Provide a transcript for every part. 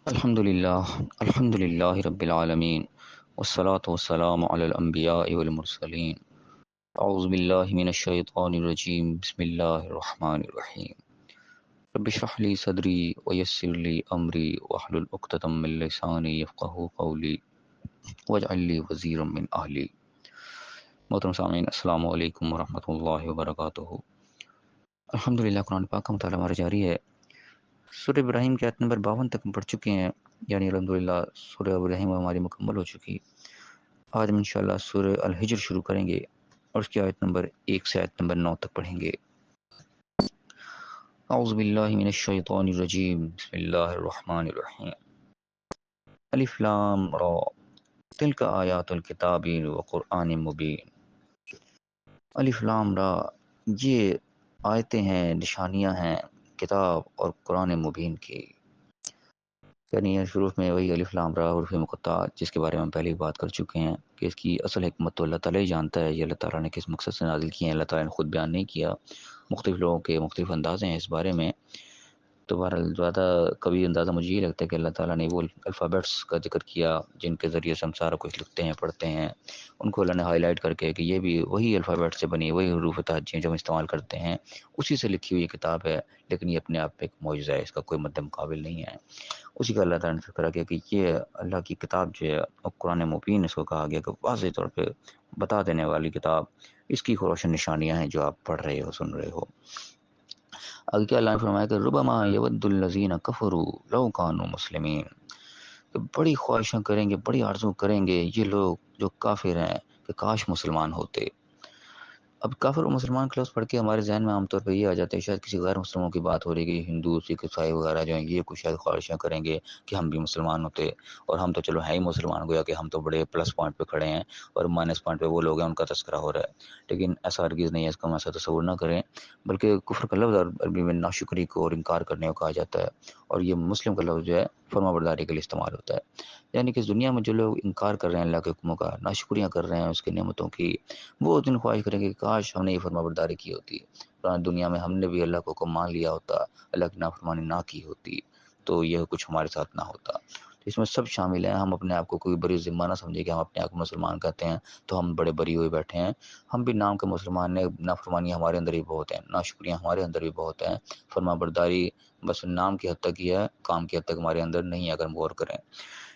الحمد لله رب العالمين والصلاة والسلام على الأنبياء والمرسلين. أعوذ بالله من الشيطان الرجيم. بسم الله الرحمن الرحيم. رب اشرح لي صدري ويسر لي أمري واحلل عقدة من لساني يفقهوا قولي واجعل لي وزيرا من أهلي. محترم سامعین، السلام علیکم ورحمۃ اللہ وبرکاتہ. الحمدللہ، قرآن پاک کا مطالعہ ہمارا جاری ہے. سورہ ابراہیم کی آیت نمبر 52 تک ہم پڑھ چکے ہیں، یعنی الحمدللہ سورہ ابراہیم ہماری مکمل ہو چکی. آج ہم انشاءاللہ سورہ الحجر شروع کریں گے اور اس کی آیت نمبر 1 سے آیت نمبر 9 تک پڑھیں گے. اعوذ باللہ من الشیطان الرجیم. بسم اللہ الرحمن الرحیم. الف لام را تلک آیات الکتاب وقرآن مبین. الف لام را، یہ آیتیں ہیں، نشانیاں ہیں کتاب اور قرآن مبین کی. یعنی شروع میں وہی الف لام را حروف مقطعات جس کے بارے میں ہم پہلے ہی بات کر چکے ہیں کہ اس کی اصل حکمت تو اللہ تعالیٰ ہی جانتا ہے. یہ اللہ تعالیٰ نے کس مقصد سے نازل کیے ہیں اللہ تعالیٰ نے خود بیان نہیں کیا. مختلف لوگوں کے مختلف انداز ہیں اس بارے میں. تو بہرحال زیادہ کبھی اندازہ مجھے یہ لگتا ہے کہ اللہ تعالیٰ نے وہ الفابیٹس کا ذکر کیا جن کے ذریعے سے ہم سارا کچھ لکھتے ہیں پڑھتے ہیں، ان کو اللہ نے ہائی لائٹ کر کے کہ یہ بھی وہی الفابیٹ سے بنی، وہی حروف تہجی جو ہم استعمال کرتے ہیں اسی سے لکھی ہوئی کتاب ہے، لیکن یہ اپنے آپ پہ ایک معجزہ ہے، اس کا کوئی مد مقابل نہیں ہے. اسی کا اللہ تعالیٰ نے فکر کیا کہ یہ اللہ کی کتاب جو ہے قرآن مبین، اس کو کہا گیا کہ واضح طور پہ بتا دینے والی کتاب، اس کی روشن نشانیاں ہیں جو آپ پڑھ رہے ہو، سن رہے ہو. آگے کیا اللہ نے فرمایا کہ ربما یود الذین کفروا لو کانوا مسلمین، کہ بڑی خواہشیں کریں گے، بڑی آرزو کریں گے یہ لوگ جو کافر ہیں کہ کاش مسلمان ہوتے. اب کافر و مسلمان کا لفظ پڑھ کے ہمارے ذہن میں عام طور پہ یہ آ جاتا ہے شاید کسی غیر مسلموں کی بات ہو رہی ہے، ہندو سکھ عیسائی وغیرہ جو ہیں یہ کچھ شاید خواہشیں کریں گے کہ ہم بھی مسلمان ہوتے، اور ہم تو چلو ہیں ہی مسلمان، گویا کہ ہم تو بڑے پلس پوائنٹ پہ کھڑے ہیں اور مائنس پوائنٹ پہ وہ لوگ ہیں ان کا تذکرہ ہو رہا ہے. لیکن ایسا ہرگز نہیں ہے، اس کا ہم ایسا تصور نہ کریں، بلکہ کفر کا لفظ عربی میں ناشکری کو اور انکار کرنے کو کہا جاتا ہے، اور یہ مسلم کا لفظ جو ہے فرما برداری کے لیے استعمال ہوتا ہے. یعنی کہ اس دنیا میں جو لوگ انکار کر رہے ہیں اللہ کے حکموں کا، ناشکریاں کر رہے ہیں اس کی نعمتوں کی، وہ اس دن خواہش کریں گے کہ کاش ہم نے یہ فرما برداری کی ہوتی، پرانی دنیا میں ہم نے بھی اللہ کو حکم مان لیا ہوتا، اللہ کی نافرمانی نہ کی ہوتی تو یہ کچھ ہمارے ساتھ نہ ہوتا. تو اس میں سب شامل ہیں. ہم اپنے آپ کو کوئی بڑی ذمہ نہ سمجھے کہ ہم اپنے آپ کو مسلمان کہتے ہیں تو ہم بڑے بری ہوئے بیٹھے ہیں. ہم بھی نام کے مسلمان ہیں، نافرمانی ہمارے اندر بھی بہت ہیں، ناشکریاں ہمارے اندر بھی بہت ہیں، فرما برداری بس نام کی حد تک ہی ہے، کام کی حد تک ہمارے اندر نہیں ہے اگر ہم غور کریں.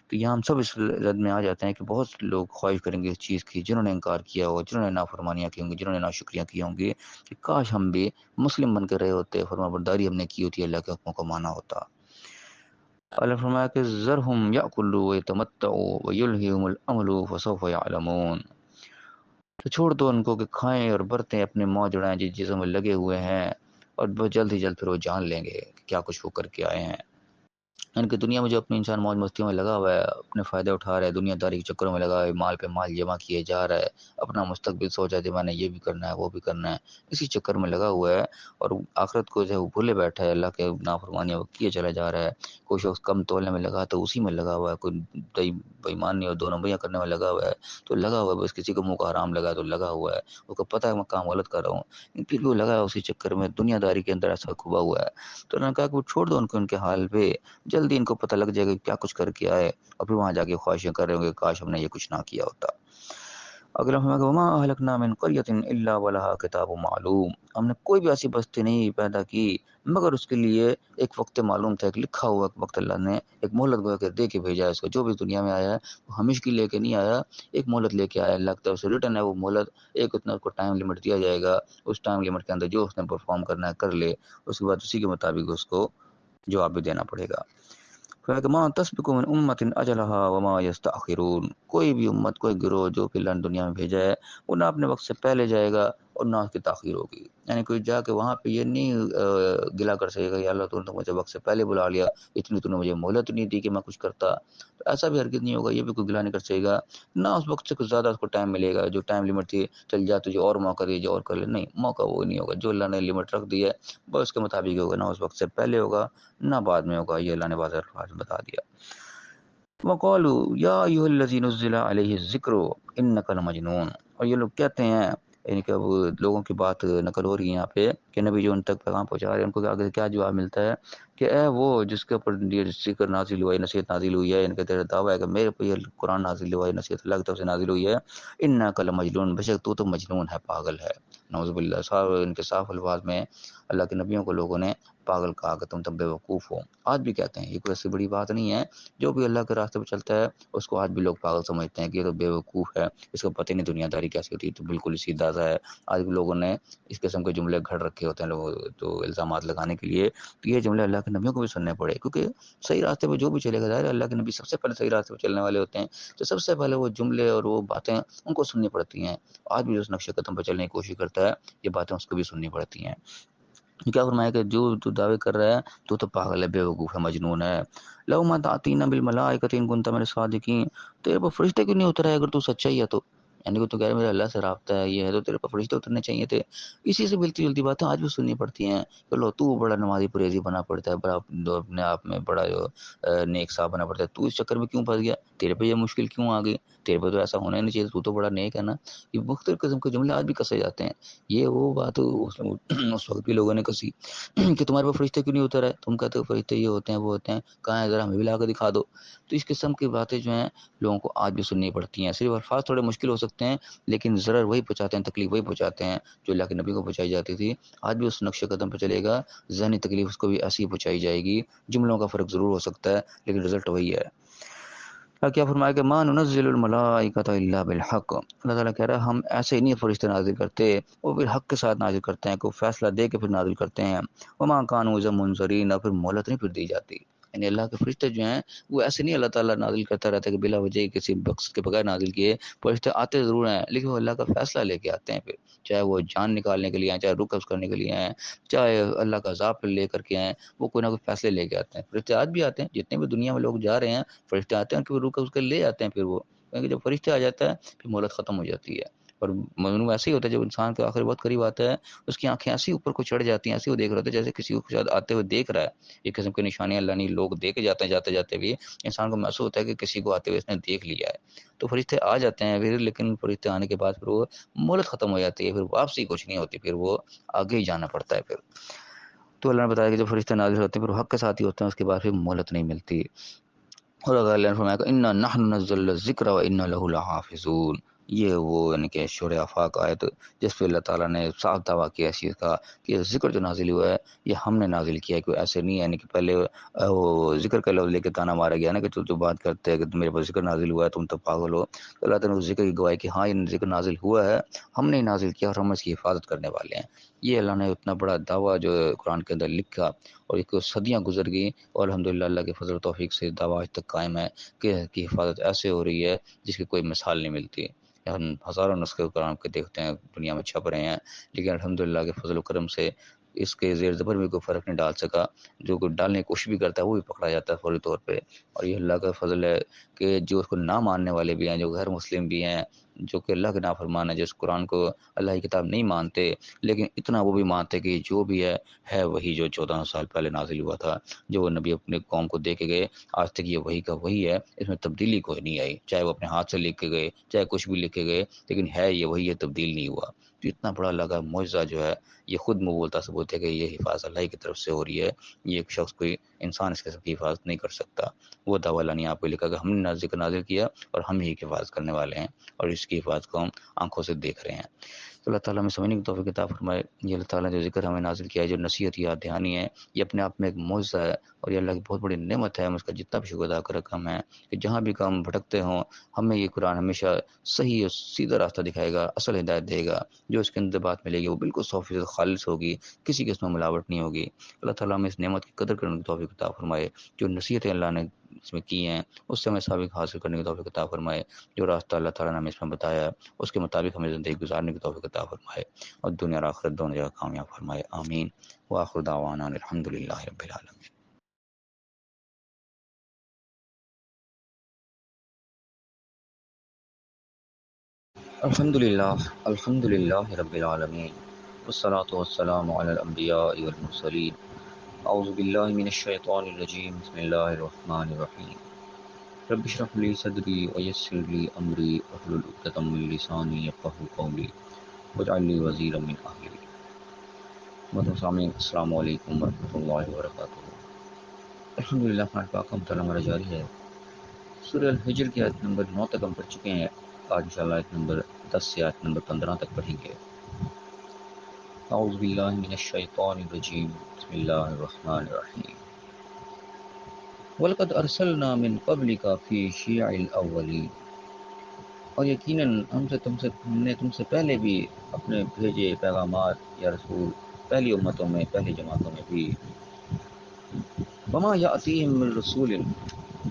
تو یہاں ہم سب اس رد میں آ جاتے ہیں کہ بہت سے لوگ خواہش کریں گے اس چیز کی جنہوں نے انکار کیا ہو، جنہوں نے نافرمانیاں کی ہوں گی، جنہوں نے ناشکریاں کی ہوں گی، کہ کاش ہم بھی مسلم بن کے رہے ہوتے، فرما برداری ہم نے کی ہوتی، اللہ کے حکموں کو مانا ہوتا. اللہ فرمایا کہ ذرہم یاکلوا ویتمتعوا ویلہہم الامل فسوف یعلمون، تو چھوڑ دو ان کو کہ کھائیں اور برتیں، اپنے موج اڑائیں جس چیزوں میں لگے ہوئے ہیں، اور بہت جلد ہی جلد پھر وہ جان لیں گے کہ کیا کچھ وہ کر کے آئے ہیں. ان کی دنیا میں جو اپنی انسان موج مستیوں میں لگا ہوا ہے، اپنے فائدے اٹھا رہا ہے، دنیا داری کے چکروں میں لگا ہوا ہے، مال پہ مال جمع کیے جا رہا ہے، اپنا مستقبل سوچا کہ میں نے یہ بھی کرنا ہے وہ بھی کرنا ہے، اسی چکر میں لگا ہوا ہے، اور آخرت کو جو ہے وہ بھولے بیٹھا ہے، اللہ کے نافرمانیاں وہ کیے چلا جا رہا ہے. کوئی شخص کم تولنے میں لگا تو اسی میں لگا ہوا ہے، کوئی بےایمانی اور دو نمبریاں کرنے میں لگا ہوا ہے تو لگا ہوا ہے، بس کسی کو منہ کا حرام لگا تو لگا ہوا ہے، اس کو پتہ ہے میں کام غلط کر رہا ہوں پھر بھی وہ لگا ہے اسی چکر میں، دنیا داری کے اندر ایسا کھبا ہوا ہے. تو انہوں نے کہا کہ وہ چھوڑ دو ان کو ان کے حال پہ، جلدی ان کو پتہ لگ جائے گا کہ کیا کچھ کر کے آئے، اور پھر وہاں جا کے خواہشیں کر رہے ہوں گے کاش ہم نے یہ کچھ نہ کیا ہوتا. اگلا فرمایا کہ وما اہلکنا من قریۃ الا ولہا کتاب معلوم، ہم نے کوئی بھی ایسی بستی نہیں پیدا کی مگر اس کے لیے ایک وقت معلوم تھا، ایک لکھا ہوا وقت اللہ نے ایک مہلت گو کے دے کے بھیجا ہے اس کو. جو بھی دنیا میں آیا ہے وہ ہمیشہ کے لے کے نہیں آیا، ایک مہلت لے کے آیا، اللہ کی طرف سے ریٹن ہے وہ مہلت. ایک اتنا اس کو ٹائم لمٹ دیا جائے گا، اس ٹائم لمٹ کے اندر جو اس نے پرفارم کرنا ہے کر لے، اس کے بعد اسی کے مطابق اس کو جواب بھی دینا پڑے گا. فَمَا تَسْبِقُ مِنْ أُمَّةٍ أَجَلَهَا وَمَا يَسْتَأْخِرُونَ، کوئی بھی امت، کوئی گروہ جو کہ اللہ نے دنیا میں بھیجا ہے وہ نہ اپنے وقت سے پہلے جائے گا اور نہ اس کی تاخیر ہوگی. یعنی کوئی جا کے وہاں پہ یہ نہیں گلا کر سکے گا یا اللہ تو نے مجھے وقت سے پہلے بلا لیا، اتنی تو نے مجھے مہلت نہیں دی کہ میں کچھ کرتا. تو ایسا بھی ہرگز نہیں ہوگا، یہ بھی کوئی گلا نہیں کر سکے گا، نہ اس وقت سے کچھ زیادہ اس کو ٹائم ملے گا. جو ٹائم لمٹ تھی چل جا تجھے اور موقع دیجیے اور کر لے، نہیں، موقع وہ نہیں ہوگا. جو اللہ نے لمٹ رکھ دی ہے بس اس کے مطابق ہوگا، نہ اس وقت سے پہلے ہوگا نہ بعد میں ہوگا. یہ اللہ نے واضح الفاظ میں بتا دیا. وقالوا یا ایھا الذی نزل علیہ الذکر انک لمجنون، اور یہ لوگ کہتے ہیں، یعنی کہ وہ لوگوں کی بات نقل ہو رہی ہے یہاں پہ کہ نبی جو ان تک پیغام پہنچا رہے ہیں ان کو آگے کیا جواب ملتا ہے کہ اے وہ جس کے اوپر یہ ذکر نازل ہوا ہے، نصیحت نازل ہوئی ہے، ان کا تیرا دعویٰ ہے کہ میرے پر یہ قرآن نازل ہوا ہے، نصیحت اللہ کی طرف سے نازل ہوئی ہے، انک لمجنون، بے شک تو مجنون ہے، پاگل ہے۔ نعوذ باللہ، صاحب ان کے صاف الفاظ میں اللہ کے نبیوں کو لوگوں نے پاگل کہا کہ تم بے وقوف ہو۔ آج بھی کہتے ہیں، یہ کوئی ایسی بڑی بات نہیں ہے، جو بھی اللہ کے راستے پہ چلتا ہے اس کو آج بھی لوگ پاگل سمجھتے ہیں کہ یہ تو بے وقوف ہے، اس کو پتہ نہیں دنیا داری کیسی ہوتی ہے، تو بالکل ہی سیدھا سا ہے۔ آج بھی لوگوں نے اس قسم کے جملے گھڑ رکھے ہوتے ہیں لوگوں تو الزامات لگانے کے لیے، تو یہ جملے اللہ کے نبیوں کو بھی سننے پڑے، کیونکہ صحیح راستے پہ جو بھی چلے گا، ظاہر ہے اللہ کے نبی سب سے پہلے صحیح راستے پہ چلنے والے ہوتے ہیں، تو سب سے پہلے وہ جملے اور وہ باتیں ان کو سننی پڑتی ہیں۔ آج بھی اس نقش قدم پہ چلنے کی کوشش کرتا ہے، یہ باتیں اس کو بھی سننی پڑتی ہیں۔ کیا فرمایا کہ جو تو دعوے کر رہا ہے تو پاگل ہے، بے وقوف ہے، مجنون ہے۔ لو ما تاتینا بالملائکۃ ان کنت من الصادقین، تیرے پر فرشتے کیوں نہیں اترے اگر تو سچا ہی ہے تو؟ یعنی کہ تو کہہ رہے میرے اللہ سے رابطہ ہے، یہ ہے، تو تیرے پر فرشتے اترنے چاہیے تھے۔ اسی سے ملتی جلتی باتیں آج بھی سننی پڑتی ہیں کہ لو تو بڑا نمازی پرہیزی بنا پڑتا ہے، بڑا اپنے آپ میں بڑا جو نیک صاحب بنا پڑتا ہے، تو اس چکر میں کیوں پھنس گیا؟ تیرے پہ یہ مشکل کیوں آ گئی؟ تیرے پہ تو ایسا ہونا ہی نہیں چاہیے، تو بڑا نیک ہے نا۔ یہ مختلف قسم کے جملے آج بھی کسے جاتے ہیں۔ یہ وہ بات اس وقت بھی لوگوں نے کسی کہ تمہارے پاس فرشتے کیوں نہیں اتر ہے؟ تم کہتے ہو فرشتے یہ ہوتے ہیں وہ ہوتے ہیں، کہاں ہے ذرا ہمیں بھی لا کے دکھا دو۔ تو اس قسم کی باتیں جو ہیں لوگوں کو آج بھی سننی پڑتی ہیں۔ صرف الفاظ تھوڑے مشکل ہو سکتے ہیں لیکن ضرر وہی پہنچاتے ہیں، تکلیف وہی پہنچاتے ہیں جو اللہ کے نبی کو پہنچائی جاتی تھی۔ آج بھی اس نقش قدم پہ چلے گا، ذہنی تکلیف اس کو بھی ایسی پہنچائی جائے گی، جملوں کا فرق ضرور ہو سکتا ہے لیکن رزلٹ وہی ہے۔ کیا فرمایا کہ ما ننزل الملائکۃ الا بالحق، اللہ تعالیٰ کہہ رہا ہے ہم ایسے ہی نہیں فرشتے نازل کرتے، وہ پھر حق کے ساتھ نازل کرتے ہیں، کوئی فیصلہ دے کے پھر نازل کرتے ہیں۔ وما كانوا اذا منذرین، پھر مہلت نہیں پھر دی جاتی۔ یعنی اللہ کے فرشتے جو ہیں وہ ایسے نہیں اللہ تعالیٰ نازل کرتا رہتا کہ بلا وجہ کسی بخش کے بغیر نازل کیے، فرشتے آتے ضرور ہیں لیکن وہ اللہ کا فیصلہ لے کے آتے ہیں، پھر چاہے وہ جان نکالنے کے لیے آئیں، چاہے روح قبض کرنے کے لیے آئیں، چاہے اللہ کا عذاب پہ لے کر کے آئیں، وہ کوئی نہ کوئی فیصلے لے کے آتے ہیں۔ فرشتے آج بھی آتے ہیں، جتنے بھی دنیا میں لوگ جا رہے ہیں فرشتے آتے ہیں کہ وہ روح قبض کر لے آتے ہیں، پھر وہ کیونکہ جب فرشتے آ جاتا ہے پھر مہلت ختم ہو جاتی ہے۔ اور مجنون ایسے ہی ہوتا ہے جب انسان کے آخر بہت قریب آتا ہے، اس کی آنکھیں ایسی اوپر کو چڑھ جاتی ہیں، ایسے وہ دیکھ رہا ہوتا ہے جیسے کسی کو شاید آتے ہوئے دیکھ رہا ہے۔ ایک قسم کی نشانیاں اللہ نے لوگ دیکھ جاتے ہیں، جاتے جاتے بھی انسان کو محسوس ہوتا ہے کہ کسی کو آتے ہوئے اس نے دیکھ لیا ہے۔ تو فرشتے آ جاتے ہیں پھر، لیکن فرشتے آنے کے بعد پھر وہ مہلت ختم ہو جاتی ہے، پھر واپسی کچھ نہیں ہوتی، پھر وہ آگے ہی جانا پڑتا ہے پھر۔ تو اللہ نے بتایا کہ جب فرشتے نازل ہوتے ہیں پھر حق کے ساتھ ہی ہوتے ہیں، اس کے بعد پھر مہلت نہیں ملتی۔ اور اگر اللہ نے فرمایا کہ انا نحن نزلنا الذکر وانا له لحافظون، یہ وہ یعنی کہ سورہ آفاق آیت جس پہ اللہ تعالیٰ نے صاف دعویٰ کیا اس چیز کا کہ یہ ذکر جو نازل ہوا ہے یہ ہم نے نازل کیا ہے، کوئی ایسے نہیں ہے یعنی کہ پہلے وہ ذکر کا لفظ لے کے تانا مارا گیا نا کہ تو بات کرتے ہیں کہ میرے پاس ذکر نازل ہوا ہے تم تو پاگل ہو، تو اللہ تعالیٰ نے اس ذکر کی گواہی کہ ہاں یہ ذکر نازل ہوا ہے، ہم نے نازل کیا اور ہم اس کی حفاظت کرنے والے ہیں۔ یہ اللہ نے اتنا بڑا دعویٰ جو قرآن کے اندر لکھا اور ایک صدیاں گزر گئیں اور الحمدللہ اللہ کے فضل و توفیق سے دعویٰ آج تک قائم ہے کہ کی حفاظت ایسے ہو رہی ہے جس کی کوئی مثال نہیں ملتی۔ ہم ہزاروں نسخے قرآن کے دیکھتے ہیں دنیا میں چھپ رہے ہیں لیکن الحمدللہ کے فضل و کرم سے اس کے زیر زبر میں کوئی فرق نہیں ڈال سکا، جو کوئی ڈالنے کی کوشش بھی کرتا ہے وہ بھی پکڑا جاتا ہے فوری طور پہ۔ اور یہ اللہ کا فضل ہے کہ جو اس کو نہ ماننے والے بھی ہیں، جو غیر مسلم بھی ہیں، جو کہ اللہ کے نافرمان ہیں، جس قرآن کو اللہ کی کتاب نہیں مانتے لیکن اتنا وہ بھی مانتے کہ جو بھی ہے وہی جو 14 سال پہلے نازل ہوا تھا، جو وہ نبی اپنے قوم کو دے کے گئے، آج تک یہ وہی کا وہی ہے، اس میں تبدیلی کوئی نہیں آئی، چاہے وہ اپنے ہاتھ سے لکھ کے گئے چاہے کچھ بھی لکھ کے گئے، لیکن ہے یہ وہی ہے، تبدیل نہیں ہوا۔ تو اتنا بڑا اللہ کا معجزہ جو ہے یہ خود منہ بولتا ثبوت ہے کہ یہ حفاظت اللہ کی طرف سے ہو رہی ہے، یہ ایک شخص کوئی انسان اس قسم کی حفاظت نہیں کر سکتا۔ وہ دعویٰ اللہ نے آپ کو لکھا کہ ہم نے ذکر نازل کیا اور ہم ہی کی حفاظت کرنے والے ہیں اور اس کی حفاظت کو ہم آنکھوں سے دیکھ رہے ہیں۔ تو اللہ تعالیٰ ہمیں سمجھنے کی توفیق عطا فرمائے۔ یہ اللہ تعالیٰ نے جو ذکر ہمیں نازل کیا ہے، جو نصیحت یاد دہانی ہے، یہ اپنے آپ میں ایک معجزہ ہے اور یہ اللہ کی بہت بڑی نعمت ہے، ہم اس کا جتنا بھی شکر ادا کریں کم ہے کہ جہاں بھی ہم بھٹکتے ہوں ہمیں یہ قرآن ہمیشہ صحیح اور سیدھا راستہ دکھائے گا، اصل ہدایت دے گا، جو اس کے اندر بات ملے گی وہ بالکل 100% خالص ہوگی، کسی قسم میں ملاوٹ نہیں ہوگی۔ اللہ تعالیٰ ہمیں اس نعمت کی قدر کرنے کی توفیق عطا فرمائے، جو نصیحتیں اللہ نے اس میں کی ہیں اس سے ہمیں سابق حاصل کرنے کی توفیق عطا فرمائے، جو راستہ اللہ تعالیٰ نے ہمیں اس میں بتایا ہے اس کے مطابق ہمیں زندگی گزارنے کی توفیق عطا فرمائے اور دنیا اور آخرت دونوں جگہ کامیاب فرمائے، آمین۔ وآخر دعوانا الحمد للہ رب العالمین۔ الحمد للہ رب العالمین، والصلاة والسلام علی الانبیاء والمرسلین۔ اعوذ باللہ من الشیطان الرجیم، بسم اللہ الرحمن الرحیم۔ رب اشرح لی صدری ویسر لی امری واحلل عقدۃ من لسانی یفقہوا قولی واجعل لی وزیرا من اہلی۔ محترم سامعین، السلام علیکم ورحمۃ اللہ وبرکاتہ۔ الحمدللہ ہمارے پاک ہم تعالیٰ ہمارا جاری ہے۔ سورہ الحجر کی آیت نمبر 9 تک ہم پڑھ چکے ہیں۔ آج انشاءاللہ آیت نمبر 10 سے آیت نمبر 15 تک پڑھیں گے۔ اعوذ باللہ من الشیطان الرجیم، بسم اللہ الرحمن الرحیم۔ وَلَقَدْ أَرْسَلْنَا مِن قَبْلِكَ فِي شِيَعِ الْأَوَّلِينَ، اور یقیناً ہم نے تم سے پہلے بھی اپنے بھیجے پیغامات یا رسول پہلی امتوں میں، پہلی جماعتوں میں بھی۔ وما یأتیہم من رسول،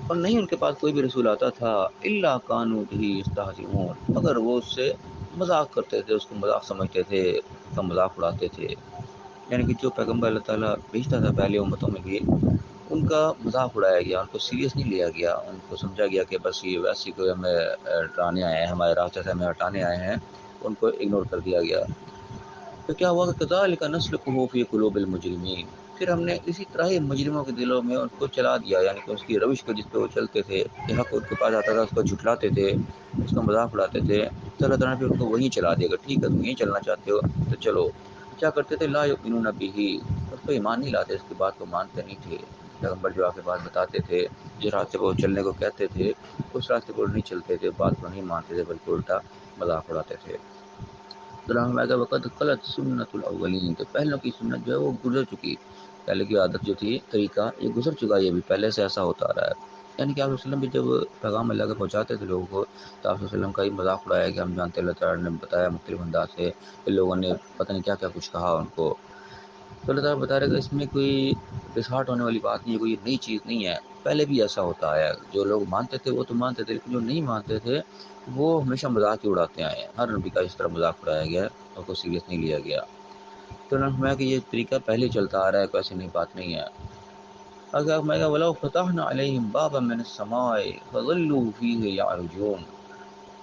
اور نہیں ان کے پاس کوئی بھی رسول آتا تھا، الا کانوا بہ یستہزئون، مگر وہ اس سے مذاق کرتے تھے، اس کو مذاق سمجھتے تھے، اس کا مذاق اڑاتے تھے۔ یعنی کہ جو پیغمبر اللہ تعالیٰ بھیجتا تھا پہلے امتوں میں بھی، ان کا مذاق اڑایا گیا، ان کو سیریس نہیں لیا گیا، ان کو سمجھا گیا کہ بس یہ ویسے کوئی ہمیں ڈرانے آئے ہیں، ہمارے راستے سے ہمیں ہٹانے آئے ہیں، ان کو اگنور کر دیا گیا۔ تو کیا ہوا کہ کذالک نسلکہ فی قلوب المجرمین، پھر ہم نے اسی طرح ہی مجرموں کے دلوں میں ان کو چلا دیا، یعنی کہ اس کی روش کو جس پہ وہ چلتے تھے، کہ حق ان کے پاس آتا تھا اس کو جھٹلاتے تھے، اس کا مذاق اڑاتے تھے، تو اللہ تعالیٰ نے پھر ان کو وہیں چلا دیا کہ ٹھیک ہے تم یہیں چلنا چاہتے ہو تو چلو۔ کیا کرتے تھے؟ لا یؤمنون بہ، اس کو ایمان نہیں لاتے، اس کی بات کو مانتے نہیں تھے۔ پیغمبر جو آ کے بات بتاتے تھے، جس راستے کو چلنے کو کہتے تھے اس راستے کو نہیں چلتے تھے، بات کو نہیں مانتے تھے، بلکہ الٹا مذاق اڑاتے تھے۔ تو وقت خلط سنت الاولین، تو پہلوں کی سنت جو ہے وہ گزر چکی، پہلے کی عادت جو تھی، طریقہ یہ گزر چکا، یہ بھی پہلے سے ایسا ہوتا آ رہا ہے۔ یعنی کہ آپ صلی اللہ علیہ وسلم بھی جب پیغام اللہ کے پہنچاتے تھے لوگوں کو، تو آپ صلی اللہ علیہ وسلم کا ہی مذاق اڑایا کہ ہم جانتے اللہ تعالیٰ نے بتایا مختلف انداز سے، کہ لوگوں نے پتہ نہیں کیا کیا کچھ کہا ان کو۔ تو اللہ تعالیٰ بتا رہے کہ اس میں کوئی ڈسہارٹ ہونے والی بات نہیں ہے، کوئی نئی چیز نہیں ہے، پہلے بھی ایسا ہوتا آیا ہے۔ جو لوگ مانتے تھے وہ تو مانتے تھے، لیکن جو نہیں مانتے تھے وہ ہمیشہ مذاق ہی اڑاتے آئے ہیں۔ ہر نبی کا اس طرح مذاق اڑایا گیا اور کو سیریس نہیں لیا گیا۔ تو انہوں نے فرمایا کہ یہ طریقہ پہلے چلتا آ رہا ہے، کوئی ایسی نئی بات نہیں ہے۔ اگر میں کہا وَلَوْ فَتَحْنَا عَلَيْهِمْ بَابًا مِّنَ السَّمَاءِ فَظَلُّوا فِيهِ يَعْرُجُونَ،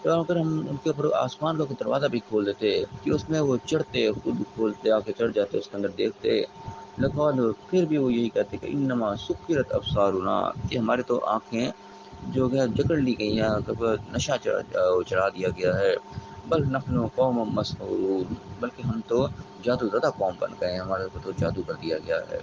تو اگر ہم ان کے اوپر آسمان کا کوئی دروازہ بھی کھول دیتے کہ اس میں وہ چڑھتے، خود کھولتے، آ کے چڑھ جاتے، اس کے اندر دیکھتے، لقالوا، پھر بھی وہ یہی کہتے کہ انما سکرت ابصارنا، کہ ہماری تو آنکھیں جو ہے جکڑ لی گئی ہیں، نشہ چڑھا دیا گیا ہے، بل نحن قوم مسحورون، بلکہ ہم تو جادو زدہ قوم بن گئے ہیں، ہمارے اوپر تو جادو کر دیا گیا ہے۔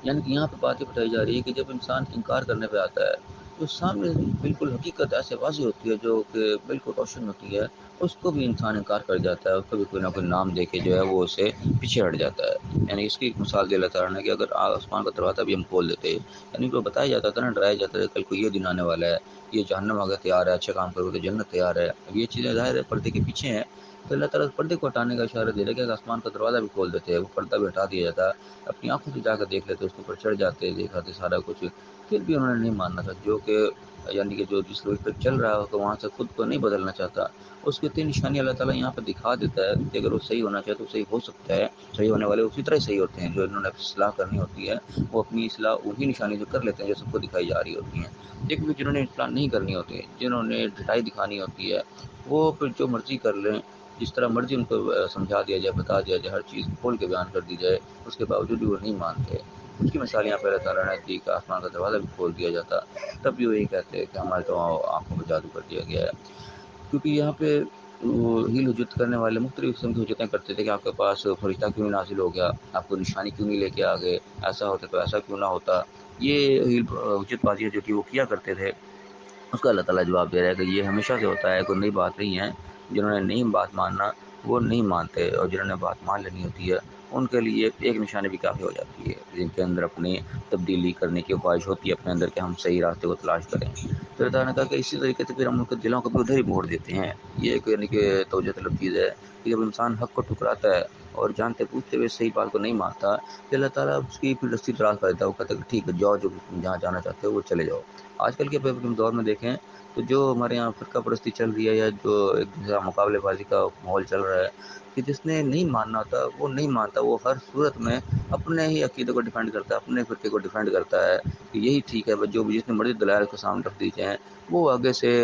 یعنی کہ یہاں پہ بات یہ بتائی جا رہی ہے کہ جب انسان انکار کرنے پہ آتا ہے تو سامنے بالکل حقیقت ایسے واضح ہوتی ہے جو کہ بالکل روشن ہوتی ہے، اس کو بھی انسان انکار کر جاتا ہے، اس کو بھی کوئی نہ کوئی نام دے کے جو ہے وہ اسے پیچھے ہٹ جاتا ہے۔ یعنی اس کی ایک مثال دے اللہ تعالیٰ نے کہ اگر آسمان کا دروازہ بھی ہم کھول دیتے، یعنی کو بتایا جاتا تھا نا، ڈرایا جاتا تھا کل کو یہ دن آنے والا ہے، یہ جہنم آگے تیار ہے، اچھے کام کرو تو جنت تیار ہے۔ اب یہ چیزیں ظاہر ہے پردے کے پیچھے ہیں، تو اللہ تعالیٰ پردے کو ہٹانے کا اشارہ دے رہا ہے کہ آسمان کا دروازہ بھی کھول دیتے ہیں، وہ پردہ بھی ہٹا دیا جاتا، اپنی آنکھوں سے جا کر دیکھ لیتے، اس کے اوپر چڑھ جاتے، دیکھاتے سارا کچھ، پھر بھی انہوں نے نہیں ماننا تھا۔ جو کہ یعنی کہ جو جس روز پہ چل رہا ہو تو وہاں سے خود کو نہیں بدلنا چاہتا، اس کی اتنی نشانی اللہ تعالیٰ یہاں پہ دکھا دیتا ہے کہ اگر وہ صحیح ہونا چاہے تو صحیح ہو سکتا ہے۔ صحیح ہونے والے اسی طرح صحیح ہوتے ہیں، جو انہوں نے اصلاح کرنی ہوتی ہے وہ اپنی اصلاح وہی نشانی سے کر لیتے ہیں جو سب کو دکھائی جا رہی ہوتی ہیں، لیکن جنہوں نے اصلاح نہیں کرنی ہوتی ہے، جنہوں نے ڈھٹائی دکھانی ہوتی ہے، وہ پھر جو مرضی کر لیں، جس طرح مرضی ان کو سمجھا دیا جائے، بتا دیا جائے، ہر چیز کھول کے بیان کر دی جائے، اس کے باوجود بھی وہ نہیں مانتے۔ اس کی مثال یہاں پہ اللہ تعالیٰ نے دی کہ آسمان کا دروازہ بھی کھول دیا جاتا، تب بھی وہ یہی کہتے ہیں کہ ہمارے تو آنکھوں کو جادو کر دیا گیا ہے۔ کیونکہ یہاں پہ وہ ہیل حجت کرنے والے مختلف قسم کی حجتیں کرتے تھے کہ آپ کے پاس فرشتہ کیوں نہیں نازل ہو گیا، آپ کو نشانی کیوں نہیں لے کے آ گئے، ایسا ہوتا تو ایسا کیوں نہ ہوتا۔ یہ ہیل حجت بازی جو تھی وہ کیا کرتے تھے، اس کا اللہ تعالیٰ جواب دے رہا ہے کہ یہ ہمیشہ سے ہوتا ہے، کوئی نئی بات نہیں ہے۔ جنہوں نے نہیں بات ماننا وہ نہیں مانتے، اور جنہوں نے بات مان لینی ہوتی ہے ان کے لیے ایک نشانی بھی کافی ہو جاتی ہے، جن کے اندر اپنی تبدیلی کرنے کی خواہش ہوتی ہے اپنے اندر کہ ہم صحیح راستے کو تلاش کریں۔ تو اللہ تعالیٰ نے کہا کہ اسی طریقے سے پھر ہم ان کے دلوں کو بھی ادھر ہی موڑ دیتے ہیں۔ یہ ایک یعنی کہ توجہ طلب چیز ہے کہ جب انسان حق کو ٹھکراتا ہے اور جانتے پوچھتے ہوئے صحیح بات کو نہیں مانتا، کہ اللہ تعالیٰ اس کی پھر رسی دراز کر دیتا ہے، وہ کہتا ہے کہ ٹھیک ہے جاؤ، جو جہاں جانا چاہتے ہو وہ چلے جاؤ۔ آج کل کے دور میں دیکھیں تو جو ہمارے یہاں فرقہ پرستی چل رہی ہے، یا جو ایک دوسرا مقابلے بازی کا ماحول چل رہا ہے، کہ جس نے نہیں ماننا ہوتا وہ نہیں مانتا، وہ ہر صورت میں اپنے ہی عقیدے کو ڈیفینڈ کرتا ہے، اپنے فرقے کو ڈیفینڈ کرتا ہے کہ یہی ٹھیک ہے، جو جس نے مرضی دلائل کو سامنے رکھ دی جائیں وہ آگے سے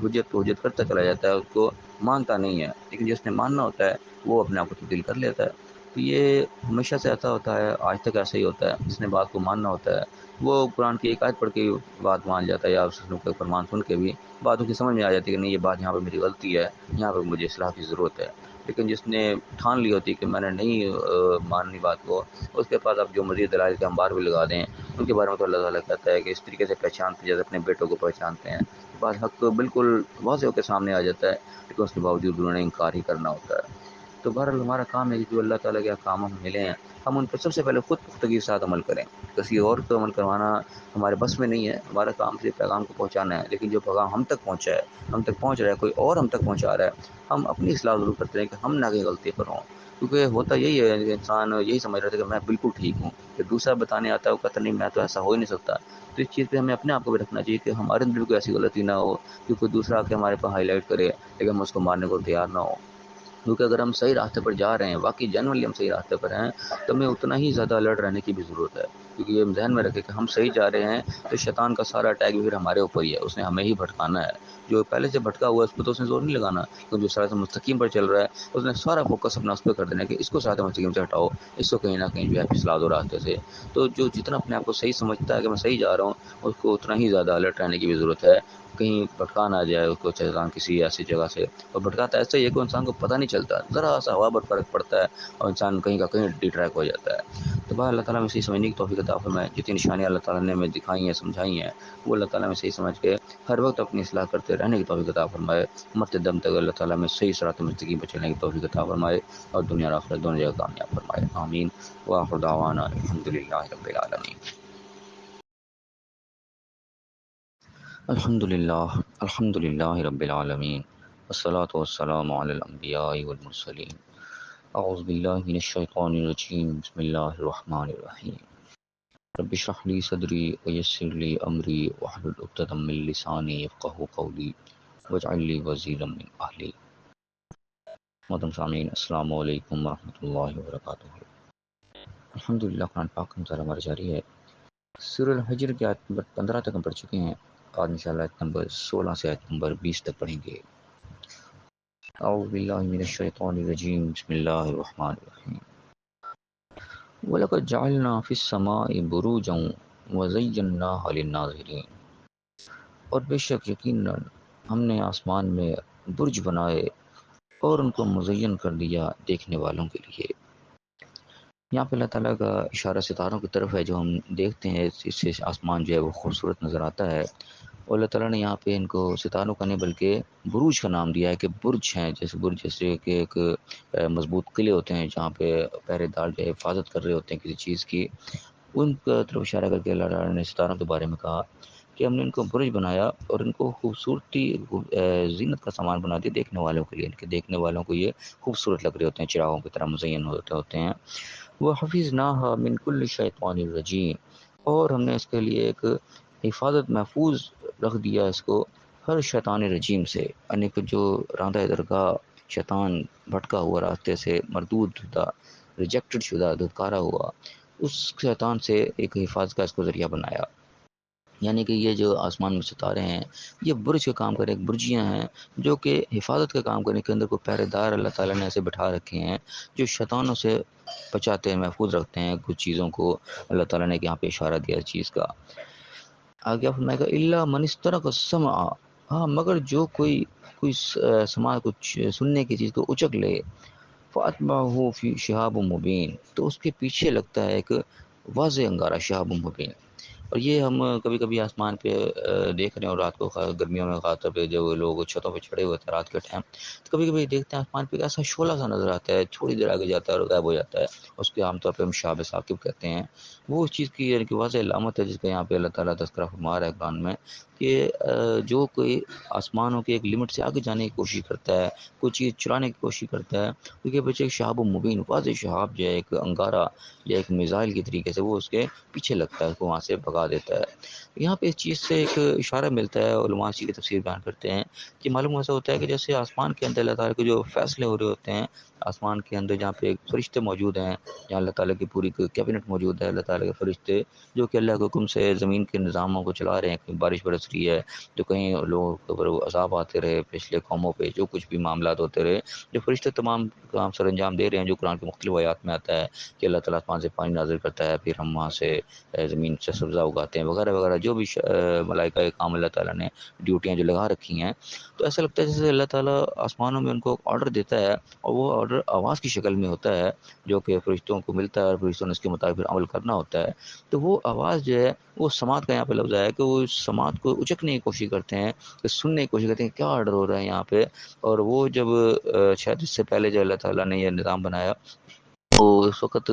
حجت کرتا چلا جاتا ہے، اس کو مانتا نہیں ہے۔ لیکن جس نے ماننا ہوتا ہے وہ اپنے آپ کو تبدیل کر لیتا ہے۔ تو یہ ہمیشہ سے ایسا ہوتا ہے، آج تک ایسا ہی ہوتا ہے۔ جس نے بات کو ماننا ہوتا ہے وہ قرآن کی ایک آیت پڑھ کے بات مان جاتا ہے، یا اس کے فرمان سن کے بھی باتوں کی سمجھ میں آ جاتی ہے کہ نہیں یہ بات یہاں پہ میری غلطی ہے، یہاں پہ مجھے اصلاح کی ضرورت ہے۔ لیکن جس نے ٹھان لی ہوتی کہ میں نے نہیں ماننی بات کو، اس کے پاس اب جو مزید دلائل کے انبار بھی لگا دیں، ان کے بارے میں تو اللہ تعالیٰ کہتا ہے کہ اس طریقے سے پہچانتے جیسے اپنے بیٹوں کو پہچانتے ہیں، بعض حق بالکل واضح ہو کے سامنے آ جاتا ہے، لیکن اس کے باوجود انہوں نے انکار ہی کرنا ہوتا ہے۔ تو بہرحال ہمارا کام ہے کہ جو اللہ تعالیٰ کے احکام ہم ملے ہیں، ہم ان پر سب سے پہلے خود پختگی کے ساتھ عمل کریں۔ کسی اور کو عمل کروانا ہمارے بس میں نہیں ہے، ہمارا کام صرف پیغام کو پہنچانا ہے، لیکن جو پیغام ہم تک پہنچا ہے، ہم تک پہنچ رہا ہے، کوئی اور ہم تک پہنچا رہا ہے، ہم اپنی اصلاح ضرور کرتے ہیں کہ ہم نہ کہیں غلطی پر ہوں، کیونکہ ہوتا یہی ہے کہ انسان یہی سمجھ رہا تھا کہ میں بالکل ٹھیک ہوں، کہ دوسرا بتانے آتا ہے وہ کہتا نہیں میں تو ایسا ہو ہی نہیں سکتا۔ تو اس چیز پہ ہمیں اپنے آپ کو بھی رکھنا چاہیے کہ ہمارے اندر بھی کوئی ایسی غلطی نہ ہو کہ کوئی دوسرا آ کے ہمارے پاس ہائی لائٹ کرے لیکن ہم اس کو ماننے کو تیار نہ ہو، کیونکہ اگر ہم صحیح راستے پر جا رہے ہیں، واقعی جنرلی ہم صحیح راستے پر ہیں، تو ہمیں اتنا ہی زیادہ الرٹ رہنے کی بھی ضرورت ہے، کیونکہ یہ ذہن میں رکھے کہ ہم صحیح جا رہے ہیں تو شیطان کا سارا اٹیک بھی پھر ہمارے اوپر ہی ہے، اس نے ہمیں ہی بھٹکانا ہے۔ جو پہلے سے بھٹکا ہوا ہے اس پہ تو اس نے زور نہیں لگانا، کیونکہ جو سرات مستقیم پر چل رہا ہے اس نے سارا فوکس اپنا اس پہ کر دینا ہے کہ اس کو سرات مستقیم سے ہٹاؤ، اس کو کہیں نہ کہیں جو ہے پھسلا دو راستے سے۔ تو جو جتنا اپنے آپ کو صحیح سمجھتا ہے کہ میں صحیح جا رہا ہوں، اس کو اتنا ہی زیادہ الرٹ رہنے کی بھی ضرورت ہے، کہیں بھٹکا نہ جائے اس کو شیطان کسی ایسی جگہ سے۔ اور بھٹکاتا ایسا ہی ہے کہ انسان کو پتہ نہیں چلتا، ذرا سا ہوا پر فرق پڑتا ہے اور انسان کہیں کا کہیں ڈی ٹریک ہو جاتا ہے۔ تو بہر اللہ تعالیٰ میں صحیح سمجھنے کی توفیق عطا فرمائے، جتنی نشانیاں اللہ تعالیٰ نے ہمیں دکھائی ہیں سمجھائی ہیں، وہ اللہ تعالیٰ میں صحیح سمجھ کے ہر وقت اپنی اصلاح کرتے رہنے کی توفیق عطا فرمائے، مرتے دم تک اللہ تعالیٰ میں صحیح صراط مستقیم پر چلنے کی توفیق عطا فرمائے، اور دنیا اور آخرت دونوں جگہ کامیاب فرمائے، آمین۔ وآخر دعوانا الحمدللہ رب العالمین۔ الحمدللہ رب العالمین، والصلاة والسلام علی الانبیاء والمرسلین۔ اعوذ باللہ من الشیطان الرجیم، بسم اللہ الرحمن الرحیم۔ رب اشرح لی صدری ویسر لی امری واحلل عقدۃ من لسانی یفقہوا قولی واجعل لی وزیرا من اہلی۔ محترم سامعین، السلام علیکم ورحمۃ اللہ وبرکاتہ۔ الحمدللہ قرآن پاک کا مطالعہ ہمارا جاری ہے۔ سورۃ الحجر کی آیت نمبر 15 تک ہم پڑھ چکے ہیں، آج انشاءاللہ آیت نمبر 16 سے آیت نمبر 20 تک پڑھیں گے۔ اعوذ باللہ من الشیطان الرجیم، بسم اللہ الرحمن الرحیم۔ وَلَقَدْ جَعَلْنَا فِي السَّمَاءِ بُرُوجًا وَزَيَّنَّاهَا لِلنَّاظِرِينَ، اور بے شک یقیناً ہم نے آسمان میں برج بنائے اور ان کو مزین کر دیا دیکھنے والوں کے لیے۔ یہاں پہ اللہ تعالیٰ کا اشارہ ستاروں کی طرف ہے، جو ہم دیکھتے ہیں اس سے آسمان جو ہے وہ خوبصورت نظر آتا ہے، اور اللہ تعالیٰ نے یہاں پہ ان کو ستاروں کا نہیں بلکہ بروج کا نام دیا ہے، کہ برج ہیں، جیسے برج جیسے کہ ایک مضبوط قلعے ہوتے ہیں جہاں پہ پہرے دار جو ہے حفاظت کر رہے ہوتے ہیں کسی چیز کی، ان کا طرف اشارہ کر کے اللہ تعالیٰ نے ستاروں کے بارے میں کہا کہ ہم نے ان کو برج بنایا اور ان کو خوبصورتی زینت کا سامان بنا دیا دیکھنے والوں کے لیے، ان کے دیکھنے والوں کو یہ خوبصورت لگ رہے ہوتے ہیں، چراغوں کی طرح مزین ہوتے ہیں۔ وَحَفِظْنَاهَا مِنْ كُلِّ شَيْطَانٍ رَجِيمٍ، اور ہم نے اس کے لیے ایک حفاظت محفوظ رکھ دیا اس کو ہر شیطان رجیم سے، یعنی کہ جو راندہ درگاہ شیطان بھٹکا ہوا راستے سے مردود شدہ، ریجیکٹڈ شدہ، دھتکارا ہوا، اس شیطان سے ایک حفاظت کا اس کو ذریعہ بنایا۔ یعنی کہ یہ جو آسمان میں ستارے ہیں یہ برج کا کام کریں، ایک برجیاں ہیں جو کہ حفاظت کا کام کرنے کے اندر کوئی پہرے دار اللہ تعالیٰ نے ایسے بٹھا رکھے ہیں جو شیطانوں سے بچاتے ہیں، محفوظ رکھتے ہیں کچھ چیزوں کو۔ اللہ تعالیٰ نے یہاں پہ اشارہ دیا اس چیز کا، آگے فرمائے گا الا من استرق السمع، ہاں مگر جو کوئی سماع، کچھ سننے کی چیز کو اچک لے، فاتبعه فی شہاب مبین، تو اس کے پیچھے لگتا ہے ایک واضح انگارہ، شہاب مبین۔ اور یہ ہم کبھی کبھی آسمان پہ دیکھ رہے ہیں، اور رات کو گرمیوں میں خاص طور پہ جو لوگ چھتوں پہ چڑھے ہوئے تھے رات کے ٹائم، تو کبھی کبھی دیکھتے ہیں آسمان پہ ایک ایسا شعلہ سا نظر آتا ہے، تھوڑی دیر آگے جاتا ہے اور غائب ہو جاتا ہے، اس کے عام طور پہ ہم شہاب ثاقب کہتے ہیں۔ وہ اس چیز کی یعنی کہ واضح علامت ہے جس کا یہاں پہ اللہ تعالیٰ تذکرہ فرما رہا ہے قرآن میں، کہ جو کوئی آسمانوں کے ایک لمٹ سے آگے جانے کی کوشش کرتا ہے، کوئی چیز چرانے کی کوشش کرتا ہے، کیونکہ بچے ایک شہاب مبین، واضح شہاب جو ہے ایک انگارہ یا ایک میزائل کی طریقے سے وہ اس کے پیچھے لگتا ہے، اس کو وہاں سے بھگا دیتا ہے۔ یہاں پہ اس چیز سے ایک اشارہ ملتا ہے، علماء اس کی تفسیر بیان کرتے ہیں کہ معلوم ایسا ہوتا ہے کہ جیسے آسمان کے اندر اللہ تعالیٰ کے جو فیصلے ہو رہے ہوتے ہیں، آسمان کے اندر جہاں پہ ایک فرشتے موجود ہیں، جہاں اللہ تعالیٰ کی پوری کیبنٹ موجود ہے، اللہ تعالیٰ کے فرشتے جو کہ اللہ کے حکم سے زمین کے نظاموں کو چلا رہے ہیں، کہیں بارش برس رہی ہے، جو کہیں لوگوں کے اوپر عذاب آتے رہے، پچھلے قوموں پہ جو کچھ بھی معاملات ہوتے رہے، جو فرشتے تمام کام سر انجام دے رہے ہیں، جو قرآن کی مختلف آیات میں آتا ہے کہ اللہ تعالیٰ آسمان سے پانی نازل کرتا ہے، پھر ہم وہاں سے زمین سے سبزہ اگاتے ہیں وغیرہ وغیرہ، جو بھی ملائکہ کام اللہ تعالیٰ نے ڈیوٹیاں جو لگا رکھی ہیں، تو ایسا لگتا ہے جیسے اللہ تعالیٰ آسمانوں میں ان کو آرڈر دیتا ہے، اور وہ آرڈر آواز کی شکل میں ہوتا ہے جو کہ فرشتوں کو ملتا ہے، اور فرشتوں نے اس کے مطابق پھر عمل کرنا ہوتا ہے۔ تو وہ آواز جو ہے وہ سماعت کا یہاں پہ لفظ ہے کہ وہ سماعت کو اچکنے کی کوشش کرتے ہیں، کہ سننے کی کوشش کرتے ہیں کیا آرڈر ہو رہا ہے یہاں پہ۔ اور وہ جب شاید اس سے پہلے جو اللہ تعالیٰ نے یہ نظام بنایا، تو اس وقت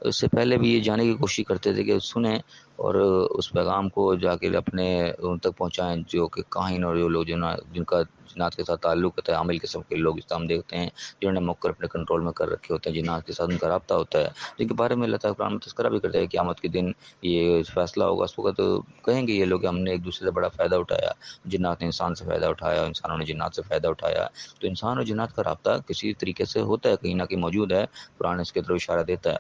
اس سے پہلے بھی یہ جانے کی کوشش کرتے تھے کہ سنیں اور اس پیغام کو جا کے اپنے ان تک پہنچائیں، جو کہ کاہن اور جو لوگ جن کا جنات کے ساتھ تعلق ہوتا ہے، عامل قسم کے لوگ، اس طرح ہم دیکھتے ہیں جنہوں نے مکر اپنے کنٹرول میں کر رکھے ہوتے ہیں، جنات کے ساتھ ان کا رابطہ ہوتا ہے، جن کے بارے میں اللہ تعالیٰ قرآن میں تذکرہ بھی کرتا ہے کہ قیامت کے دن یہ فیصلہ ہوگا، اس وقت کہیں گے یہ لوگ کہ ہم نے ایک دوسرے سے بڑا فائدہ اٹھایا، جنات نے انسان سے فائدہ اٹھایا، انسانوں نے جنات سے فائدہ اٹھایا۔ تو انسان اور جنات کا رابطہ کسی طریقے سے ہوتا ہے، کہیں نہ کہیں موجود ہے، قرآن اس کی طرف اشارہ دیتا ہے۔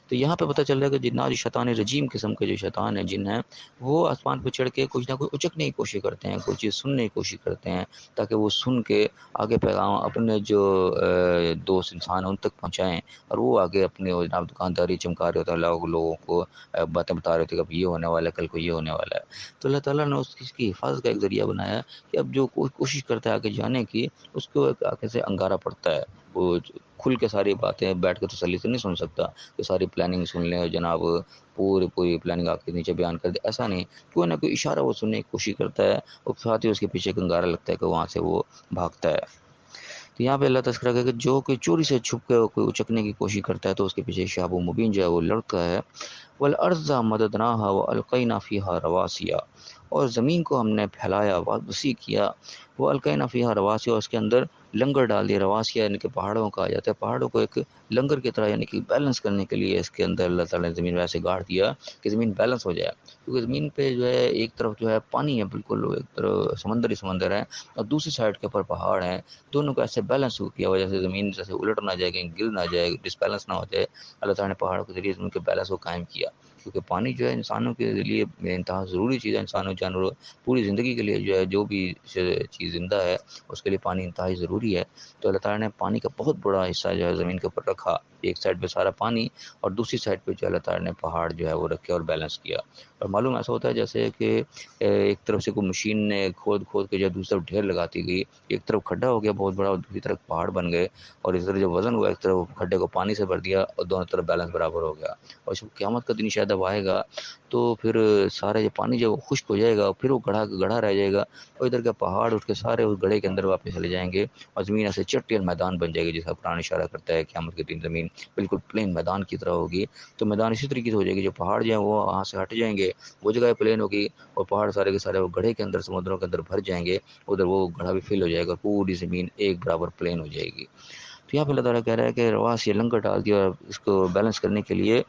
تو یہاں پہ پتہ چل رہا ہے کہ جنات شیطان رجیم قسم کے جو شیطان ہیں، جن ہیں، وہ آسمان پہ چڑھ کے کچھ نہ کچھ اچکنے کی کوشش کرتے ہیں، کوئی چیز سننے کی کوشش کرتے ہیں، تاکہ وہ سن کے آگے پیغام اپنے جو دوست انسان ہیں ان تک پہنچائیں، اور وہ آگے اپنے جناب دکانداری چمکا رہے ہوتے ہیں، لوگوں کو باتیں بتا رہے تھے کہ اب یہ ہونے والا ہے، کل کو یہ ہونے والا ہے۔ تو اللہ تعالیٰ نے اس چیز کی حفاظت کا ایک ذریعہ بنایا کہ اب جو کوئی کوشش کرتا ہے آگے جانے کی، اس کو ایک آگے سے انگارہ پڑتا ہے، وہ کھل کے ساری باتیں بیٹھ کے تسلی سے نہیں سن سکتا کہ ساری پلاننگ سن لیں اور جناب پوری پلاننگ آپ کے نیچے بیان کر دے، ایسا نہیں، کوئی نہ کوئی اشارہ وہ سننے کی کوشش کرتا ہے، اور ساتھ ہی اس کے پیچھے ایک انگارہ لگتا ہے کہ وہاں سے وہ بھاگتا ہے۔ تو یہاں پہ اللہ تذکرہ کہ جو کہ چوری سے چھپ کے کوئی اچکنے کی کوشش کرتا ہے، تو اس کے پیچھے شہاب مبین جو ہے وہ لڑتا ہے۔ والارض مددناها والقینا فیہا رواسیا، اور زمین کو ہم نے پھیلایا، وسیع کیا، وہ القینا فیہا رواسیا، اور اس کے اندر لنگر ڈال دیا، رواسیا یعنی کہ پہاڑوں کا آ جاتا ہے، پہاڑوں کو ایک لنگر کی طرح یعنی کہ بیلنس کرنے کے لیے اس کے اندر اللہ تعالیٰ نے زمین ویسے گاڑ دیا کہ زمین بیلنس ہو جائے، کیونکہ زمین پہ جو ہے ایک طرف جو ہے پانی ہے، بالکل ایک طرف سمندر ہی سمندر ہے، اور دوسری سائڈ کے اوپر پہاڑ ہیں، دونوں کو ایسے بیلنس کیا ہوا جیسے زمین جیسے الٹ نہ جائے، کہیں گر نہ جائے، ڈسبیلنس نہ ہو جائے، اللہ تعالیٰ نے پہاڑوں کے ذریعے زمین کے بیلنس کو قائم کیا، کیونکہ پانی جو ہے انسانوں کے لیے انتہا ضروری چیز ہے، انسانوں جانوروں پوری زندگی کے لیے جو ہے جو بھی چیز زندہ ہے اس کے لیے پانی انتہائی ضروری ہے۔ تو اللہ تعالیٰ نے پانی کا بہت بڑا حصہ جو ہے زمین کے اوپر رکھا، ایک سائڈ پہ سارا پانی اور دوسری سائڈ پہ جو اللہ تعالیٰ نے پہاڑ جو ہے وہ رکھے اور بیلنس کیا۔ اور معلوم ایسا ہوتا ہے جیسے کہ ایک طرف سے کوئی مشین نے کھود کے جو دوسری طرف ڈھیر لگاتی گئی، ایک طرف کھڈا ہو گیا بہت بڑا اور دوسری طرف پہاڑ بن گئے، اور اس طرح جو وزن ہوا ایک طرف کھڈے کو پانی سے بھر دیا اور دونوں طرف بیلنس برابر ہو گیا۔ اور جب قیامت کا دن شاید اب آئے گا تو پھر سارا یہ پانی جو خشک ہو جائے گا، پھر وہ گڑھا رہ جائے گا، اور ادھر کے پہاڑ اٹھ کے سارے اس گڑھے کے اندر واپس چلے جائیں گے، اور زمین ایسے چٹی اور میدان بن جائے گی، جس کا قرآن اشارہ کرتا ہے قیامت کے دن زمین بالکل پلین میدان کی طرح ہوگی۔ تو میدان اسی طریقے سے ہو جائے گی، جو پہاڑ جو ہیں وہ وہاں سے ہٹ جائیں گے، وہ جگہ پلین ہوگی، اور پہاڑ سارے کے سارے وہ گڑھے کے اندر سمندروں کے اندر بھر جائیں گے، ادھر وہ گڑھا بھی فل ہو جائے گا، پوری زمین ایک برابر پلین ہو جائے گی۔ تو یہاں پہ اللہ تعالیٰ کہہ رہا ہے کہ رواس یہ لنگر ڈال دیا، اور اس کو بیلنس کرنے کے لیے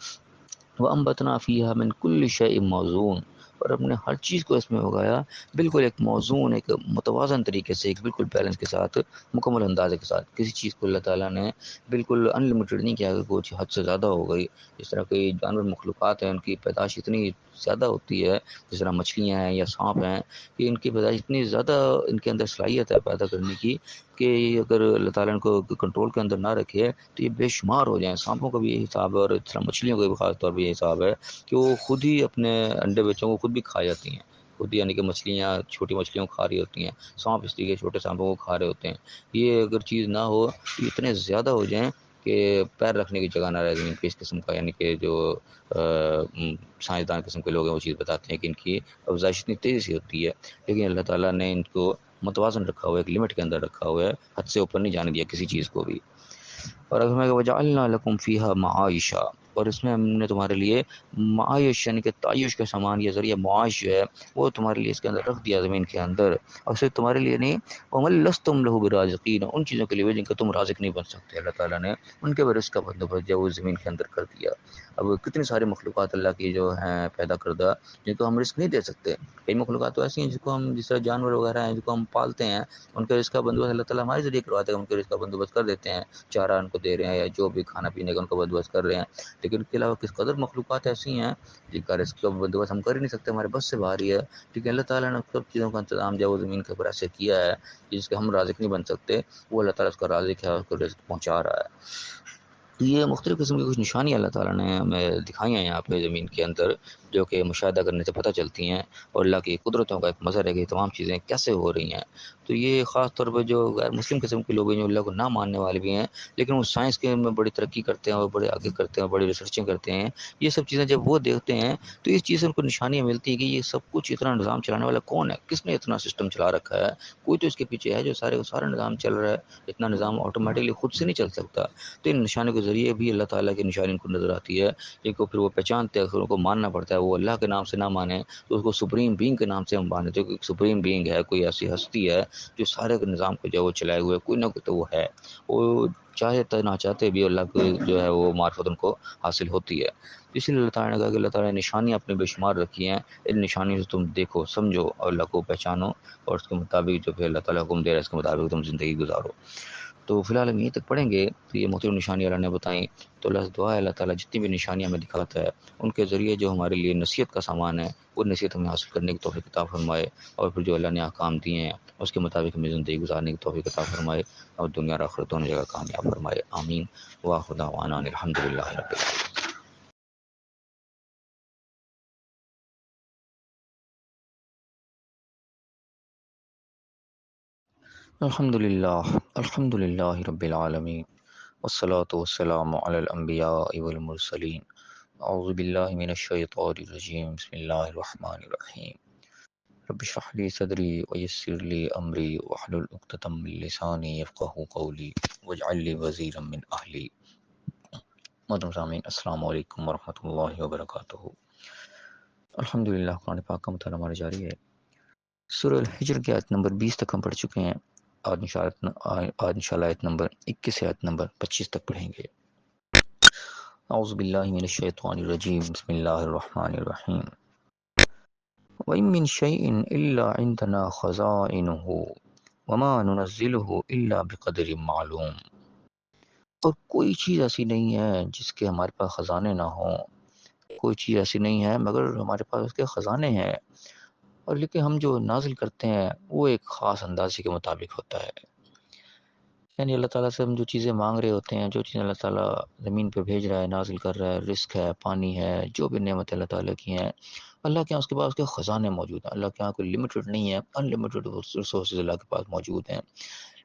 وَأَنبَتْنَا فِيهَا مِن كُلِّ شَيْءٍ مَوْزُونٍ، اور ہم نے ہر چیز کو اس میں اگایا بالکل ایک موزون، ایک متوازن طریقے سے، ایک بالکل بیلنس کے ساتھ، مکمل اندازے کے ساتھ۔ کسی چیز کو اللہ تعالیٰ نے بالکل ان لمیٹڈ نہیں کیا کہ کچھ حد سے زیادہ ہو گئی، جس طرح کوئی جانور مخلوقات ہیں ان کی پیدائش اتنی زیادہ ہوتی ہے، جس طرح مچھلیاں ہیں یا سانپ ہیں، کہ ان کی پیدائش اتنی زیادہ ان کے اندر صلاحیت ہے پیدا کرنے کی، کہ اگر اللہ تعالیٰ ان کو کنٹرول کے اندر نہ رکھے تو یہ بے شمار ہو جائیں۔ سانپوں کا بھی یہی حساب ہے، اور اس طرح مچھلیوں کا بھی خاص طور پہ یہ حساب ہے کہ وہ خود ہی اپنے انڈے بچوں کو خود بھی کھا جاتی ہیں، خود ہی، یعنی کہ مچھلیاں چھوٹی مچھلیوں کو کھا رہی ہوتی ہیں، سانپ اس لیے چھوٹے سانپوں کو کھا رہے ہوتے ہیں۔ یہ اگر چیز نہ ہو تو اتنے زیادہ ہو جائیں کہ پیر رکھنے کی جگہ نہ رہے زمین پہ، اس قسم کا، یعنی کہ جو سائنسدان قسم کے لوگ ہیں وہ چیز بتاتے ہیں کہ ان کی افزائش اتنی تیزی سے ہوتی ہے، لیکن اللہ تعالیٰ نے ان کو متوازن رکھا ہوا ہے، ایک لمٹ کے اندر رکھا ہوا ہے، حد سے اوپر نہیں جانے دیا کسی چیز کو بھی۔ اور اگر میں وجعلنا لکم فیہا معائشہ، اور اس میں ہم نے تمہارے لیے معائش یعنی کہ تعیش کا سامان یا ذریعہ معاش جو ہے وہ تمہارے لیے اس کے اندر رکھ دیا زمین کے اندر، اور صرف تمہارے لیے نہیں، وَمَن لَسْتُمْ لَهُ بِرَازِقِينَ، ان چیزوں کے لیے بھی جن کا تم رازق نہیں بن سکتے، اللہ تعالیٰ نے ان کے رزق کا بندوبست جو وہ زمین کے اندر کر دیا۔ اب کتنی ساری مخلوقات اللہ کی جو ہیں پیدا کردہ، جن کو ہم رزق نہیں دے سکتے، کئی مخلوقات تو ایسی ہیں جس کو ہم، جس طرح جانور وغیرہ ہیں جن کو ہم پالتے ہیں، ان کے رزق کا بندوبست اللہ تعالیٰ ہمارے ذریعے کرواتے ہیں، ان کے رزق کا بندوبست کر دیتے ہیں، چارہ ان کو دے رہے ہیں یا جو بھی کھانا پینے کا ان کو بندوبست کر رہے ہیں، لیکن ان کے علاوہ کس قدر مخلوقات ایسی ہیں جن کا رزق کا بندوبست ہم کر ہی نہیں سکتے، ہمارے بس سے باہر ہی ہے، لیکن اللہ تعالیٰ نے سب چیزوں کا انتظام جو ہے وہ زمین کے اوپر ایسے کیا ہے جس کے ہم رازق نہیں بن سکتے، وہ اللہ تعالیٰ اس کا رازق ہے، اس کو رزق پہنچا رہا ہے۔ یہ مختلف قسم کی کچھ نشانیاں اللہ تعالیٰ نے ہمیں دکھائی ہیں یہاں پہ زمین کے اندر، جو کہ مشاہدہ کرنے سے پتہ چلتی ہیں، اور اللہ کی قدرتوں کا ایک مظہر ہے کہ تمام چیزیں کیسے ہو رہی ہیں۔ تو یہ خاص طور پر جو غیر مسلم قسم کے لوگ ہیں، جو اللہ کو نہ ماننے والے بھی ہیں، لیکن وہ سائنس کے میں بڑی ترقی کرتے ہیں اور بڑے آگے کرتے ہیں اور بڑی ریسرچنگ کرتے ہیں، یہ سب چیزیں جب وہ دیکھتے ہیں تو اس چیز سے ان کو نشانیاں ملتی ہیں کہ یہ سب کچھ اتنا نظام چلانے والا کون ہے، کس نے اتنا سسٹم چلا رکھا ہے، کوئی تو اس کے پیچھے ہے جو سارے کا سارا نظام چل رہا ہے، اتنا نظام آٹومیٹکلی خود سے نہیں چل سکتا۔ تو ان نشانوں کے ذریعے بھی اللہ تعالیٰ کی نشانی ان کو نظر آتی ہے، ایک کو پھر وہ پہچانتے ہیں، پھر ان کو ماننا پڑتا ہے، وہ اللہ کے نام سے نہ مانے تو اس کو سپریم بینگ کے نام سے ہم مانتے ہیں، کہ سپریم بینگ ہے، کوئی ایسی ہستی ہے جو سارے کے نظام کو جو ہے وہ چلائے ہوئے، کوئی نہ کوئی تو وہ ہے، وہ چاہے نہ چاہتے بھی اللہ کو جو ہے وہ معرفت ان کو حاصل ہوتی ہے۔ اسی لیے اللہ تعالیٰ نے کہا کہ اللہ تعالیٰ نے نشانیاں اپنے بے شمار رکھی ہیں، ان نشانیوں سے تم دیکھو سمجھو اور اللہ کو پہچانو، اور اس کے مطابق جو پھر اللہ تعالیٰ حکم دے رہا ہے اس کے مطابق تم زندگی گزارو۔ تو فی الحال ہم یہیں تک پڑھیں گے، تو یہ مختلف نشانیاں اللہ نے بتائیں، تو اللہ سے دعا ہے اللہ تعالیٰ جتنی بھی نشانیاں ہمیں دکھاتا ہے ان کے ذریعے جو ہمارے لیے نصیحت کا سامان ہے وہ نصیحت ہمیں حاصل کرنے کی توفیق عطا فرمائے، اور پھر جو اللہ نے احکام دیے ہیں اس کے مطابق ہمیں زندگی گزارنے کی توفیق عطا فرمائے، اور دنیا اور آخرت دونوں جگہ کامیاب فرمائے، آمین۔ وآخر دعوانا ان الحمد للہ رب العالمین۔ الحمد للہ رب العالمین، والصلاة والسلام علی الانبیاء والمرسلین۔ اعوذ باللہ من الشیطان الرجیم، بسم اللہ الرحمن الرحیم۔ رب اشرح لي صدري ويسر لي امری واحلل عقدۃ من لسانی یفقهوا قولی واجعل لي وزیرا من اہلی۔ محترم سامعین، السلام علیکم ورحمۃ اللہ وبرکاتہ۔ الحمدللہ، قرآن پاک کا مطالعہ ہمارا جاری ہے۔ سورہ الحجر کی آیت نمبر 20 تک ہم پڑھ چکے ہیں، آج انشاءاللہ آیت نمبر 21 سے آیت نمبر 25 تک پڑھیں گے۔ اعوذ باللہ من الشیطان الرجیم، بسم اللہ الرحمن الرحیم۔ وَإِن مِّن شَيْءٍ إِلَّا عِندَنَا خَزَائِنُهُ وَمَا نُنَزِّلُهُ إِلَّا بِقَدْرٍ مَّعْلُومٍ۔ اور کوئی چیز ایسی نہیں ہے جس کے ہمارے پاس خزانے نہ ہوں، کوئی چیز ایسی نہیں ہے مگر ہمارے پاس اس کے خزانے ہیں، اور لیکن ہم جو نازل کرتے ہیں وہ ایک خاص اندازے کے مطابق ہوتا ہے۔ یعنی اللہ تعالیٰ سے ہم جو چیزیں مانگ رہے ہوتے ہیں، جو چیزیں اللہ تعالیٰ زمین پہ بھیج رہا ہے، نازل کر رہا ہے، رزق ہے، پانی ہے، جو بھی نعمت اللہ تعالیٰ کی ہیں، اللہ کے یہاں اس کے پاس اس کے خزانے موجود ہیں۔ اللہ کے یہاں کوئی لمیٹڈ نہیں ہے، ان لمیٹڈ ریسورسز اللہ کے پاس موجود ہیں۔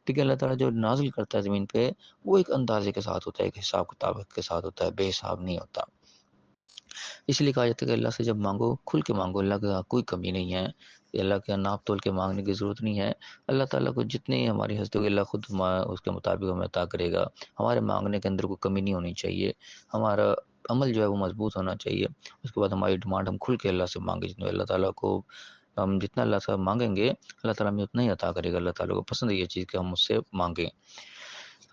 ٹھیک ہے، اللہ تعالیٰ جو نازل کرتا ہے زمین پہ وہ ایک اندازے کے ساتھ ہوتا ہے، ایک حساب کتاب کے ساتھ ہوتا ہے، بے حساب نہیں ہوتا۔ اس لیے کہا جاتا ہے کہ اللہ سے جب مانگو کھل کے مانگو، اللہ کے یہاں کوئی کمی نہیں ہے، اللہ کے یہاں ناپ تول کے مانگنے کی ضرورت نہیں ہے۔ اللہ تعالیٰ کو جتنی ہماری حسد ہوگی اللہ خود اس کے مطابق ہمیں عطا کرے گا۔ ہمارے مانگنے کے اندر کوئی کمی نہیں ہونی چاہیے، ہمارا عمل جو ہے وہ مضبوط ہونا چاہیے۔ اس کے بعد ہماری ڈیمانڈ ہم کھل کے اللہ سے مانگیں، جتنے اللہ تعالیٰ کو ہم جتنا اللہ سے مانگیں گے اللہ تعالیٰ ہمیں اتنا ہی عطا کرے گا۔ اللہ تعالیٰ کو پسند ہے یہ چیز کہ ہم اس سے مانگیں۔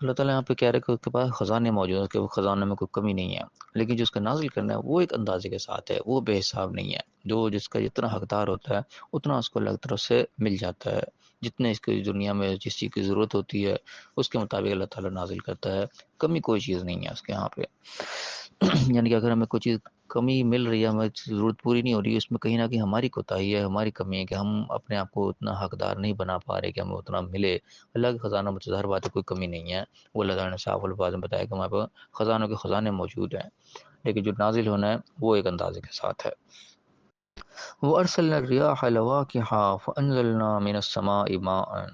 اللہ تعالیٰ یہاں پہ کہہ رہے کہ اس کے پاس خزانے موجود ہیں، اس کے خزانے میں کوئی کمی نہیں ہے، لیکن جو اس کا نازل کرنا ہے وہ ایک اندازے کے ساتھ ہے، وہ بے حساب نہیں ہے۔ جو جس کا جتنا حقدار ہوتا ہے اتنا اس کو اللہ کی طرف سے مل جاتا ہے، جتنے اس کی دنیا میں جس چیز کی ضرورت ہوتی ہے اس کے مطابق اللہ تعالیٰ نازل کرتا ہے۔ کمی کوئی چیز نہیں ہے اس کے یہاں پہ۔ یعنی کہ اگر ہمیں کوئی چیز کمی مل رہی ہے، ہماری ضرورت پوری نہیں ہو رہی ہے، اس میں کہیں نہ کہیں ہماری کوتاہی ہے، ہماری کمی ہے کہ ہم اپنے آپ کو اتنا حقدار نہیں بنا پا رہے کہ ہمیں اتنا ملے۔ اللہ کے خزانوں میں تو ظاہر بات ہے کوئی کمی نہیں ہے، وہ اللہ تعالیٰ نے صاف الفاظ میں بتایا کہ ہمارے پاس خزانوں کے خزانے موجود ہیں، لیکن جو نازل ہونا ہے وہ ایک اندازے کے ساتھ ہے۔ وَأَرْسَلْنَا الرِّيَاحَ لَوَاقِحَ فَأَنزَلْنَا مِنَ السَّمَاءِ مَاءً۔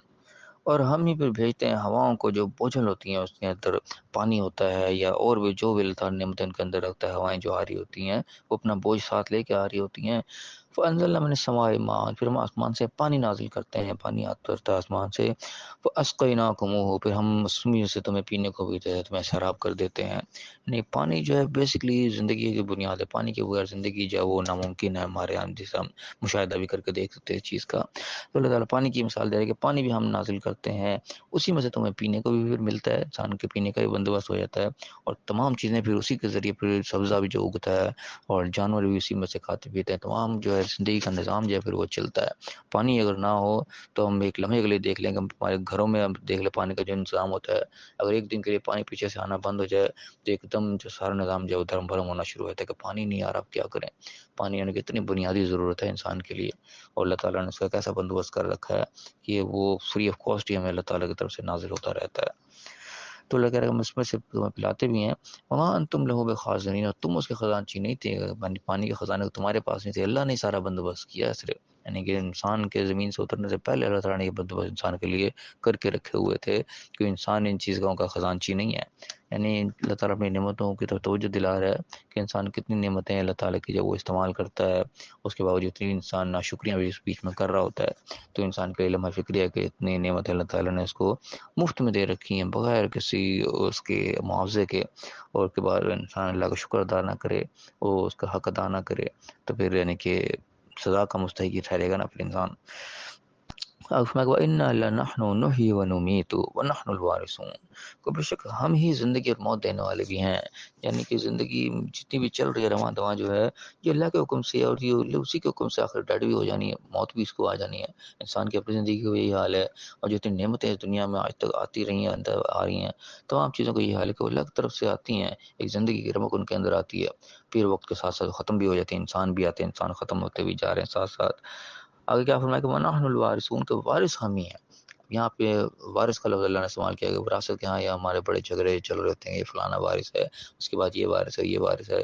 اور ہم ہی پھر بھیجتے ہیں ہواؤں کو جو بوجھل ہوتی ہیں، اس کے اندر پانی ہوتا ہے یا اور بھی جو بھی اللہ تعالیٰ نے نعمتیں ان کے اندر رکھتا ہے، ہوائیں جو آ رہی ہوتی ہیں وہ اپنا بوجھ ساتھ لے کے آ رہی ہوتی ہیں۔ فَأَنزَلْنَا مِنَ السَّمَاءِ مَاءً، پھر ہم آسمان سے پانی نازل کرتے ہیں، پانی آتا ہے آسمان سے۔ فَأَسْقَيْنَاكُمُوهُ، پھر ہم اسی سے تمہیں پینے کو بھی دے، تمہیں سیراب کر دیتے ہیں۔ نہیں، پانی جو ہے بیسکلی زندگی کی بنیاد ہے، پانی کے بغیر زندگی جو ہے وہ ناممکن ہے ہمارے یہاں، جسے ہم مشاہدہ بھی کر کے دیکھ سکتے ہیں اس چیز کا۔ تو اللہ تعالیٰ پانی کی مثال دے رہے ہیں کہ پانی بھی ہم نازل کرتے ہیں، اسی میں سے تمہیں پینے کو بھی پھر ملتا ہے، انسان کے پینے کا بھی بندوبست ہو جاتا ہے، اور تمام چیزیں پھر اسی کے ذریعے، پھر سبزہ بھی جو اگتا ہے اور جانور بھی اسی میں سے کھاتے پیتے ہیں، تمام جو ہے زندگی کا نظام جو ہے پھر وہ چلتا ہے۔ پانی اگر نہ ہو تو ہم ایک لمحے کے لیے دیکھ لیں کہ ہمارے گھروں میں ہم دیکھ لیں پانی کا جو انتظام ہوتا ہے، اگر ایک دن کے لیے پانی پیچھے سے آنا بند ہو جائے تو ایک دم جو سارا نظام جو ہے دھرم بھرم ہونا شروع ہوتا ہے کہ پانی نہیں آ رہا، اب کیا کریں۔ پانی یعنی کہ اتنی بنیادی ضرورت ہے انسان کے لیے، اور اللہ تعالیٰ نے اس کا کیسا بندوبست کر رکھا ہے کہ وہ فری آف کاسٹ ہی ہمیں اللہ تعالیٰ کی طرف سے نازل ہوتا رہتا ہے۔ تو اللہ کہہ رہا ہے ہم اس میں سے تمہیں پلاتے بھی ہیں، وما انتم لہو بخازنین، اور تم اس کے خزانچی نہیں تھے، پانی کے خزانے تمہارے پاس نہیں تھے، اللہ نے سارا بندوبست کیا صرف، یعنی کہ انسان کے زمین سے اترنے سے پہلے اللہ تعالیٰ نے یہ بندوبست انسان کے لیے کر کے رکھے ہوئے تھے کہ انسان ان چیزوں کا خزانچی نہیں ہے۔ یعنی اللہ تعالیٰ اپنی نعمتوں کی طرف توجہ دلا رہا ہے کہ انسان کتنی نعمتیں ہیں اللہ تعالیٰ کی، جب وہ استعمال کرتا ہے اس کے باوجود اتنی انسان ناشکریاں بھی اس بیچ میں کر رہا ہوتا ہے، تو انسان کا علم فکری ہے کہ اتنی نعمتیں اللہ تعالیٰ نے اس کو مفت میں دے رکھی ہیں بغیر کسی اس کے معاوضے کے، اور کے بعد انسان اللہ کا شکر ادا نہ کرے اور اس کا حق ادا نہ کرے تو پھر یعنی کہ سزا کا مستحق ہی ٹھہرے گا نا پھر انسان۔ وَإِنَّا لَنَحْنُ نُحْيِي وَنُمِيتُ وَنَحْنُ الْوَارِثُونَ، کو بے شک ہم ہی زندگی اور موت دینے والے بھی ہیں، یعنی کہ زندگی جتنی بھی چل رہی ہے رواں دواں جو ہے یہ اللہ کے حکم سے، اور یہ اسی کے حکم سے آخر ڈیڈ بھی ہو جانی ہے، موت بھی اس کو آ جانی ہے۔ انسان کی اپنی زندگی کا یہی حال ہے، اور جتنی نعمتیں اس دنیا میں آج تک آتی رہی ہیں اندر آ رہی ہیں، تمام چیزوں کا یہ حال ہے کہ وہ اللہ کی طرف سے آتی ہیں، ایک زندگی کی رمق ان کے اندر آتی ہے، پھر وقت کے ساتھ ساتھ ختم بھی ہو جاتے ہیں، انسان بھی آتے ہیں، انسان ختم ہوتے بھی جا رہے ہیں ساتھ ساتھ۔ آگے کیا فرمایا کہ وَنَحْنُ الْوَارِثُونَ، کے وارث ہم ہی ہیں۔ یہاں پہ وارث کا لفظ اللہ نے استعمال کیا کہ وراثت کے ہاں یہ ہمارے بڑے جھگڑے چل رہے ہوتے ہیں، یہ فلانا وارث ہے، اس کے بعد یہ وارث ہے، یہ وارث ہے،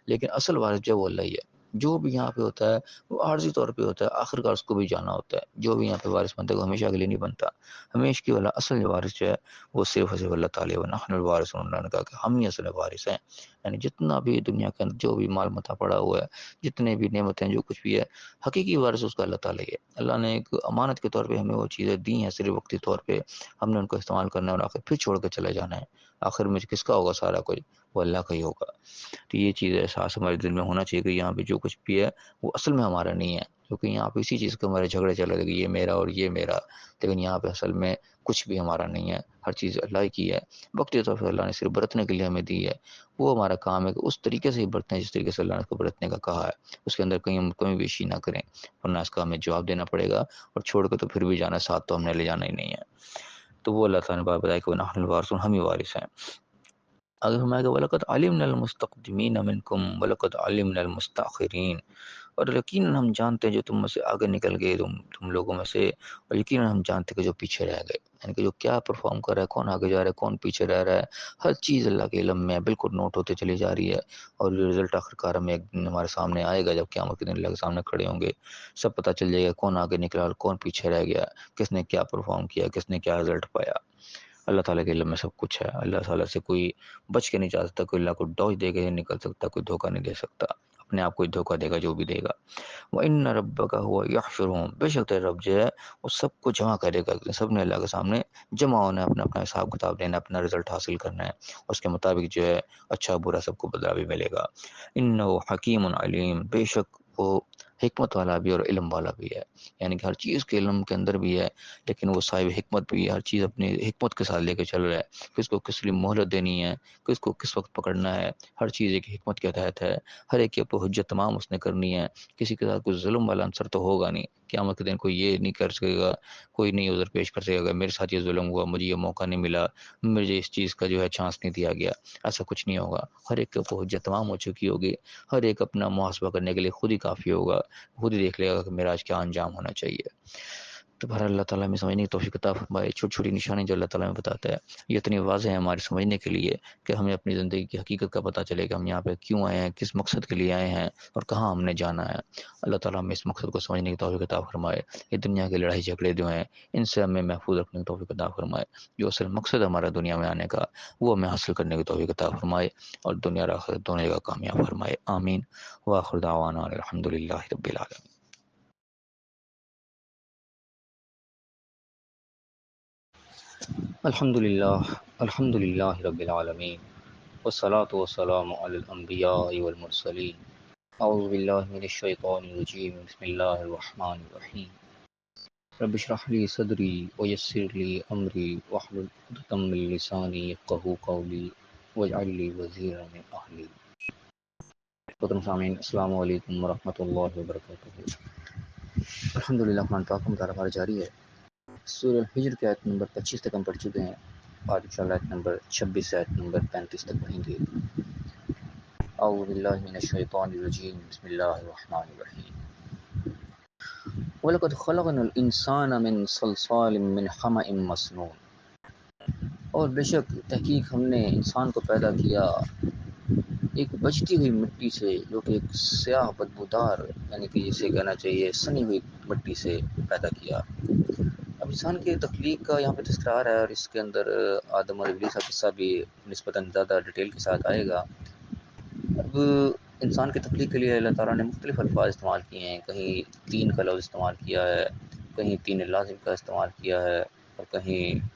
لیکن اصل وارث جو وہ اللہ ہی ہے۔ جو بھی یہاں پہ ہوتا ہے وہ عارضی طور پہ ہوتا ہے، آخر کار اس کو بھی جانا ہوتا ہے، جو بھی یہاں پہ وارث بنتا ہے وہ ہمیشہ کے لیے نہیں بنتا، ہمیشہ کی والا اصل جو وارث جو ہے وہ صرف صرف اللہ تعالیٰ ہے۔ نحن الوارثون، اللہ نے کہا کہ ہم ہی اصل وارث ہیں، یعنی جتنا بھی دنیا کے اندر جو بھی مال متا پڑا ہوا ہے، جتنے بھی نعمتیں جو کچھ بھی ہے، حقیقی وارث اس کا اللہ تعالیٰ ہی ہے۔ اللہ نے ایک امانت کے طور پہ ہمیں وہ چیزیں دی ہیں صرف وقتی طور پہ، ہم نے ان کو استعمال کرنا ہے اور آخر پھر چھوڑ کے چلے جانا ہے، آخر میں کس کا ہوگا سارا کچھ؟ وہ اللہ کا ہی ہوگا۔ تو یہ چیز احساس ہمارے دل میں ہونا چاہیے کہ یہاں پہ جو کچھ بھی ہے وہ اصل میں ہمارا نہیں ہے، کیونکہ یہاں پہ اسی چیز کے ہمارے جھگڑے چل رہے تھے کہ یہ میرا اور یہ میرا، لیکن یہاں پہ اصل میں کچھ بھی ہمارا نہیں ہے، ہر چیز اللہ کی ہے۔ وقتی طور پہ اللہ نے صرف برتنے کے لیے ہمیں دی ہے، وہ ہمارا کام ہے کہ اس طریقے سے ہی برتیں جس طریقے سے اللہ نے اس کو برتنے کا کہا ہے، اس کے اندر کہیں ہم کمی بیشی نہ کریں، ورنہ اس کا ہمیں جواب دینا پڑے گا، اور چھوڑ کے تو پھر بھی جانا، ساتھ تو ہم نے لے جانا ہی نہیں ہے۔ تو وہ اللہ تعالیٰ نے بات بتایا کہ نحن الوارثون، ہم ہی وارث ہیں۔ اگر ہمارے کہ وَلَقَدْ عَلِمْنَا الْمُسْتَقْدِمِينَ مِنْكُمْ وَلَقَدْ عَلِمْنَا الْمُسْتَأْخِرِينَ، اور یقیناً ہم جانتے ہیں جو تم میں سے آگے نکل گئے، تم لوگوں میں سے، اور یقیناً ہم جانتے ہیں کہ جو پیچھے رہ گئے، یعنی کہ جو کیا پرفارم کر رہا ہے، کون آگے جا رہا ہے، کون پیچھے رہ رہا ہے، ہر چیز اللہ کے علم میں بالکل نوٹ ہوتے چلی جا رہی ہے، اور یہ رزلٹ آخرکار ہمیں ایک دن ہمارے سامنے آئے گا، جب قیامت کے دن اللہ کے سامنے کھڑے ہوں گے، سب پتہ چل جائے گا کون آگے نکلا اور کون پیچھے رہ گیا، کس نے کیا پرفارم کیا، کس نے کیا رزلٹ پایا۔ اللہ تعالیٰ کے علم میں سب کچھ ہے، اللہ تعالیٰ سے کوئی بچ کے نہیں جا سکتا، کوئی اللہ کو ڈوج دے کے نہیں نکل سکتا، کوئی دھوکہ نہیں دے سکتا، اپنے آپ کو دھوکہ دے گا جو بھی دے گا۔ وَإِنَّ رَبَّكَ هُوَ يَحْشُرُهُمْ، بے شک تیرا رب جو ہے وہ سب کو جمع کرے گا، سب نے اللہ کے سامنے جمع ہونا ہے، اپنا اپنا حساب کتاب لینا، اپنا رزلٹ حاصل کرنا ہے، اس کے مطابق جو ہے اچھا برا سب کو بدلا بھی ملے گا۔ إِنَّهُ حَكِيمٌ عَلِيمٌ، بے شک وہ حکمت والا بھی اور علم والا بھی ہے، یعنی کہ ہر چیز کے علم کے اندر بھی ہے، لیکن وہ صاحب حکمت بھی ہے، ہر چیز اپنی حکمت کے ساتھ لے کے چل رہا ہے، کس کو کس لیے مہلت دینی ہے، کس کو کس وقت پکڑنا ہے، ہر چیز ایک حکمت کے تحت ہے، ہر ایک کے اوپر حجت تمام اس نے کرنی ہے، کسی کے ساتھ کوئی ظلم والا عنصر تو ہوگا نہیں، قیامت کے دن کوئی یہ نہیں کر سکے گا، کوئی نہیں عذر پیش کر سکے گا میرے ساتھ یہ ظلم ہوا، مجھے یہ موقع نہیں ملا، مجھے اس چیز کا جو ہے چانس نہیں دیا گیا، ایسا کچھ نہیں ہوگا، ہر ایک کے اوپر حجت تمام ہو چکی ہوگی، ہر ایک اپنا محاسبہ کرنے کے لیے خود ہی کافی ہوگا، خود ہی دیکھ لے گا کہ میرا آج کیا انجام ہونا چاہیے۔ تو بہر اللہ تعالیٰ میں سمجھنے کی توفیق عطا فرمائے، چھوٹی چھوٹی نشانی جو اللہ تعالیٰ میں بتاتا ہے یہ اتنی واضح ہے ہمارے سمجھنے کے لیے کہ ہمیں اپنی زندگی کی حقیقت کا پتہ چلے کہ ہم یہاں پہ کیوں آئے ہیں، کس مقصد کے لیے آئے ہیں اور کہاں ہم نے جانا ہے۔ اللہ تعالیٰ ہمیں اس مقصد کو سمجھنے کی توفیق عطا فرمائے، یہ دنیا کی لڑائی جھگڑے جو ہیں ان سے ہمیں محفوظ رکھنے کی توفیق عطا فرمائے، جو اصل مقصد ہمارا دنیا میں آنے کا وہ ہمیں حاصل کرنے کی توفیق عطا فرمائے، اور دنیا اور آخرت دونوں کا کامیاب فرمائے، آمین۔ وآخر دعوانا الحمد للہ رب العالمین۔ الحمد للہ رب العالمین، والصلاة والسلام علی الانبیاء والمرسلین۔ اعوذ باللہ من الشیطان الرجیم، بسم اللہ الرحمن الرحیم۔ رب اشرح لی صدری ویسر لی امری واحلل عقدۃ من لسانی یفقہوا قولی واجعل لی وزیرا من اہلی۔ محترم سامعین، السلام علیکم ورحمۃ اللہ وبرکاتہ۔ الحمدللہ، قرآن پاک کا مطالعہ ہمارا جاری ہے۔ سورہ الحجر کی آیت نمبر 25 تک ہم پڑھ چکے ہیں، آج انشاءاللہ آیت نمبر 26 سے آیت نمبر 35 تک پڑھیں گے۔ اعوذ باللہ من الشیطان الرجیم، بسم اللہ الرحمن الرحیم۔ وَلَقَدْ خَلَقْنَا الْإِنسَانَ مِنْ صَلْصَالٍ مِّنْ حَمَإٍ مَّسْنُونٍ، اور بے شک تحقیق ہم نے انسان کو پیدا کیا ایک بجتی ہوئی مٹی سے، جو کہ ایک سیاہ بدبودار، یعنی کہ جسے کہنا چاہیے سنی ہوئی مٹی سے پیدا کیا۔ اب انسان کی تخلیق کا یہاں پہ تذکرہ ہے، اور اس کے اندر آدم اور ابلیس کا قصہ بھی نسبتاً زیادہ ڈیٹیل کے ساتھ آئے گا۔ اب انسان کی تخلیق کے لیے اللہ تعالیٰ نے مختلف الفاظ استعمال کیے ہیں، کہیں 3 کا لفظ استعمال کیا ہے، کہیں 3 لازم کا استعمال کیا ہے، اور کہیں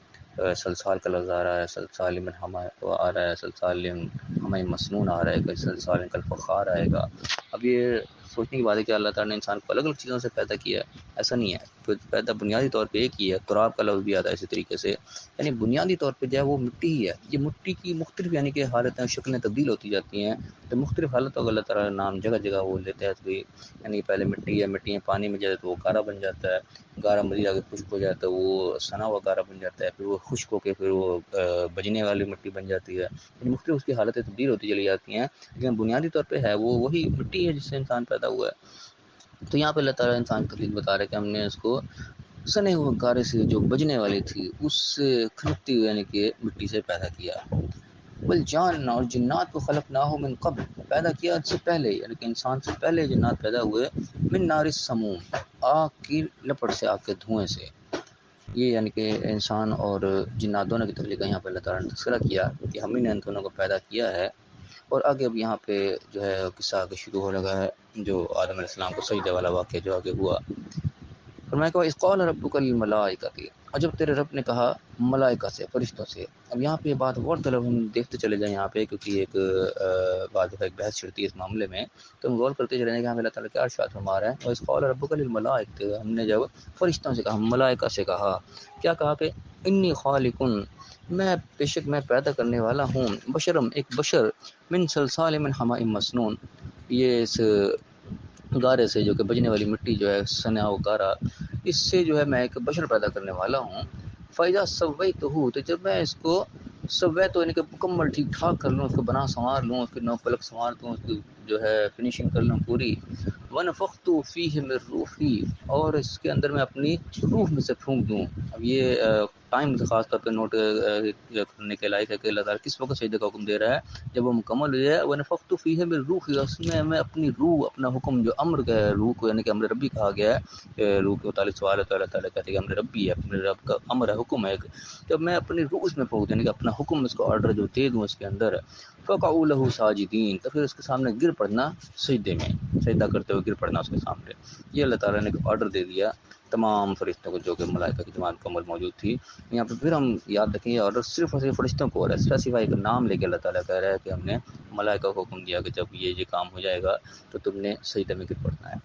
سلسال کا لفظ آ رہا ہے، سلسال من حمأ آ رہا ہے، سلسال حمأ مسنون آ رہا ہے، کہیں سلسال کالفخار آئے گا۔ اب یہ سوچنے کی بات ہے کہ اللہ تعالیٰ نے انسان کو الگ الگ چیزوں سے پیدا کیا ہے، ایسا نہیں ہے، پیدا بنیادی طور پہ ایک ہی ہے۔ تراب کا لفظ بھی آتا ہے اسی طریقے سے، یعنی بنیادی طور پہ جو ہے وہ مٹی ہی ہے۔ یہ مٹی کی مختلف یعنی کہ حالتیں شکلیں تبدیل ہوتی جاتی ہیں، تو مختلف حالتوں کا اللہ تعالیٰ نام جگہ جگہ وہ لیتا ہے، تو یعنی پہلے مٹی ہے، مٹی پانی میں جائے تو وہ گارا بن جاتا ہے، گارا مزید آگے خشک ہو جاتا ہے، وہ سنا ہوا گارا بن جاتا ہے، پھر وہ خشک ہو کے پھر وہ بجنے والی مٹی بن جاتی ہے، یعنی مختلف اس کی حالتیں تبدیل ہوتی چلی جاتی ہیں، لیکن بنیادی طور پہ ہے وہ وہی مٹی ہے جس سے انسان پیدا ہوا ہے۔ تو یہاں پہ اللہ تعالیٰ انسان کی تخلیق بتا رہا ہے کہ ہم نے اس کو سنے ہوئے گارے سے جو بجنے والی تھی اس سے کھنکتی ہوئی یعنی کہ مٹی سے پیدا کیا۔ والجان، اور جنات کو خلقناہ من قبل، پیدا کیا اس سے پہلے، یعنی کہ انسان سے پہلے جنات پیدا ہوئے، من نار السموم، آگ کی لپٹ سے، آگ کے دھوئیں سے۔ یہ یعنی کہ انسان اور جنات دونوں کی تخلیق کا یہاں پہ اللہ تعالیٰ نے تذکرہ کیا کہ ہم ہی نے ان دونوں کو پیدا کیا ہے۔ اور آگے اب یہاں پہ جو ہے قصہ آگے شروع ہو لگا ہے، جو آدم علیہ السلام کو سجدے والا واقعہ جو آگے ہوا۔ فرمایا کہ اذ قال ربک للملائکۃ، اور جب تیرے رب نے کہا ملائکہ سے، فرشتوں سے۔ اب یہاں پہ یہ بات غور طلب ہم دیکھتے چلے جائیں یہاں پہ، کیونکہ ایک بات ایک بحث چھڑتی ہے اس معاملے میں، تو ہم غور کرتے چلیں گے کہ ہمیں اللہ تعالیٰ کیا ارشاد فرما رہا ہے۔ وَإِذْ قَالَ رَبُّكَ لِلْمَلَائِكَةِ، ہم نے جب فرشتوں سے کہا، ملائکہ سے کہا، کیا کہا کہ انی خالقن، میں بے شک میں پیدا کرنے والا ہوں، بشرم ایک بشر، من صلصال من حمأ مسنون، یہ اس گارے سے جو کہ بجنے والی مٹی جو ہے سنا و گارا، اس سے جو ہے میں ایک بشر پیدا کرنے والا ہوں۔ فَإِذَا سَوَّيْتُهُ، تو جب میں اس کو سویت یعنی کہ مکمل ٹھیک ٹھاک کر لوں، اس کو بنا سنوار لوں، اس کے نو فلک سنوار دوں، اس کی جو ہے فنیشنگ کر لوں پوری۔ وَنَفَخْتُ فِيهِ مِن رُوحِي، اور اس کے اندر میں اپنی روح میں سے پھونک دوں۔ اب یہ ٹائم خاص طور پہ نوٹ کرنے کے لائق ہے کہ اللہ تعالیٰ کس وقت سجدے کا حکم دے رہا ہے، جب وہ مکمل ہو جائے۔ وَنَفَخْتُ فِيهِ مِن رُوحِي، اس میں میں اپنی روح، اپنا حکم جو امر کا ہے، روح کو یعنی کہ امر ربی کہا گیا ہے، روح کے متعلق سوال ہے تو اللہ تعالیٰ کہتے ہیں کہ امر ربی ہے، اپنے رب کا امر ہے، حکم ہے، جب میں اپنی روح اس میں پھونک دوں، یعنی کہ اپنا حکم اس کو آرڈر جو دے دوں اس کے اندر، فَقَعُوا لَهُ سَاجِدِينَ، تو پھر اس کے سامنے گر پڑنا، سجدے میں سجدہ کرتے ہوئے گر پڑنا اس کے سامنے۔ یہ اللہ تعالیٰ نے آرڈر دے دیا تمام فرشتوں کو، جو کہ ملائکہ کی جماعت مکمل موجود تھی یہاں پہ۔ پھر ہم یاد رکھیں یہ آرڈر صرف اور صرف فرشتوں کو، اور اسپیسیفائی کا نام لے کے اللہ تعالیٰ کہہ رہا ہے کہ ہم نے ملائکہ کو حکم دیا کہ جب یہ کام ہو جائے گا تو تم نے سجدے میں گر پڑنا ہے۔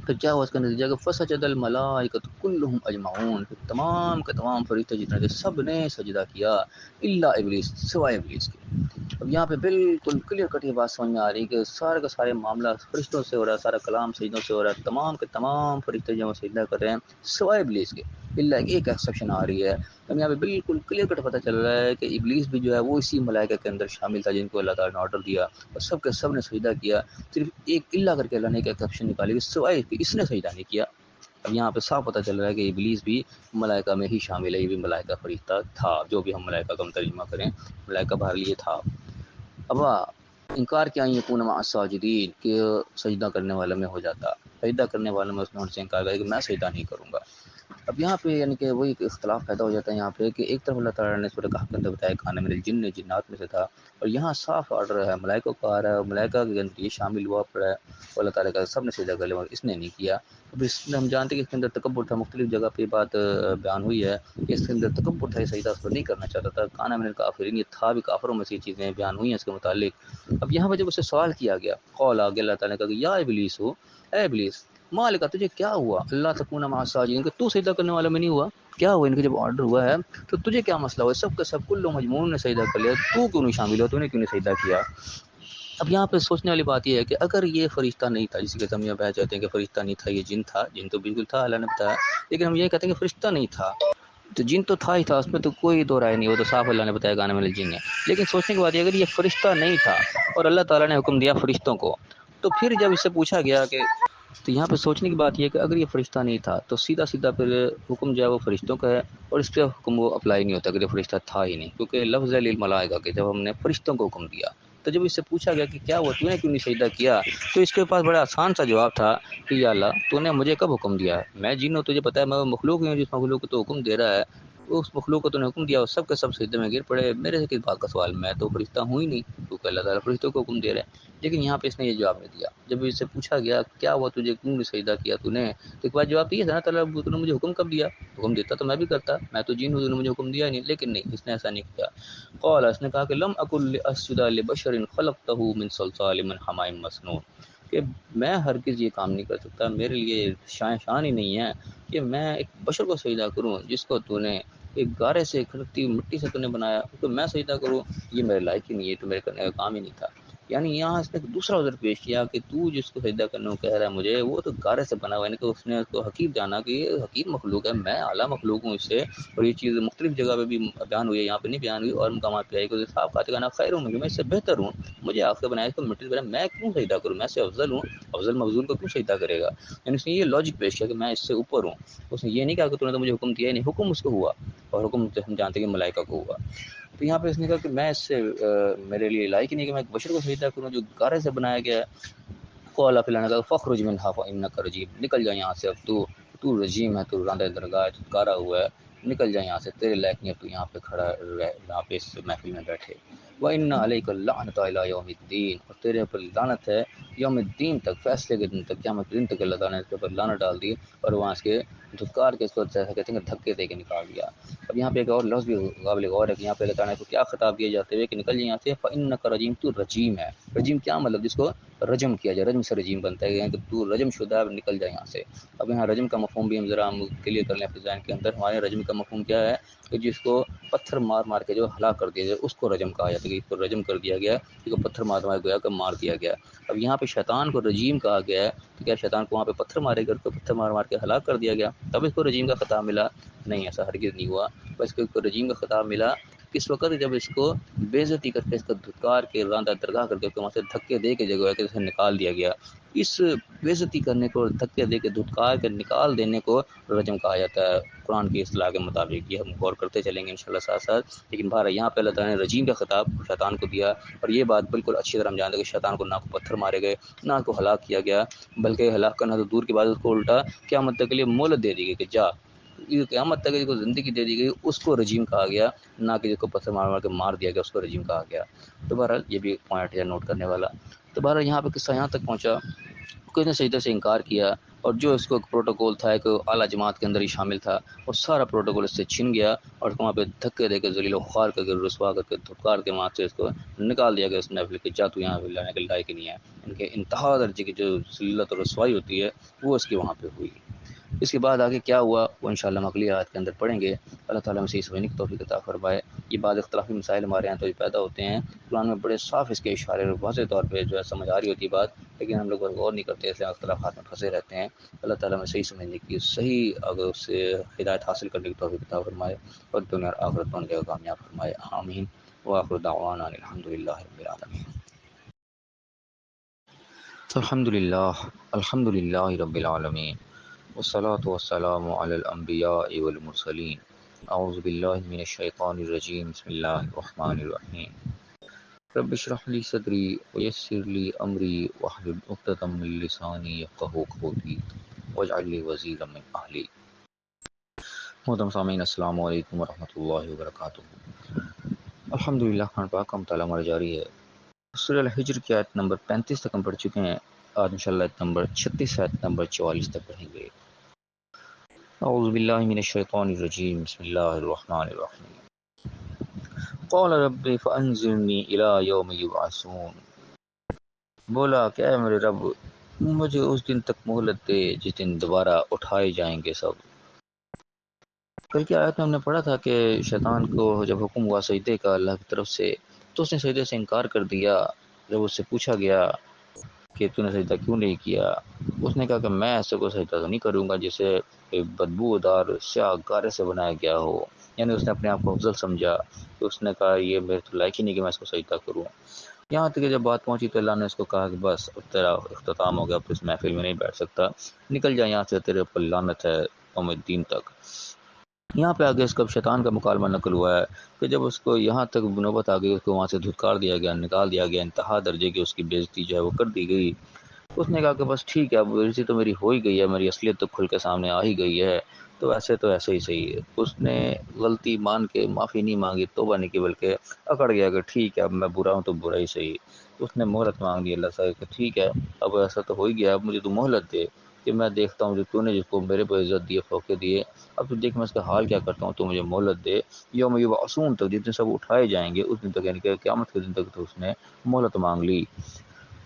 تو کیا ہوا اس کا نتیجہ کہ فسجد الملائکۃ کلہم اجمعون، تمام کے تمام فرشتے جتنے تھے سب نے سجدہ کیا، الا ابلیس، سوائے ابلیس کے۔ اب یہاں پہ بالکل کلیئر کٹ یہ بات سمجھ میں آ رہی ہے کہ سارے کا سارے معاملہ فرشتوں سے ہو رہا ہے، سارا کلام سجدوں سے ہو رہا ہے، تمام کے تمام فرشتے جو سجدہ کر رہے ہیں سوائے ابلیس کے، الا ایک ایکسیپشن آ رہی ہے۔ اب یہاں پہ بالکل کلیئر کٹ پتہ چل رہا ہے کہ ابلیس بھی جو ہے وہ اسی ملائکہ کے اندر شامل تھا جن کو اللہ تعالیٰ نے آرڈر دیا، اور سب کے سب نے سجدہ کیا، صرف ایک الا کر کے اللہ نے ایک ایکسیپشن نکالی کہ سوائے اس نے سجدہ نہیں کیا۔ اب یہاں پہ صاف پتہ چل رہا ہے کہ ابلیس بھی ملائکہ میں ہی شامل ہے، یہ بھی ملائکہ فرشتہ تھا، جو بھی ہم ملائکہ کا ترجمہ کریں، ملائکہ بہر لیے تھا۔ اب انکار کیا یکون مع الساجدین، کہ سجدہ کرنے والا میں ہو جاتا، سجدہ کرنے والا میں اس نے ان سے انکار کیا کہ میں سجدہ نہیں کروں گا۔ اب یہاں پہ یعنی کہ وہی اختلاف پیدا ہو جاتا ہے یہاں پہ کہ ایک طرف اللہ تعالیٰ نے سورہ کہف کے اندر بتایا کان من الجن، جنات میں سے تھا، اور یہاں صاف آرڈر ہے ملائکہ کو آ رہا ہے، اور ملائکہ کے اندر یہ شامل ہوا پڑا ہے، اور اللہ تعالیٰ کا سب نے سجدہ کر لیا اور اس نے نہیں کیا۔ اب اس میں ہم جانتے ہیں کہ اس کے اندر تکبر تھا، مختلف جگہ پہ یہ بات بیان ہوئی ہے کہ اس کے اندر تکبر تھا، یہ سجدہ اس کو نہیں کرنا چاہتا تھا، کان من الکافرین، یہ تھا بھی کافروں میں سے، یہ چیزیں بیان ہوئی ہیں اس کے متعلق۔ اب یہاں پہ جب اسے سوال کیا گیا، قول آگے اللہ تعالیٰ نے کہا کہ یا ابلیس ہو، اے ابلیس، مالک تجھے کیا ہوا، اللہ تکون مع الساجدین، کہ تو سجدہ کرنے والا میں نہیں ہوا، کیا ہوا ان کے جب آرڈر ہوا ہے تو تجھے کیا مسئلہ ہوا، سب کا سب کل مجموعون نے سجدہ کر لیا، تو کیوں نہیں شامل ہوا، تو نے کیوں نہیں سجدہ کیا۔ اب یہاں پہ سوچنے والی بات یہ ہے کہ اگر یہ فرشتہ نہیں تھا، جس کے ہم یہ بیان چاہتے ہیں کہ فرشتہ نہیں تھا، یہ جن تھا، جن تو بالکل تھا اللہ نے بتایا، لیکن ہم یہ کہتے ہیں کہ فرشتہ نہیں تھا، تو جن تو تھا ہی تھا، اس میں تو کوئی دو رائے نہیں، وہ تو صاف اللہ نے بتایا گانے میں جن ہے۔ لیکن سوچنے کی بات یہ اگر یہ فرشتہ نہیں تھا اور اللہ تعالیٰ نے حکم دیا فرشتوں کو، تو پھر جب اس سے پوچھا گیا کہ تو یہاں پہ سوچنے کی بات یہ ہے کہ اگر یہ فرشتہ نہیں تھا تو سیدھا سیدھا پھر حکم جو ہے وہ فرشتوں کا ہے، اور اس پہ حکم وہ اپلائی نہیں ہوتا اگر یہ فرشتہ تھا ہی نہیں، کیونکہ لفظ ہے للملائکہ کہ جب ہم نے فرشتوں کو حکم دیا، تو جب اس سے پوچھا گیا کہ کیا ہوا تو نے کیوں نہیں سجدہ کیا، تو اس کے پاس بڑا آسان سا جواب تھا کہ یا اللہ تو نے مجھے کب حکم دیا ہے، میں جن ہوں تجھے پتہ ہے، میں وہ مخلوق ہوں جس مخلوق کو تو حکم دے رہا ہے، اس مخلوق کو تو نے حکم دیا اور سب کے سب سجدے میں گر پڑے، میرے سے کس بات کا سوال، میں تو فرشتہ ہوں ہی نہیں، کیونکہ اللہ تعالیٰ فرشتوں کو حکم دے رہے ہیں۔ لیکن یہاں پہ اس نے یہ جواب نہیں دیا، جب اس سے پوچھا گیا کیا ہوا تجھے کیوں نہیں سجدہ کیا تو نے، تو ایک بار جواب یہ تھا نا تعالیٰ تو نے مجھے حکم کب دیا، حکم دیتا تو میں بھی کرتا، میں تو جن ہوں تو نے مجھے حکم دیا نہیں، لیکن نہیں، اس نے ایسا نہیں کیا۔ قال، اس نے کہا کہ لم اکن لاسجد لبشر خلقته من صلصال من حماء مسنون، کہ میں ہرگز یہ کام نہیں کر سکتا، میرے لیے شان ہی نہیں ہے کہ میں ایک بشر کو سجدہ کروں جس کو تو نے ایک گارے سے کھڑکتی مٹی سے تو نے بنایا، تو میں سجدہ کروں، یہ میرے لائق ہی نہیں ہے، تو میرے کرنے کا کام ہی نہیں تھا۔ یعنی یہاں اس نے ایک دوسرا عذر پیش کیا کہ تو جس کو سجدہ کرنے کو کہہ رہا ہے مجھے، وہ تو گارے سے بنا ہوا ہے، یعنی کہ اس نے اس کو حقیر جانا کہ یہ حقیر مخلوق ہے، میں اعلیٰ مخلوق ہوں اس سے، اور یہ چیز مختلف جگہ پہ بھی بیان ہوئی ہے، یہاں پہ نہیں بیان ہوئی، اور مقامات پہ آئی کہ صاحب کہتے ہیں نا خیر ہوں، میں اس سے بہتر ہوں، مجھے آپ سے بنایا اس کو مٹی سے بنایا، میں کیوں سجدہ کروں، میں اس سے افضل ہوں، افضل مفضول کو کیوں سجدہ کرے گا، یعنی اس نے یہ لاجک پیش کیا کہ میں اس سے اوپر ہوں، اس نے یہ نہیں کہا کہ تو نے تو مجھے حکم دیا ہی نہیں، حکم اس کو ہوا، اور حکم ہم جانتے ہیں کہ ملائکہ کو ہوا۔ تو یہاں پہ اس نے کہا کہ میں اس سے میرے لیے لائق ہی نہیں کہ میں ایک بشر کو سجدہ کروں جو گارے سے بنایا گیا ہے۔ قال فی الحال فخرج منها فانک رجیم، نکل جا یہاں سے، اب تو رجیم ہے، تو راندہ درگاہ ہے، تو گارا ہوا ہے، نکل جا یہاں سے، تیرے لائق نہیں ہے تو یہاں پہ کھڑا رہ، یہاں پہ اس محفل میں بیٹھے۔ وَإِنَّ عَلَيْكَ اللَّعْنَةَ إِلَىٰ يَوْمِ الدِّينِ، اور تیرے پر لعنت ہے یوم الدین تک، فیصلے کے دن تک، قیامت کے دن تک اللہ تعالیٰ نے اس کے اوپر لعنت ڈال دی، اور وہاں اس کے دھتکار کے اس کو کہتے ہیں دھکے دے کے نکال دیا۔ اب یہاں پہ ایک اور لفظ بھی قابل غور ہے کہ یہاں پہ اللہ تعالیٰ کو کیا خطاب دیا جاتے ہوئے کہ نکل یہاں سے، فَإِنَّكَ رَجِيمٌ، تو رجیم ہے، رجیم کیا مطلب، جس کو رجم کیا جائے، رجم سے رجیم بنتا ہے، یعنی کہ تو رجم شدہ ہے، نکل جائے یہاں سے۔ اب یہاں رجم کا مفہوم بھی ہم ذرا کلیئر کر لیں اپنے ذہن کے اندر، ہمارے رجم کا مفہوم کیا ہے کہ جس کو پتھر مار مار کے جو ہلاک کر دیا جائے اس کو رجم کہا جاتا ہے، کہ اس کو رجم کر دیا گیا، اس کو پتھر مار مار گیا کہ مار دیا گیا۔ اب یہاں پہ شیطان کو رجیم کہا گیا ہے، تو کیا شیطان کو وہاں پہ پتھر مارے گا، اس کو پتھر مار مار کے ہلاک کر دیا گیا تب اس کو رجیم کا خطاب ملا؟ نہیں، ایسا ہرگز نہیں ہوا، بس کو رجیم کا خطاب ملا کس وقت، جب اس کو بے عزتی کر کے، اس کو دھتکار کے، راندہ درگاہ کر کے، وہاں سے دھکے دے کے جگہ کہ اسے نکال دیا گیا، اس بے عزتی کرنے کو، دھکے دے کے، دھتکار کے نکال دینے کو رجم کہا جاتا ہے قرآن کی اصطلاح کے مطابق۔ یہ ہم غور کرتے چلیں گے انشاءاللہ ساتھ ساتھ، لیکن بہرحال یہاں پہ اللہ تعالیٰ نے رجیم کا خطاب شیطان کو دیا، اور یہ بات بالکل اچھی طرح ہم جانتے ہیں کہ شیطان کو نہ کو پتھر مارے گئے، نہ کو ہلاک کیا گیا، بلکہ ہلاک کرنا تو دور کی بات، اس کو الٹا قیامت تک کے لیے مہلت دے دی گئی کہ جا، قیامت تک جس کو زندگی دے دی گئی اس کو رجیم کہا گیا، نہ کہ جس کو پتھر مار مار کے مار دیا گیا اس کو رجیم کہا گیا۔ تو بہرحال یہ بھی پوائنٹ ہے نوٹ کرنے والا۔ تو بہرحال یہاں پہ قصہ یہاں تک پہنچا کہ اس نے سجدے سے انکار کیا، اور جو اس کو پروٹوکول تھا ایک اعلیٰ جماعت کے اندر ہی شامل تھا، وہ سارا پروٹوکول اس سے چھن گیا، اور وہاں پہ دھکے دے کے، ذلیل و خوار کر کے، رسوا کر کے، دھتکار کے وہاں سے اس کو نکال دیا گیا اس محفل کے، جا تو یہاں پہ لانے کے لائق نہیں ہے، ان کے انتہا درجے کی جو ذلت اور رسوائی ہوتی ہے وہ اس کی وہاں پہ ہوئی۔ اس کے بعد آگے کیا ہوا وہ انشاءاللہ ہم اگلی آیت کے اندر پڑھیں گے۔ اللہ تعالیٰ ہمیں صحیح سمجھنے کی توفیق عطا فرمائے۔ یہ بعض اختلافی مسائل ہمارے یہاں تو بھی پیدا ہوتے ہیں، قرآن میں بڑے صاف اس کے اشارے اور واضح طور پہ جو ہے سمجھ آ رہی ہوتی ہے بات، لیکن ہم لوگ غور نہیں کرتے، اس لیے اختلافات میں پھنسے رہتے ہیں۔ اللہ تعالیٰ ہمیں صحیح سمجھنے کی، صحیح اگر اس سے ہدایت حاصل کرنے کی توفیق عطا فرمائے، اور دنیا اور آخرت دونوں جگہ کامیاب فرمائے، آمین۔ وآخر دعوانا الحمد للہ رب العالمین۔ الحمد للہ رب العالمین، والصلاة والسلام علی الانبیاء والمرسلین۔ اعوذ باللہ من الشیطان الرجیم، بسم اللہ الرحمن الرحیم۔ رب اشرح لی صدری ویسر لی امری واحلل عقدۃ من لسانی یفقہوا قولی واجعل لی وزیرا من اہلی۔ محترم سامعین، السلام علیکم ورحمۃ اللہ وبرکاتہ۔ الحمدللہ، قرآن پاک کا مطالعہ ہمارا جاری ہے۔ سورہ الحجر کی آیت نمبر 35 تک ہم پڑھ چکے ہیں، آج انشاءاللہ آیت نمبر 36 آیت نمبر 44 تک پڑھیں گے۔ اعوذ باللہ من الشیطان الرجیم، بسم اللہ الرحمن الرحیم۔ قال رب فانظرنی الی یوم یبعثون، بولا کہ اے میرے رب مجھے اس دن تک مہلت دے جس دن دوبارہ اٹھائے جائیں گے سب۔ کل کی آیت میں ہم نے پڑھا تھا کہ شیطان کو جب حکم ہوا سجدے کا اللہ کی طرف سے، تو اس نے سجدے سے انکار کر دیا۔ جب اس سے پوچھا گیا کہ تو نے سجدہ کیوں نہیں کیا، اس نے کہا کہ میں ایسے کو سجدہ تو نہیں کروں گا جسے ایک بدبودار سیاہ گارے سے بنایا گیا ہو، یعنی اس نے اپنے آپ کو افضل سمجھا، تو اس نے کہا یہ میرے تو لائق ہی نہیں کہ میں اس کو سجدہ کروں۔ یہاں تک کہ جب بات پہنچی تو اللہ نے اس کو کہا کہ بس اب تیرا اختتام ہو گیا، اب تو اس محفل میں نہیں بیٹھ سکتا، نکل جائے یہاں سے، تیرے اوپر لعنت ہے قوم الدین تک۔ یہاں پہ آگے اس کا شیطان کا مکالمہ نقل ہوا ہے کہ جب اس کو یہاں تک نوبت آ گئی، اس کو وہاں سے دھتکار دیا گیا، نکال دیا گیا، انتہا درجے کی اس کی بےعزتی جو ہے وہ کر دی گئی، اس نے کہا کہ بس ٹھیک ہے، اب بےعزتی تو میری ہو ہی گئی ہے، میری اصلیت تو کھل کے سامنے آ ہی گئی ہے، تو ایسے ہی صحیح ہے۔ اس نے غلطی مان کے معافی نہیں مانگی، توبہ نہیں کی، بلکہ اکڑ گیا کہ ٹھیک ہے اب میں برا ہوں تو برا ہی صحیح۔ اس نے مہلت مانگ دی اللہ سے کہ ٹھیک ہے اب ایسا تو ہو ہی گیا، اب مجھے تو مہلت دے کہ میں دیکھتا ہوں جو تو نے جس کو میرے پہ عزت دی، فوقے دیے، اب تو دیکھ میں اس کا حال کیا کرتا ہوں، تو مجھے مہلت دے، یوم یبعثون تک، جس دن سب اٹھائے جائیں گے اس دن تک، یعنی کہ قیامت کے دن تک، تو اس نے مہلت مانگ لی۔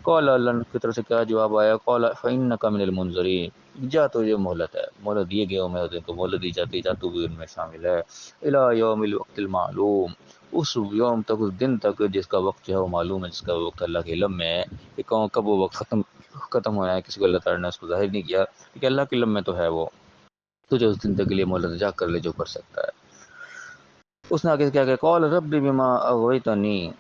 قال اللہ کی طرف سے کیا جواب آیا، قال فإنک من المنظرین، جا تجھے مہلت ہے، مہلت دیے گئے ہوں میں دن کو، مہلت دی جاتی، جا تو بھی ان میں شامل ہے، الی یوم الوقت المعلوم، اس یوم تک، اس دن تک جس کا وقت جو ہے وہ معلوم ہے، جس کا وقت اللہ کے علم میں ہے کہ کب وہ وقت ختم ہونا ہے، کسی کو اللہ تعالیٰ نے اس کو ظاہر نہیں کیا کہ اللہ کے علم میں تو ہے وہ، تجھے اس دن تک کے لیے مہلت جا کر لے جو کر سکتا ہے۔ اس نے آگے کیا کہ قال رب بما اغویتنی،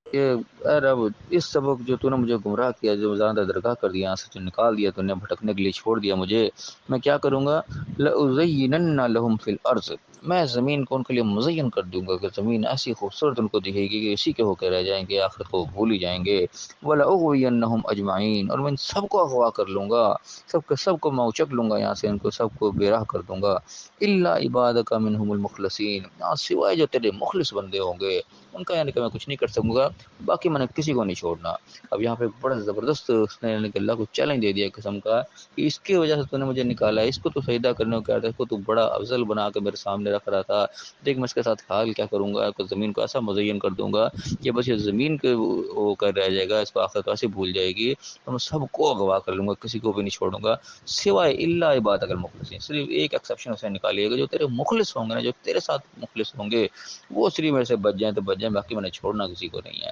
کہ اے رب اس سبق جو تو نے مجھے گمراہ کیا، جو زیادہ درگاہ کر دیا، یہاں سے جو نکال دیا تو نے، بھٹکنے کے لیے چھوڑ دیا مجھے، میں کیا کروں گا، لأزینن لہم فی الارض، میں زمین کو ان کے لیے مزین کر دوں گا کہ زمین ایسی خوبصورت ان کو دکھے گی کہ اسی کے ہو کے رہ جائیں گے، آخرت کو بھول ہی جائیں گے، ولاغوینہم اجمعین، اور میں ان سب کو اغوا کر لوں گا، سب کے سب کو میں اچک لوں گا یہاں سے، ان کو سب کو بے راہ کر دوں گا، الا عبادک منہم المخلصین، سوائے جو تیرے مخلص بندے ہوں گے ان کا، یعنی کہ میں کچھ نہیں کر سکوں گا، باقی میں نے کسی کو نہیں چھوڑنا۔ اب یہاں پہ بڑا زبردست اس نے، یعنی کہ اللہ کو چیلنج دے دیا قسم کا کہ اس کی وجہ سے تو نے مجھے نکالا ہے، اس کو تو سجدہ کرنے کو کہا تھا، اس کو تو بڑا افضل بنا کے میرے سامنے رکھ رہا تھا، دیکھ میں اس کے ساتھ حال کیا کروں گا، کہ زمین کو ایسا مزین کر دوں گا کہ بس یہ زمین کے وہ کر رہ جائے گا، اس کو آخرت ایسے بھول جائے گی، تو میں سب کو اغوا کر لوں گا، کسی کو بھی نہیں چھوڑوں گا، سوائے الا عبادک المخلصین، صرف ایک ایکسیپشن اسے نکالیے گا، جو تیرے مخلص ہوں گے نا، جو تیرے ساتھ مخلص ہوں گے وہ صرف میرے سے بچ جائیں تو بچ جائیں، باقی میں نے چھوڑنا کسی کو نہیں ہے۔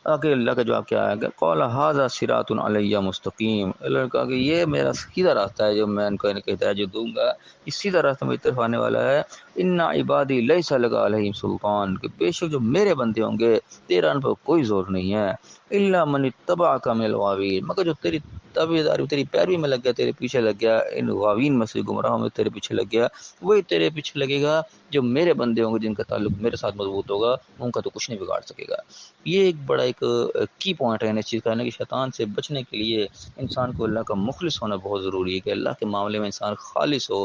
آگے اللہ کا جواب کیا ہے، قال ھذا صراط علی مستقیم، اللہ نے کہا کہ یہ میرا سیدھا راستہ ہے جو میں ان کو ہدایت جو دوں گا، یہ سیدھا راستہ میری طرف آنے والا ہے، ان عبادی لیس لک علیہم سلطان، کہ بے شک جو میرے بندے ہوں گے تیرا ان پر کوئی زور نہیں ہے، الا من اتبعک من الغاوین، مگر جو تیری تابعداری، تیری پیروی میں لگ گیا، تیرے پیچھے لگ گیا، ان غاوین میں سے، گمراہوں میں تیرے پیچھے لگ گیا، وہی تیرے پیچھے لگے گا، جو میرے بندے ہوں گے، جن کا تعلق میرے ساتھ مضبوط ہوگا، ان کا تو کچھ نہیں بگاڑ سکے گا۔ یہ ایک بڑا ایک کی پوائنٹ ہے اس چیز کا، کہ شیطان سے بچنے کے لیے انسان کو اللہ کا مخلص ہونا بہت ضروری ہے، کہ اللہ کے معاملے میں انسان خالص ہو،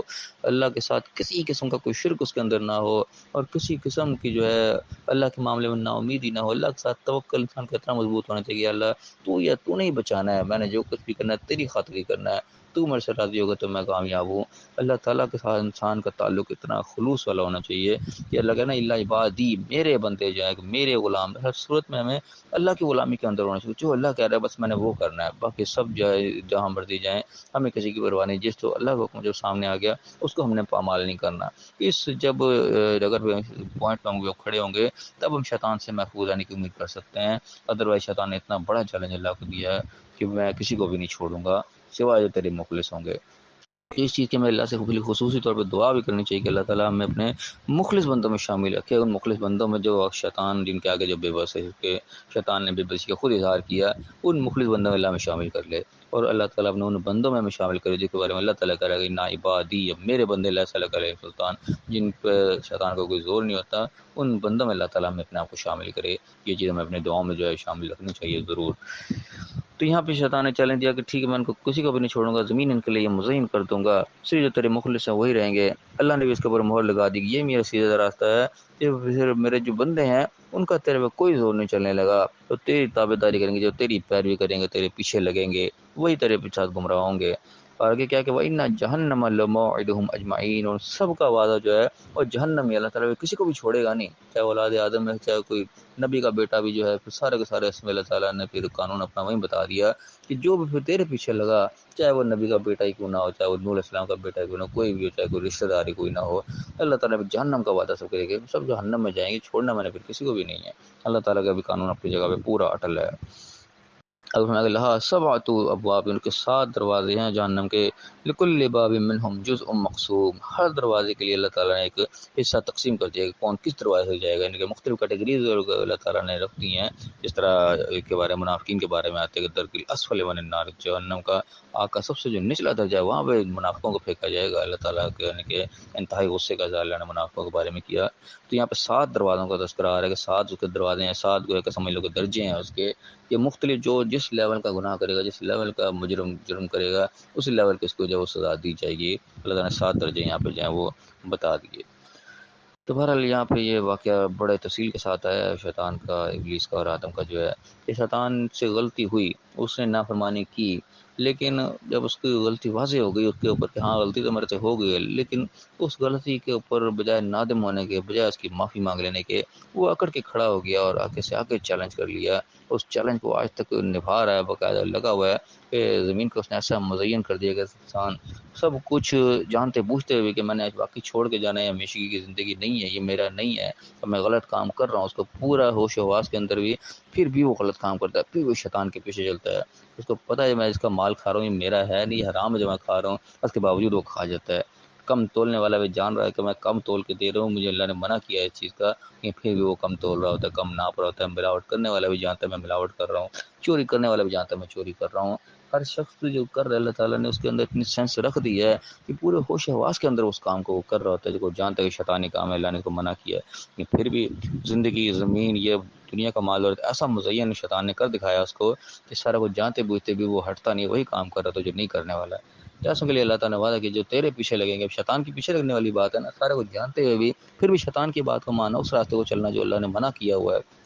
اللہ کے ساتھ کسی قسم کا کوئی شرک اس کے اندر نہ ہو، اور کسی قسم کی جو ہے اللہ کے معاملے میں نا امیدی نہ ہو، اللہ کے ساتھ توکل انسان کا اتنا مضبوط ہونا چاہیے، اللہ تو نہیں بچانا ہے، میں نے جو کچھ بھی کرنا ہے تیری خاطر ہی کرنا ہے، تو میرے سے راضی ہوگا تو میں کامیاب ہوں۔ اللہ تعالیٰ کے ساتھ انسان کا تعلق اتنا خلوص والا ہونا چاہیے کہ اللہ کہنا اللہ عبادی، میرے بندے جو ہیں، میرے غلام، ہر صورت میں ہمیں اللہ کی غلامی کے اندر ہونا چاہیے، جو اللہ کہہ رہا ہے بس میں نے وہ کرنا ہے، باقی سب جائے جہاں مرضی جائیں، ہمیں کسی کی پرواہ نہیں، جس تو اللہ کا حکم جو سامنے آ گیا اس کو ہم نے پامال نہیں کرنا۔ اس جب اگر پوائنٹ پہ ہم کھڑے ہوں گے تب ہم شیطان سے محفوظ آنے کی امید کر سکتے ہیں، ادروائز شیطان نے اتنا بڑا چیلنج اللہ کو دیا ہے کہ میں کسی کو بھی نہیں چھوڑوں گا سوائے جو تیرے مخلص ہوں گے۔ اس چیز کے میں اللہ سے خصوصی طور پہ دعا بھی کرنی چاہیے کہ اللہ تعالیٰ ہمیں اپنے مخلص بندوں میں شامل رکھے، ان مخلص بندوں میں جو شیطان جن کے آگے جو بے بس ہے، کہ شیطان نے بے بسی کا خود اظہار کیا، ان مخلص بندوں میں اللہ میں شامل کر لے، اور اللہ تعالیٰ اپنے ان بندوں میں ہمیں شامل کرے جن کے بارے میں اللہ تعالیٰ کہہ رہا ہے کہ نا عبادی، اب میرے بندے لیس لک علیہم سلطان، جن پہ شیطان کو کوئی زور نہیں ہوتا، ان بندوں میں اللہ تعالیٰ ہمیں اپنے آپ کو شامل کرے۔ یہ چیز ہمیں اپنے دعاؤں میں جو ہے شامل رکھنی چاہیے ضرور۔ تو یہاں پہ شیطان نے چیلنج دیا کہ ٹھیک ہے میں ان کو کسی کو بھی نہیں چھوڑوں گا، زمین ان کے لیے مزین کر دوں گا، صرف جو تیرے مخلص ہیں وہی رہیں گے۔ اللہ نے بھی اس کے اوپر مہر لگا دی کہ یہ میرا سیدھا راستہ ہے، کہ پھر میرے جو بندے ہیں ان کا تیرے پہ کوئی زور نہیں چلنے لگا، تو تیری تابعداری کریں گے، جو تیری پیروی کریں گے، تیرے پیچھے لگیں گے، وہی تیرے پیچھے گمراہ ہوں گے۔ اور آگے کیا کہ وَإِنَّ جَهَنَّمَ لَمَوْعِدُهُمْ أَجْمَعِينَ، اور سب کا وعدہ جو ہے اور جہنم میں، اللہ تعالیٰ کسی کو بھی چھوڑے گا نہیں، چاہے اولاد آدم ہے، چاہے کوئی نبی کا بیٹا بھی جو ہے، پھر سارے کے سارے، اس میں اللہ تعالیٰ نے پھر قانون اپنا وہیں بتا دیا کہ جو بھی پھر تیرے پیچھے لگا، چاہے وہ نبی کا بیٹا ہی کیوں نہ ہو، چاہے وہ نور علیہ السلام کا بیٹا ہی کیوں نہ ہو، کوئی بھی ہو، چاہے کوئی رشتہ داری کوئی نہ ہو، اللہ تعالیٰ نے جہنم کا وعدہ سب کرے گا، سب جہنم میں جائیں گے، چھوڑنا میں نے پھر کسی کو بھی نہیں ہے۔ اللہ تعالیٰ کا بھی قانون اپنی جگہ پہ پورا اٹل ہے۔ اب فرمایا کہ لہا سبعۃ ابواب، ان کے 7 دروازے ہیں جہنم کے، لکل باب منہم جزء مقسوم، ہر دروازے کے لیے اللہ تعالیٰ نے ایک حصہ تقسیم کر دیا کہ کون کس دروازے سے جائے گا، ان کے مختلف کیٹیگریز اللہ تعالیٰ نے رکھ دی ہیں، جس طرح کے بارے منافقین کے بارے میں آتے ہیں کہ درک الاسفل من النار، جہنم کا آگ کا سب سے جو نچلا درجہ ہے وہاں پہ منافقوں کو پھینکا جائے گا اللہ تعالیٰ کے، یعنی کہ انتہائی غصے کا اظہار اللہ نے منافقوں کے بارے میں کیا۔ تو یہاں پہ 7 دروازوں کا تذکرہ آ رہا ہے کہ 7 اس کے دروازے ہیں، 7 گویا کہ سمجھ لو کہ درجے ہیں اس کے، یہ مختلف جو جس لیول کا گناہ کرے گا، جس لیول کا جرم کرے گا، اس لیول کے اس کو جو وہ سزا دی جائے گی۔ اللہ تعالیٰ نے 7 درجے یہاں پہ جو ہیں وہ بتا دیے۔ تو بہرحال یہاں پہ یہ واقعہ بڑے تفصیل کے ساتھ آیا ہے شیطان کا، ابلیس کا اور آدم کا جو ہے، کہ شیطان سے غلطی ہوئی، اس نے نافرمانی کی، لیکن جب اس کی غلطی واضح ہو گئی اس کے اوپر کہ ہاں غلطی تو میرے سے ہو گئی ہے، لیکن اس غلطی کے اوپر بجائے نادم ہونے کے، بجائے اس کی معافی مانگ لینے کے، وہ اکڑ کے کھڑا ہو گیا اور آگے سے آگے چیلنج کر لیا۔ اس چیلنج کو آج تک نبھا رہا ہے، باقاعدہ لگا ہوا ہے کہ زمین کو اس نے ایسا مزین کر دیا کہ انسان سب کچھ جانتے بوجھتے ہوئے کہ میں نے آج باقی چھوڑ کے جانا ہے، ہمیشگی کی زندگی نہیں ہے، یہ میرا نہیں ہے، اب میں غلط کام کر رہا ہوں، اس کو پورا ہوش و حواس کے اندر بھی، پھر بھی وہ غلط کام کرتا ہے، پھر وہ شیطان کے پیچھے چلتا ہے۔ اس کو پتہ ہے میں اس کا مال کھا رہا ہوں، یہ میرا ہے نہیں، یہ حرام ہے جو میں کھا رہا ہوں، اس کے باوجود وہ کھا جاتا ہے۔ کم تولنے والا بھی جان رہا ہے کہ میں کم تول کے دے رہا ہوں، مجھے اللہ نے منع کیا ہے اس چیز کا، کہ پھر بھی وہ کم تول رہا ہوتا ہے، کم ناپ رہا ہوتا ہے۔ ملاوٹ کرنے والا بھی جانتا ہے میں ملاوٹ کر رہا ہوں، چوری کرنے والا بھی جانتا ہے میں چوری کر رہا ہوں۔ ہر شخص جو کر رہا ہے اللہ تعالیٰ نے اس کے اندر اتنی سینس رکھ دی ہے کہ پورے ہوش و حواس کے اندر اس کام کو وہ کر رہا ہوتا ہے، جو جانتا ہے کہ شیطانی کام ہے، اللہ نے اس کو منع کیا ہے، لیکن پھر بھی زندگی، زمین، یہ دنیا کا مال اور ایسا مزین شیطان نے کر دکھایا اس کو کہ سارا وہ جانتے بوجھتے بھی وہ ہٹتا نہیں، وہی کام کر رہا تھا جو نہیں کرنے والا ہے۔ جیسا کہ لیے اللہ تعالیٰ نے وعدہ کہ جو تیرے پیچھے لگیں گے، اب شیطان کے پیچھے لگنے والی بات ہے نا، سارے کو جانتے ہوئے بھی پھر بھی شیطان کی بات کو ماننا، اس راستے کو چلنا جو اللہ نے منع کیا ہوا ہے،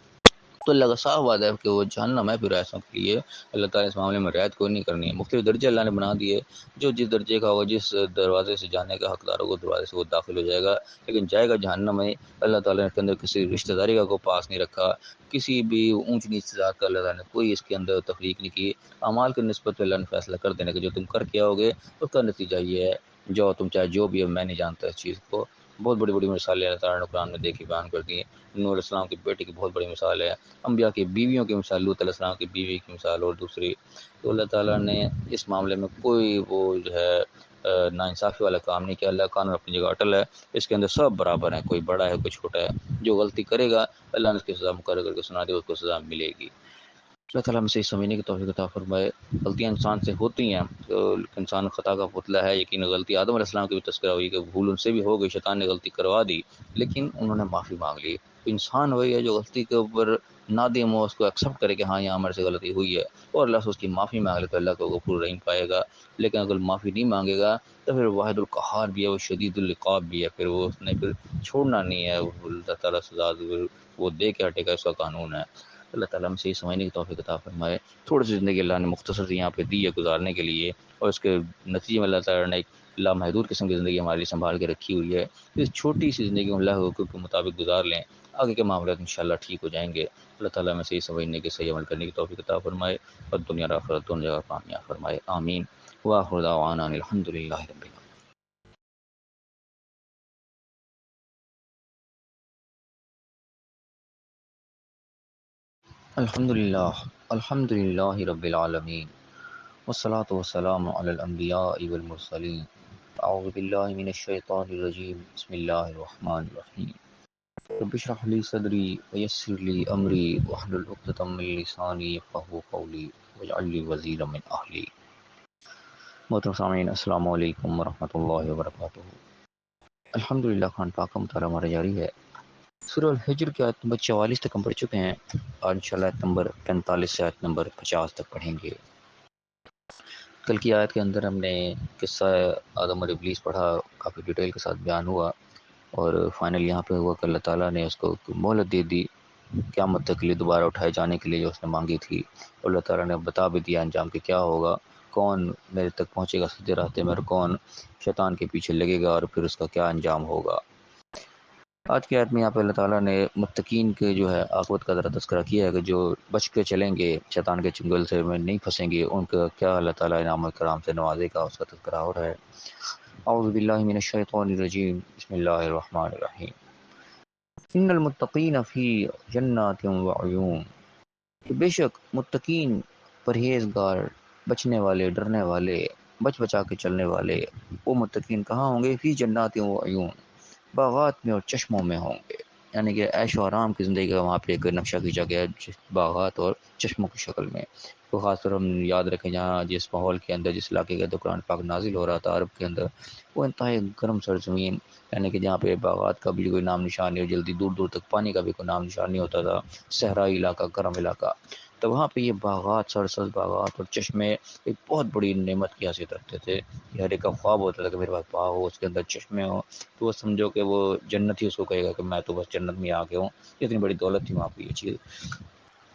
تو اللہ کا صاف وعدہ ہے کہ وہ جہنم ہے پھر ایسوں کے لیے۔ اللہ تعالیٰ اس معاملے میں رعایت کوئی نہیں کرنی ہے، مختلف درجے اللہ نے بنا دیے، جو جس درجے کا ہوگا، جس دروازے سے جانے کا حقدار ہوگا دروازے سے وہ داخل ہو جائے گا، لیکن جائے گا جہنم میں۔ اللہ تعالیٰ نے اس کے اندر کسی رشتہ داری کا کوئی پاس نہیں رکھا، کسی بھی اونچ نیچ ذات کا اللہ تعالیٰ نے کوئی اس کے اندر تفریق نہیں کی۔ اعمال کی نسبت پہ اللہ نے فیصلہ کر دینے کہ جو تم کر کے آؤ گے اس کا نتیجہ یہ ہے، جو تم چاہے جو بھی ہو، میں نہیں جانتا اس چیز کو۔ بہت بڑی بڑی مثالیں اللہ تعالیٰ نے قرآن میں دیکھی بیان کر دی ہیں۔ نوح علیہ السلام کی بیٹی کی بہت بڑی مثال ہے، انبیاء کی بیویوں کی مثال، لوط علیہ السلام کی بیوی کی مثال اور دوسری۔ تو اللہ تعالیٰ نے اس معاملے میں کوئی وہ جو ہے ناانصافی والا کام نہیں کیا، اللہ کا قانون اپنی جگہ اٹل ہے، اس کے اندر سب برابر ہیں، کوئی بڑا ہے کوئی چھوٹا ہے، جو غلطی کرے گا اللہ نے اس کی سزا مقرر کر کے سنا دی، اس کو سزا ملے گی۔ اللہ تعالیٰ ہم سے سمجھنے کی توفیق عطا فرمائے۔ غلطیاں انسان سے ہوتی ہیں تو انسان خطا کا پتلا ہے، یقین غلطی آدم علیہ السلام کی بھی تذکرہ ہوئی کہ بھول ان سے بھی ہو گئی، شیطان نے غلطی کروا دی لیکن انہوں نے معافی مانگ لی۔ انسان وہی ہے جو غلطی کے اوپر نادم ہو، اس کو ایکسیپٹ کرے کہ ہاں یہاں ہمارے سے غلطی ہوئی ہے اور اللہ سے اس کی معافی مانگ لے تو اللہ کو غفور رحیم پائے گا۔ لیکن اگر معافی نہیں مانگے گا تو پھر واحد القہار بھی ہے، وہ شدید العقاب بھی ہے، پھر وہ اس نے پھر چھوڑنا نہیں ہے، وہ اللہ تعالیٰ سزا وہ دے کے ہٹے گا، اس کا قانون ہے۔ اللہ تعالیٰ ہم سے سمجھنے کی توفیق عطا فرمائے۔ تھوڑی سی زندگی اللہ نے مختصر سی یہاں پہ دی ہے گزارنے کے لیے، اور اس کے نتیجے میں اللہ تعالیٰ نے ایک لامحدود قسم کی زندگی ہمارے لیے سنبھال کے رکھی ہوئی ہے۔ اس چھوٹی سی زندگی میں اللہ کے حقوق کے مطابق گزار لیں، آگے کے معاملات انشاءاللہ ٹھیک ہو جائیں گے۔ اللہ تعالیٰ میں صحیح سمجھنے کے، صحیح عمل کرنے کی توفیق عطا فرمائے اور دنیا اور آخرت دونوں جگہ کامیاب فرمائے، آمین۔ وآخر دعوانا ان الحمد للہ رب العالمین۔ الحمد للہ رب العالمین، والصلاة والسلام علی الانبیاء والمرسلین۔ اعوذ باللہ من الشیطان الرجیم، بسم اللہ الرحمن الرحیم۔ رب اشرح لی صدری ویسر لی امری واحلل عقدۃ من لسانی یفقہوا قولی واجعل لی وزیرا من اہلی۔ محترم سامعین، السلام علیکم ورحمۃ اللہ وبرکاتہ۔ الحمدللہ قرآن پاک کا مطالعہ ہمارا جاری ہے۔ سورہ الحجر کی آیت نمبر 44 تک ہم پڑھ چکے ہیں، اور انشاءاللہ آیت نمبر 45 سے آیت نمبر 50 تک پڑھیں گے۔ کل کی آیت کے اندر ہم نے قصہ آدم اور ابلیس پڑھا، کافی ڈیٹیل کے ساتھ بیان ہوا، اور فائنل یہاں پہ ہوا کہ اللہ تعالیٰ نے اس کو مہلت دے دی قیامت تک کے لیے، دوبارہ اٹھائے جانے کے لیے جو اس نے مانگی تھی، اور اللہ تعالیٰ نے بتا بھی دیا انجام کہ کیا ہوگا، کون میرے تک پہنچے گا سیدھے راستے میں اور کون شیطان کے پیچھے لگے گا، اور پھر اس کا کیا انجام ہوگا۔ آج کی آیت میں یہاں پہ اللہ تعالیٰ نے متقین کے جو ہے عاقبت کا ذرا تذکرہ کیا ہے کہ جو بچ کے چلیں گے، شیطان کے چنگل سے میں نہیں پھنسیں گے، ان کا کیا اللہ تعالیٰ انعام و کرام سے نوازے گا، اس کا تذکرہ ہو رہا ہے۔ اعوذ باللہ من الشیطان الرجیم، بسم اللہ الرحمن الرحیم۔ ان المتقین فی جنات و عیون، کہ بے شک متقین پرہیزگار، بچنے والے، ڈرنے والے، بچ بچا کے چلنے والے، وہ متقین کہاں ہوں گے؟ فی جنات و عیون، باغات میں اور چشموں میں ہوں گے۔ یعنی کہ عیش و آرام کی زندگی کا وہاں پہ ایک نقشہ کھینچا گیا ہے باغات اور چشموں کی شکل میں۔ تو خاص طور ہم یاد رکھیں جہاں جس ماحول کے اندر، جس علاقے کے اندر قرآن پاک نازل ہو رہا تھا عرب کے اندر، وہ انتہائی گرم سرزمین، یعنی کہ جہاں پہ باغات کا بھی کوئی نام نشان نہیں، اور جلدی دور دور تک پانی کا بھی کوئی نام نشان نہیں ہوتا تھا، صحرائی علاقہ، گرم علاقہ۔ تو وہاں پہ یہ باغات، سرسبز باغات اور چشمے ایک بہت بڑی نعمت کی حیثیت رکھتے تھے۔ یہ ہر ایک کا خواب ہوتا تھا کہ میرے پاس باغ ہو، اس کے اندر چشمے ہوں، تو وہ سمجھو کہ وہ جنت ہی اس کو کہے گا کہ میں تو بس جنت میں آ گیا ہوں۔ اتنی بڑی دولت تھی وہاں پہ یہ چیز۔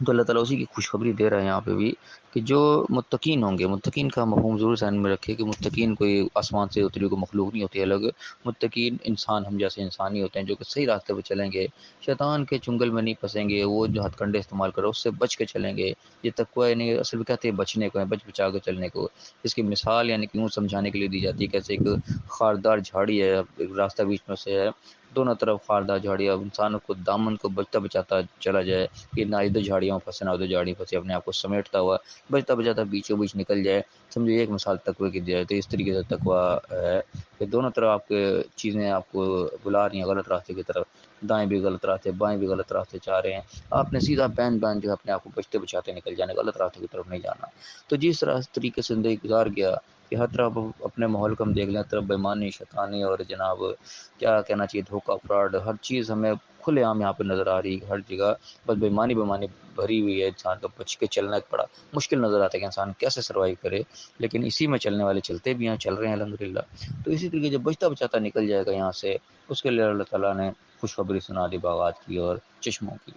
تو اللہ تعالیٰ اسی کی خوشخبری دے رہا ہے یہاں پہ بھی کہ جو متقین ہوں گے، متقین کا مفہوم ضرور ذہن میں رکھے کہ متقین کوئی آسمان سے اتری کوئی مخلوق نہیں ہوتی الگ۔ متقین انسان، ہم جیسے انسانی ہوتے ہیں جو کہ صحیح راستے پہ چلیں گے، شیطان کے چنگل میں نہیں پھنسیں گے، وہ جو ہتھ کنڈے استعمال کرو اس سے بچ کے چلیں گے۔ یہ تقویٰ یعنی اصل میں کہتے ہیں بچنے کو ہے، بچ بچا کے چلنے کو۔ اس کی مثال یعنی کہ یوں سمجھانے کے لیے دی جاتی ہے کیسے ایک خاردار جھاڑی ہے، ایک راستہ بیچ میں سے ہے، دونوں طرف خاردار جھاڑی، اب انسانوں کو دامن کو بچتا بچاتا چلا جائے کہ نہ ادھر جھاڑیوں میں پھنسے نہ ادھر جھاڑیوں میں پھنسے، اپنے آپ کو سمیٹتا ہوا بچتا بچاتا بیچوں بیچ نکل جائے۔ سمجھو یہ ایک مثال تقوی کی دی جائے تو اس طریقے سے تقویٰ ہے کہ دونوں طرف آپ کے چیزیں آپ کو بلا رہی ہیں غلط راستے کی طرف، دائیں بھی غلط راستے، بائیں بھی غلط راستے چاہ رہے ہیں، آپ نے سیدھا بین جو ہے اپنے آپ کو بچتے بچاتے نکل جانا، غلط راستے کی طرف نہیں جانا۔ تو جس طریقے سے زندگی گزار گیا کہ ہر طرف اپنے ماحول کو ہم دیکھ لیں، ہر طرف بےمانی، شیطانی اور جناب کیا کہنا چاہیے دھوکہ، فراڈ، ہر چیز ہمیں کھلے عام یہاں پہ نظر آ رہی ہے، ہر جگہ بس بےمانی بھری ہوئی ہے۔ انسان کا بچ کے چلنا ایک بڑا مشکل نظر آتا ہے کہ انسان کیسے سروائیو کرے، لیکن اسی میں چلنے والے چلتے بھی ہیں، چل رہے ہیں الحمدللہ۔ تو اسی طریقے جب بچتا بچاتا نکل جائے گا یہاں سے، اس کے لیے اللہ تعالیٰ نے خوشخبری سنا دی باغات کی اور چشموں کی۔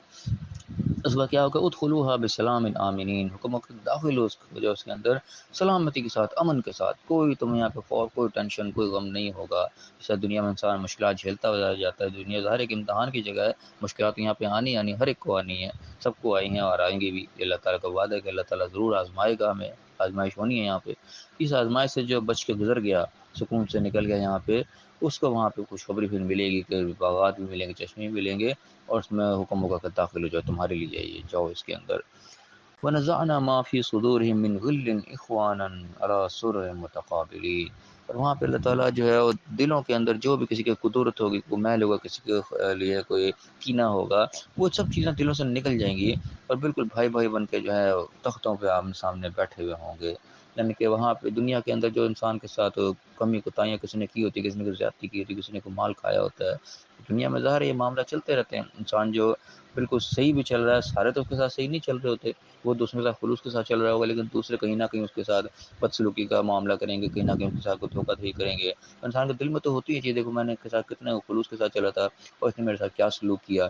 اس کا کیا ہوگا؟ ادخلوها بسلام آمنین، حکم داخل ہو اس کے اندر سلامتی کے ساتھ، امن کے ساتھ، کوئی تمہیں یہاں پہ خوف، کوئی ٹینشن، کوئی غم نہیں ہوگا۔ جیسے دنیا میں انسان مشکلات جھیلتا ہوا جاتا ہے، دنیا ظاہر ایک امتحان کی جگہ ہے، مشکلات یہاں پہ آنی ہر ایک کو آنی ہے، سب کو آئی ہیں اور آئیں گی بھی۔ اللہ تعالیٰ کا وعدہ ہے کہ اللہ تعالیٰ ضرور آزمائے گا ہمیں، آزمائش ہونی ہے یہاں پہ۔ اس آزمائش سے جو بچ کے گزر گیا، سکون سے نکل گیا یہاں پہ، اس کو وہاں پہ خوشخبری پھر ملے گی کہ باغات بھی ملیں گے، چشمے بھی ملیں گے، اور اس میں حکم ہوگا کہ داخل ہو جاؤ، تمہارے لیے جائیے، جاؤ اس کے اندر۔ وَنَزَعْنَا مَا فِي صُدُورِهِم مِّن غِلٍّ إِخْوَانًا عَلَىٰ سُرُرٍ مُّتَقَابِلِينَ۔ اور وہاں پہ اللہ تعالیٰ جو ہے دلوں کے اندر جو بھی کسی کی قدورت ہوگی، کوئی میل ہوگا، کسی کے لیے کوئی کینہ ہوگا، وہ سب چیزیں دلوں سے نکل جائیں گی، اور بالکل بھائی بھائی بن کے جو ہے تختوں پہ آمنے سامنے بیٹھے ہوئے ہوں گے۔ یعنی کہ وہاں پہ دنیا کے اندر جو انسان کے ساتھ کمی کوتاہیاں کسی نے کی ہوتی ہے، کسی نے کوئی زیادتی کی ہوتی ہے، کسی نے کوئی مال کھایا ہوتا ہے، دنیا میں ظاہر یہ معاملہ چلتے رہتے ہیں۔ انسان جو بالکل صحیح بھی چل رہا ہے، سارے تو اس کے ساتھ صحیح نہیں چل رہے ہوتے، وہ دوسرے کے ساتھ خلوص کے ساتھ چل رہا ہوگا، لیکن دوسرے کہیں نہ کہیں اس کے ساتھ بدسلوکی کا معاملہ کریں گے، کہیں نہ کہیں اس کے ساتھ کوئی دھوکہ دہی کریں گے۔ انسان کے دل میں تو ہوتی ہے چیز، دیکھو میں نے اس کے ساتھ کتنے خلوص کے ساتھ چلا تھا اور اس نے میرے ساتھ کیا سلوک کیا،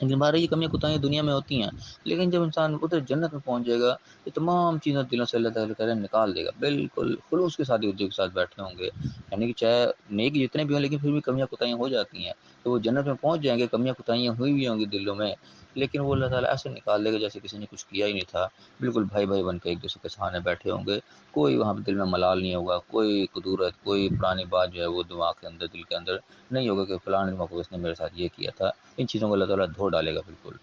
لیکن بارہ یہ کمیاں کوتاہیاں دنیا میں ہوتی ہیں، لیکن جب انسان ادھر جنت میں پہنچ جائے گا، یہ تمام چیزیں دلوں سے اللہ تعالیٰ نکال دے گا، بالکل خلوص کے ساتھ کے ساتھ بیٹھے ہوں گے۔ یعنی کہ چاہے نیک جتنے بھی ہوں، لیکن پھر بھی کمیاں کوتاہیاں ہو جاتی ہیں، تو وہ جنت میں پہنچ جائیں گے، کمیاں کوتاہیاں ہوئی بھی ہوں گی دلوں میں، لیکن وہ اللہ تعالیٰ ایسے نکال دے گا جیسے کسی نے کچھ کیا ہی نہیں تھا، بالکل بھائی بھائی بن کے ایک دوسرے کے سامنے بیٹھے ہوں گے، کوئی وہاں پہ دل میں ملال نہیں ہوگا، کوئی قدورت، کوئی پرانی بات جو ہے وہ دماغ کے اندر، دل کے اندر نہیں ہوگا کہ فلاں موقع اس نے میرے ساتھ یہ کیا تھا۔ ان چیزوں کو اللہ تعالیٰ دھو ڈالے گا بالکل۔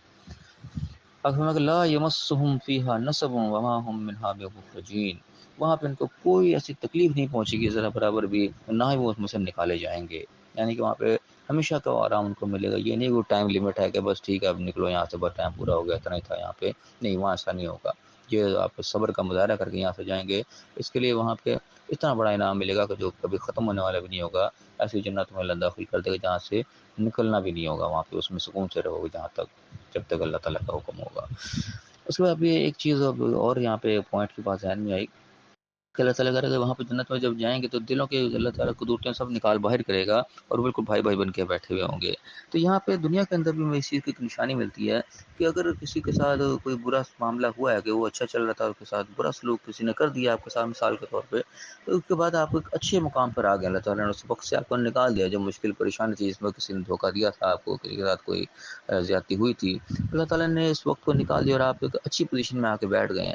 لا یمسہم فیہا نصب وما ہم منہا بمخرجین، وہاں پہ ان کو کوئی ایسی تکلیف نہیں پہنچے گی ذرا برابر بھی، نہ ہی وہ اس میں سے نکالے جائیں گے۔ یعنی کہ وہاں پہ ہمیشہ کا آرام ان کو ملے گا، یہ نہیں وہ ٹائم لمٹ ہے کہ بس ٹھیک ہے اب نکلو یہاں سے، بس ٹائم پورا ہو گیا، اتنا ہی تھا یہاں پہ، نہیں وہاں ایسا نہیں ہوگا۔ یہ آپ صبر کا مظاہرہ کر کے یہاں سے جائیں گے، اس کے لیے وہاں پہ اتنا بڑا انعام ملے گا کہ جو کبھی ختم ہونے والا بھی نہیں ہوگا، ایسی جنت میں اللہ داخل کر دے گا جہاں سے نکلنا بھی نہیں ہوگا، وہاں پہ اس میں سکون سے رہو گے جہاں تک، جب تک اللہ تعالیٰ کا حکم ہوگا۔ اس کے بعد یہ ایک چیز اور یہاں پہ پوائنٹ کی بات ذہن میں آئی کہ اللہ تعالیٰ کرے گا وہاں پہ جنت میں جب جائیں گے تو دلوں کے اللہ تعالیٰ قدرتیں سب نکال باہر کرے گا، اور بالکل بھائی بھائی بن کے بیٹھے ہوئے ہوں گے۔ تو یہاں پہ دنیا کے اندر بھی ہمیں اس چیز کی ایک نشانی ملتی ہے کہ اگر کسی کے ساتھ کوئی برا معاملہ ہوا ہے، کہ وہ اچھا چل رہا تھا، اس کے ساتھ برا سلوک کسی نے کر دیا آپ کے ساتھ مثال کے طور پہ، تو اس کے بعد آپ ایک اچھے مقام پر آ گئے، اللہ تعالیٰ نے اس وقت سے آپ کو نکال دیا جو مشکل پریشانی تھی، جس میں کسی نے دھوکہ دیا تھا آپ کو، کسی کے ساتھ کوئی زیادتی ہوئی تھی، اللہ تعالیٰ نے اس وقت کو نکال دیا اور آپ ایک اچھی پوزیشن میں آ کے بیٹھ گئے ہیں۔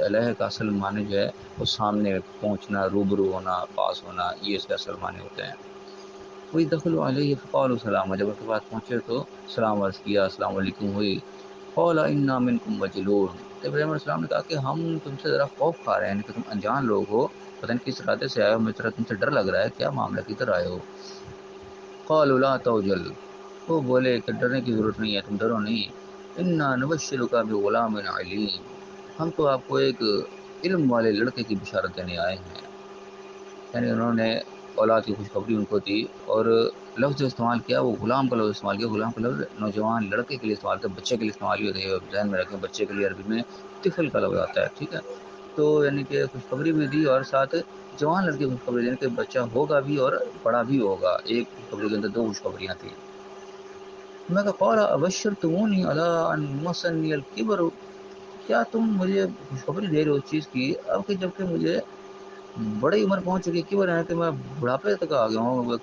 الہ کا اصل معنی جو ہے وہ سامنے پہنچنا، روبرو ہونا، پاس ہونا، یہ اس کے اصل معنی ہوتے ہیں۔ وہی دخل علیہ فقالوا سلام، جب ان کے پاس پہنچے تو سلام عرض کیا، السلام علیکم ہوئی۔ قال انا منکم وجلون، ابراہیم علیہ السلام نے کہا کہ ہم تم سے ذرا خوف کھا رہے ہیں کہ تم انجان لوگ ہو، پتہ نہیں کس ارادے سے آئے ہو، مجھے تم سے ڈر لگ رہا ہے، کیا معاملہ، کدھر آئے ہو؟ قالوا لا توجل، وہ بولے کہ ڈرنے کی ضرورت نہیں ہے، تم ڈرو نہیں، انا نبشرک بغلام علیم، ہم تو آپ کو ایک علم والے لڑکے کی بشارت دینے آئے ہیں۔ یعنی انہوں نے اولاد کی خوشخبری ان کو دی، اور لفظ جو استعمال کیا وہ غلام کا لفظ استعمال کیا۔ غلام کا لفظ نوجوان لڑکے کے لیے استعمال کیا، بچے کے لیے استعمال ہوتا ہے، ذہن میں رکھیں بچے کے لیے عربی میں طفل کا لفظ آتا ہے، ٹھیک ہے۔ تو یعنی کہ خوشخبری بھی دی اور ساتھ جوان لڑکے کی خوشخبری، یعنی کہ بچہ ہوگا بھی اور بڑا بھی ہوگا، ایک خوشخبری کے اندر دو خوشخبریاں تھیں۔ میں کہا قال ابشرتمونی علی ان مسنی الکبر، کیا تم مجھے خوشخبری دے رہے ہو اس چیز کی اب کہ جبکہ مجھے بڑی عمر پہنچ چکی ہے، کبر ہے کہ میں بڑھاپے تک آ گیا ہوں،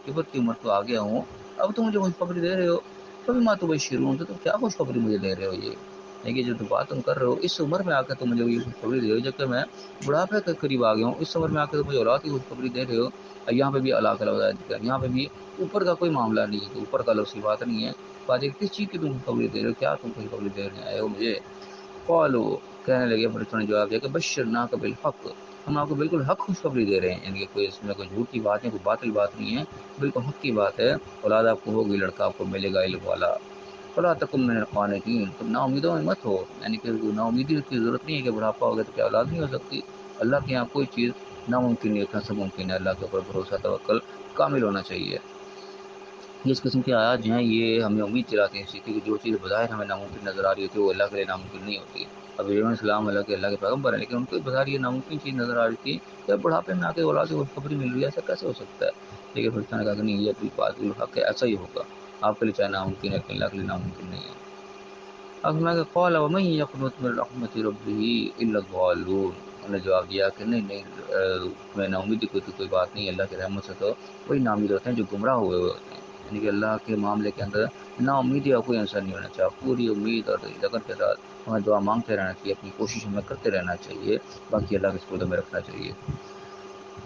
کبر کی عمر کو آ گیا ہوں، اب تم مجھے خوشخبری دے رہے ہو، کبھی ماں تبشرون، تو تم کیا خوشخبری مجھے دے رہے ہو؟ یہ جو بات تم کر رہے ہو اس عمر میں آ کر تم مجھے یہ خوشخبری دے رہے ہو جبکہ میں بڑھاپے کے قریب آ گیا ہوں، اس عمر میں آ کر تم مجھے اولاد کی خوشخبری دے رہے ہو۔ یہاں پہ بھی اللہ کا لفظ ہے، یہاں پہ بھی اوپر کا کوئی معاملہ نہیں ہے، اوپر کا لفظ کی بات نہیں ہے، بات ایک کس چیز کی تم خوشخبری دے رہے ہو، کیا تم خوشخبری دے رہے آئے ہو مجھے؟ قالوا، کہنے لگے فرشتوں نے جواب دیا کہ بشرناک بالحق، ہم آپ کو بالکل حق خوشخبری دے رہے ہیں، یعنی کہ کوئی اس میں کوئی جھوٹ کی بات نہیں، کوئی باطل بات نہیں ہے، بالکل حق کی بات ہے، اولاد آپ کو ہوگی، لڑکا آپ کو ملے گا علم والا۔ فلا تکن من القانطین، تم نا امیدوں میں مت ہو، یعنی کہ نا امیدی کی ضرورت نہیں ہے کہ بڑھاپا ہو گیا تو کیا اولاد نہیں ہو سکتی، اللہ کے یہاں کوئی چیز ناممکن نہیں ہے، سب ممکن ہے، اللہ کے اوپر بھروسہ توکل کامل ہونا چاہیے۔ اس قسم کی آیات جو ہیں یہ ہمیں امید دلاتی ہیں کہ جو چیز بظاہر ہمیں ناممکن نظر آ رہی ہوتی ہے وہ اللہ کے لیے ناممکن نہیں ہوتی۔ اب ابراہیم علیہ السلام اللہ کے پیغمبر ہیں، لیکن ان کو بظاہر یہ ناممکن چیز نظر آ رہی تھی کہ بڑھاپے میں آ کے اولاد کو خوشخبری مل رہی ہے، ایسا کیسے ہو سکتا ہے؟ لیکن فرشتوں نے کہا کہ نہیں، یہ کوئی بات حق ہے، ایسا ہی ہوگا، آپ کے لیے چاہے ناممکن ہے کہ اللہ کے لیے ناممکن نہیں ہے۔ اب میں کہ قال ومن يقنط من رحمت ربه الا الضالون، انہوں نے جواب دیا کہ نہیں، میں نا امیدی کوئی بات نہیں، اللہ کی رحمت سے تو وہی نا امید ہوتے ہیں جو گمراہ ہوئے ہوتے ہیں، یعنی کہ اللہ کے معاملے کے اندر نا امیدی کا کوئی آنسر نہیں ہونا چاہیے، پوری امید اور لگن کے ساتھ ہمیں دعا مانگتے رہنا چاہیے، اپنی کوشش ہمیں کرتے رہنا چاہیے، باقی اللہ کے سپرد میں رکھنا چاہیے۔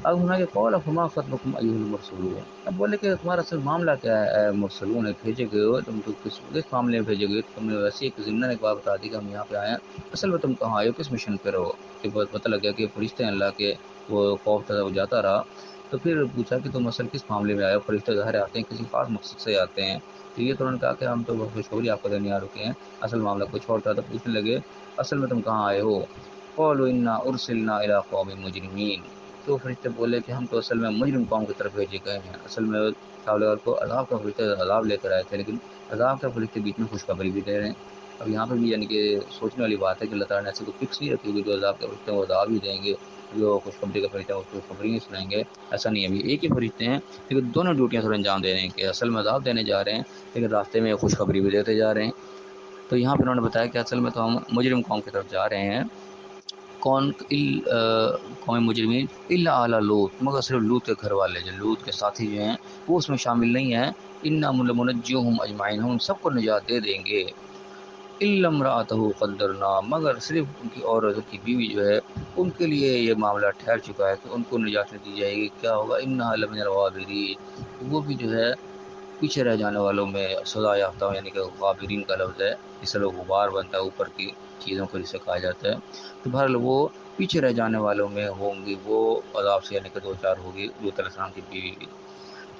اب ہمیں کہ قول فما خطبکم ایھا المرسلون، اب بولے کہ تمہارا اصل معاملہ کیا ہے اے مرسلون، بھیجے گئے ہو تم، تو کس معاملے میں بھیجے گئے؟ تم نے ویسے ایک ضمن ایک بات بتا دی کہ ہم یہاں پہ آئے ہیں، اصل میں تم کہاں آئے ہو، کس مشن پہ رہو؟ کہ پتہ لگ گیا کہ فرشتے ہیں اللہ کے، وہ خوف تھا وہ جاتا رہا، تو پھر پوچھا کہ تم اصل کس معاملے میں آئے ہو؟ فرشتے ظاہر آتے ہیں کسی خاص مقصد سے آتے ہیں، تو یہ تو انہوں نے کہا کہ ہم تو خوشخبری آپ کو دینے آ رکے ہیں، اصل معاملہ کچھ اور تھا، تو پوچھنے لگے اصل میں تم کہاں آئے ہو؟ قالوا انا ارسلنا الى قوم مجرمین، تو فرشتے بولے کہ ہم تو اصل میں مجرم قوم کی طرف بھیجے گئے ہیں، اصل میں صحابہ کو عذاب کا فرشتے عذاب لے کر آئے تھے، لیکن عذاب کا فرشتے بیچ میں خوشخبری بھی دے رہے ہیں۔ اب یہاں پہ بھی یعنی کہ سوچنے والی بات ہے کہ اللہ تعالیٰ نے ایسے کوئی فکس نہیں رکھی ہوئی، جو عذاب کے فرشتے ہیں وہ عذاب ہی دیں گے، جو خوشخبری کا فرشتے ہیں وہ خوشخبری نہیں سنائیں گے، ایسا نہیں ہے، ابھی ایک ہی فرشتے ہیں لیکن دونوں ڈیوٹیاں سر انجام دے رہے ہیں، کہ اصل میں عذاب دینے جا رہے ہیں لیکن راستے میں خوشخبری بھی دیتے جا رہے ہیں۔ تو یہاں پہ انہوں نے بتایا کہ اصل میں تو ہم مجرم قوم کی طرف جا رہے ہیں، کون؟ قوم مجرمین الا آل لوط، مگر صرف لوط کے گھر والے، جو لوط کے ساتھی جو ہیں وہ اس میں شامل نہیں ہیں، انا لمنجوہم اجمعین، ہم سب کو نجات دے دیں گے، الا امرأتہ قدرنا، مگر صرف ان کی عورت کی بیوی جو ہے ان کے لیے یہ معاملہ ٹھہر چکا ہے کہ ان کو نجات نہیں دی جائے گی، کیا ہوگا؟ انہا لمن الغابرین، وہ بھی جو ہے پیچھے رہ جانے والوں میں سزا یافتہ ہوں، یعنی کہ غابرین کا لفظ ہے، جس سے لوگ غبار بنتا ہے اوپر کی چیزوں کو جسے کہا جاتا ہے، تو بہرحال وہ پیچھے رہ جانے والوں میں ہوں گی، وہ عذاب سے یعنی کہ دو چار ہوگی، لوط علیہ السلام کی بیوی بھی۔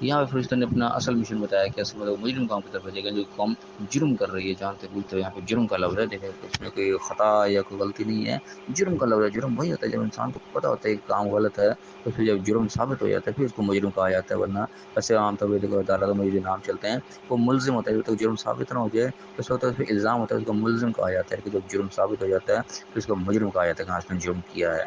یہاں پہ فرشتوں نے اپنا اصل مشن بتایا کہ اصل میں وہ مجرم قوم کی طرف بھیجے گئے، جو قوم جرم کر رہی ہے، جانتے بوجھتے، یہاں پہ جرم کا لفظ ہے، دیکھیں اس میں کوئی خطا یا کوئی غلطی نہیں ہے، جرم کا لفظ ہے، جرم وہی ہوتا ہے جب انسان کو پتہ ہوتا ہے کہ کام غلط ہے، تو پھر جب جرم ثابت ہو جاتا ہے پھر اس کو مجرم کہا جاتا ہے، ورنہ ایسے عام طور پہ عدالتوں میں جو نام چلتے ہیں وہ ملزم ہوتا ہے، جب تک جرم ثابت نہ ہو جائے اس وقت اس پہ الزام ہوتا ہے، اس کو ملزم کہا جاتا ہے، کہ جب جرم ثابت ہو جاتا ہے پھر اس کو مجرم کہا جاتا ہے کہ ہاں اس نے جرم کیا ہے۔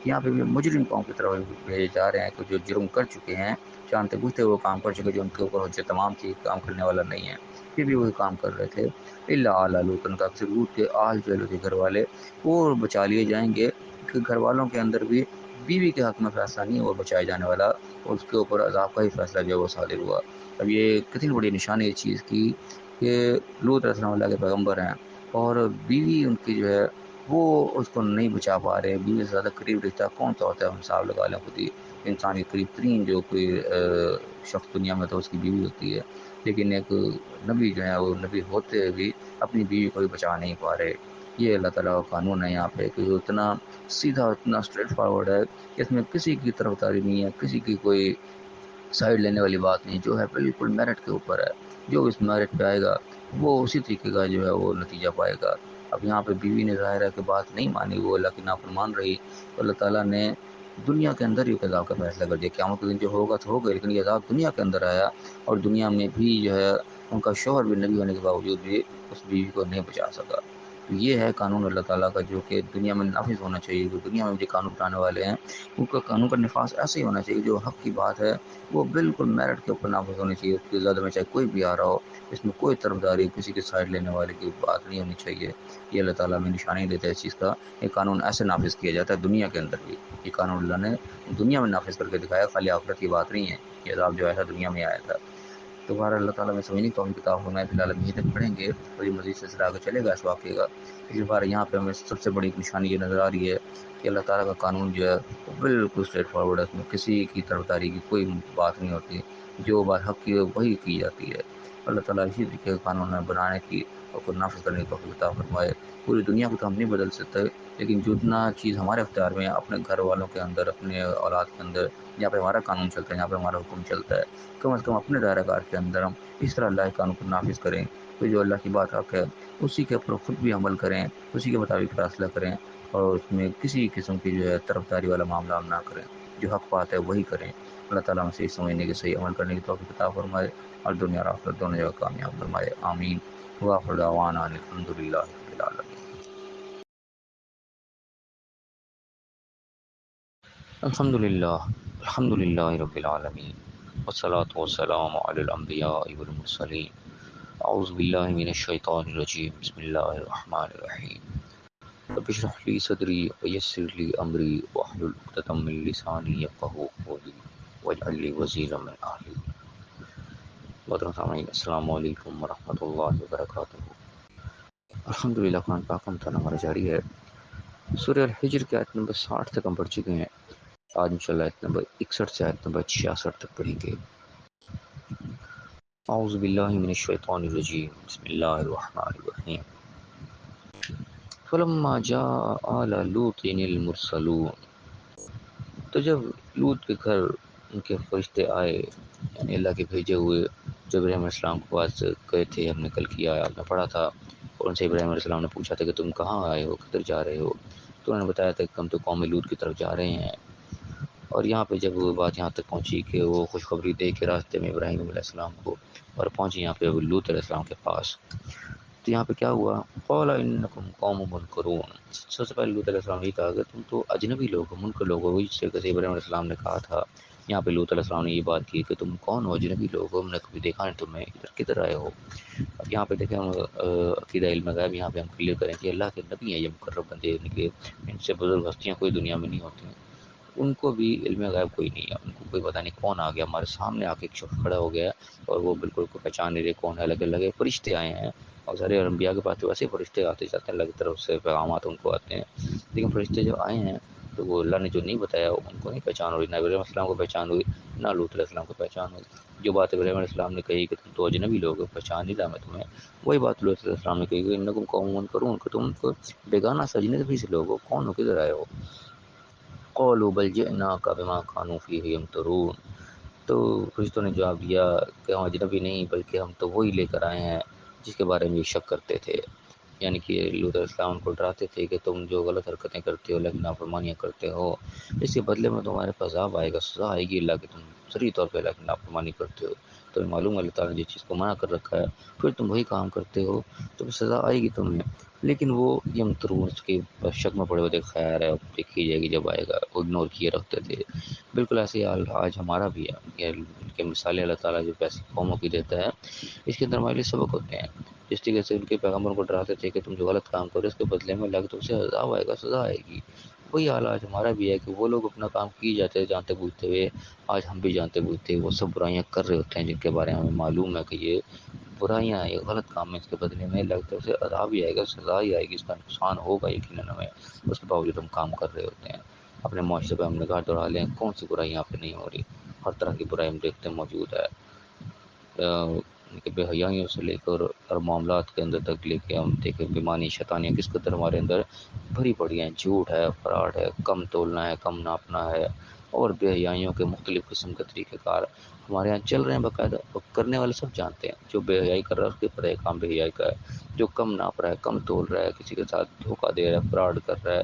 یہاں پہ بھی مجرم قوم کی طرف بھیجے جا رہے ہیں کہ جو جرم کر چکے ہیں، جانتے بوجھتے وہ کام کر چکے، جو ان کے اوپر حجت تمام کی کام کرنے والا نہیں ہے، پھر بھی وہی کام کر رہے تھے۔ الا آل لوط، کا صرف لوط کے آل جو ہے لوط کے گھر والے وہ بچا لیے جائیں گے، کہ گھر والوں کے اندر بھی بیوی کے حق میں فیصلہ نہیں وہ بچائے جانے والا، اس کے اوپر عذاب کا ہی فیصلہ جو ہے وہ صادر ہوا۔ اب یہ کتنی بڑی نشانی اس چیز کی کہ لوط علیہ السلام اللہ کے پیغمبر ہیں، اور بیوی ان کی جو ہے وہ اس کو نہیں بچا پا رہے. بیوی سے زیادہ قریب رشتہ کون سا ہوتا ہے؟ ہم حساب لگا لیں خود ہی. انسان کے قریب ترین جو کوئی شخص دنیا میں تو اس کی بیوی ہوتی ہے، لیکن ایک نبی جو ہے وہ نبی ہوتے بھی اپنی بیوی کو بھی بچا نہیں پا رہے. یہ اللہ تعالیٰ کا قانون ہے یہاں پہ کہ جو اتنا سیدھا اتنا اسٹریٹ فارورڈ ہے کہ اس میں کسی کی طرفداری نہیں ہے، کسی کی کوئی سائڈ لینے والی بات نہیں. جو ہے بالکل میرٹ کے اوپر ہے. جو اس میرٹ پہ آئے گا وہ اسی طریقے کا جو ہے وہ نتیجہ پائے گا. اب یہاں پہ بیوی نے ظاہر ہے کہ بات نہیں مانی، وہ اللہ کی نافرمان رہی، تو اللہ تعالیٰ نے دنیا کے اندر ہی عذاب کا فیصلہ کر دیا. قیامت کے دن جو ہوگا تو ہوگا، لیکن یہ عذاب دنیا کے اندر آیا، اور دنیا میں بھی جو ہے ان کا شوہر بھی نبی ہونے کے باوجود بھی اس بیوی کو نہیں بچا سکا. یہ ہے قانون اللہ تعالیٰ کا جو کہ دنیا میں نافذ ہونا چاہیے. جو دنیا میں جو قانون بنانے والے ہیں ان کا قانون کا نفاذ ایسے ہی ہونا چاہیے. جو حق کی بات ہے وہ بالکل میرٹ کے اوپر نافذ ہونی چاہیے. اس کے زیادہ میں چاہے کوئی بھی آ رہا ہو، اس میں کوئی طرفداری کسی کی سائڈ لینے والے کی بات نہیں ہونی چاہیے. یہ اللہ تعالیٰ میں نشانی دیتا ہے اس چیز کا. یہ قانون ایسے نافذ کیا جاتا ہے دنیا کے اندر بھی. یہ قانون اللہ نے دنیا میں نافذ کر کے دکھایا، خالی آخرت کی بات نہیں ہے. یہ عذاب جو آیا تھا دنیا میں آیا تھا. تو بہر اللہ تعالیٰ میں سمجھنے کو ہم کتاب فرمائے فی الحال یہیں تک پڑھیں گے، اور یہ مزید سلسلہ آگے چلے گا اس واقعے کا. اس بار یہاں پہ ہمیں سب سے بڑی نشانی یہ نظر آ رہی ہے کہ اللہ تعالیٰ کا قانون جو ہے وہ بالکل اسٹریٹ فارورڈ ہے. اس میں کسی کی طرفداری کی کوئی بات نہیں ہوتی. جو بات حق کی ہے وہی کی جاتی ہے. اللہ تعالیٰ اسی طریقے کا قانون بنانے کی اور خود نافذ کرنے کی توفیق عطا فرمائے. پوری دنیا کو تو ہم نہیں بدل سکتے، لیکن جتنا چیز ہمارے اختیار میں ہے، اپنے گھر والوں کے اندر، اپنے اولاد کے اندر، جہاں پہ ہمارا قانون چلتا ہے، جہاں پہ ہمارا حکم چلتا ہے، کم از کم اپنے دائرہ کار کے اندر ہم اس طرح اللہ کے قانون کو نافذ کریں. تو جو اللہ کی بات حق ہے اسی کے اوپر خود بھی عمل کریں، اسی کے مطابق فیصلہ کریں، اور اس میں کسی قسم کی جو ہے طرفداری والا معاملہ ہم نہ کریں. جو حق بات ہے وہی کریں. اللہ تعالیٰ ہم صحیح سمجھنے کے صحیح عمل کرنے کی توفیق عطا فرمائے، اور دنیا اور آخرت دونوں جگہ کامیاب فرمائے. آمین. وآخر دعوانا الحمد للہ رب العالمین. الحمد للہ رب العالمین، والصلاة والسلام علی الانبیاء والمرسلین. اعوذ باللہ من الشیطان الرجیم. بسم اللہ الرحمن الرحیم. رب اشرح لی صدری ویسر لی امری واحلل عقدۃ من لسانی یفقہوا قولی واجعل لی وزیرا من اہلی. محترم سامعین، السلام علیکم ورحمۃ اللہ وبرکاتہ. الحمدللہ قرآن پاک کا مطالعہ ہمارا جاری ہے. سورہ الحجر کی آیت نمبر 60 تک ہم پڑھ چکے ہیں. آج انشاءاللہ آیت نمبر 61 سے آیت نمبر 66 تک پڑھیں گے. اعوذ باللہ من الشیطان الرجیم. بسم اللہ الرحمن الرحیم. فلما جاء آل لوط المرسلون. تو جب لوط کے گھر ان کے فرشتے آئے، یعنی اللہ کے بھیجے ہوئے، جو ابراہیم علیہ السلام کے پاس گئے تھے، ہم نے کل کیا، آپ نے پڑھا تھا، اور ان سے ابراہیم علیہ السلام نے پوچھا تھا کہ تم کہاں آئے ہو، کدھر جا رہے ہو. تو انہوں نے بتایا تھا کہ ہم تو قوم لوط کی طرف جا رہے ہیں. اور یہاں پہ جب وہ بات یہاں تک پہنچی کہ وہ خوشخبری دے کے راستے میں ابراہیم علیہ السلام کو، اور پہنچی یہاں پہ لوط علیہ السلام کے پاس، تو یہاں پہ کیا ہوا؟ قال انکم قوم منکرون. سب سے پہلے لوط علیہ السلام نے کہا کہ تم تو اجنبی لوگ ہو، منکر لوگ ہو. اس سے ابراہیم علیہ السلام نے کہا تھا. یہاں پہ لوط علیہ السلام نے یہ بات کی کہ تم کون ہو؟ اجنبی لوگ ہو، ہم نے کبھی دیکھا نہیں تمہیں، ادھر کدھر آئے ہو. اب یہاں پہ دیکھیں ہم عقیدہ علم غیب یہاں پہ ہم کلیئر کریں کہ اللہ کے نبی ہیں یہ مقرب بندے، نکلے ان سے بزرگ ہستیاں کوئی دنیا میں نہیں ہوتی ہیں. ان کو بھی علم غیب کوئی نہیں ہے. ان کو کوئی پتہ نہیں کون آ گیا ہمارے سامنے، آ کے ایک شخص کھڑا ہو گیا، اور وہ بالکل کو پہچان نہیں رہے کون ہے. الگ الگ فرشتے آئے ہیں، اور سارے انبیاء کے پاس تو ویسے فرشتے آتے جاتے ہیں، الگ طرف سے پیغامات ان کو آتے ہیں، لیکن فرشتے جو آئے ہیں تو وہ اللہ نے جو نہیں بتایا ان کو نہیں پہچان ہوئی. نہ ابراہیم علیہ السلام کو پہچان ہوئی، نہ لوط علیہ السلام کو پہچان ہوئی. جو بات ابراہیم علیہ السلام نے کہی کہ تم تو اجنبی لوگ ہو، پہچان نہیں رہا میں تمہیں، وہی بات لوط علیہ السلام نے کہی کہ انکم قوم منکرون، کہ تم کو بیگانہ اجنبی سے لوگ ہو، کون ہو، کدھر آئے ہو. قالوا بل جئناک بما كانوا فيه يمترون. تو فرشتوں نے جواب دیا کہ ہم اجنبی نہیں، بلکہ ہم تو وہی لے کر آئے ہیں جس کے بارے میں یہ شک کرتے تھے. یعنی کہ لوط علیہ السلام ان کو ڈراتے تھے کہ تم جو غلط حرکتیں کرتے ہو، لیکن نافرمانیاں کرتے ہو، اس کے بدلے میں تمہارے پاس عذاب آئے گا، سزا آئے گی اللہ کی. تم صریح طور پہ اللہ کی نافرمانی کرتے ہو، تمہیں معلوم ہے اللہ تعالیٰ نے جس چیز کو منع کر رکھا ہے، پھر تم وہی کام کرتے ہو تو سزا آئے گی تمہیں. لیکن وہ یمترون، اس کے شک میں پڑے ہوتے، خیر ہے دیکھی جائے گی جب آئے گا، اگنور کیے رکھتے تھے. بالکل ایسے ہی حال آج ہمارا بھی ہے کہ مثالیں اللہ تعالیٰ جو پیسے قوموں کی دیتا ہے، اس کے اندر ہمارے لیے سبق ہوتے ہیں. جس طریقے سے ان کے پیغمبروں کو ڈراتے تھے کہ تم جو غلط کام کرو اس کے بدلے میں اللہ کی طرف سے عذاب آئے گا، سزا آئے گی. وہی حال آج ہمارا بھی ہے کہ وہ لوگ اپنا کام کی جاتے ہیں جانتے بوجھتے ہوئے. آج ہم بھی جانتے بوجھتے وہ سب برائیاں کر رہے ہوتے ہیں جن کے بارے میں ہمیں معلوم ہے کہ یہ برائیاں ہیں، یہ غلط کام ہے، اس کے بدلے میں لگتا ہے اسے عذاب ہی آئے گا، سزا ہی آئے گی، اس کا نقصان ہوگا یقیناً ہمیں، اس کے باوجود ہم کام کر رہے ہوتے ہیں۔ اپنے معاشرے پہ ہم نگاہ دوڑا لیں، کون سی برائی یہاں پہ نہیں ہو رہی، ہر طرح کی برائی ہم دیکھتے ہیں موجود ہے، کہ بے حیائیوں سے لے کر اور معاملات کے اندر تک لے کے ہم دیکھیں بیمانی شیطانیاں کس قدر ہمارے اندر بھری پڑی ہیں، جھوٹ ہے، فراڈ ہے، کم تولنا ہے، کم ناپنا ہے، اور بے حیائیوں کے مختلف قسم کے طریقہ کار ہمارے یہاں چل رہے ہیں باقاعدہ، اور کرنے والے سب جانتے ہیں، جو بے حیائی کر رہا ہے اس کے پتہ ہے کام بے حیائی کا ہے، جو کم ناپ رہا ہے، کم تول رہا ہے، کسی کے ساتھ دھوکہ دے رہا ہے، فراڈ کر رہا ہے،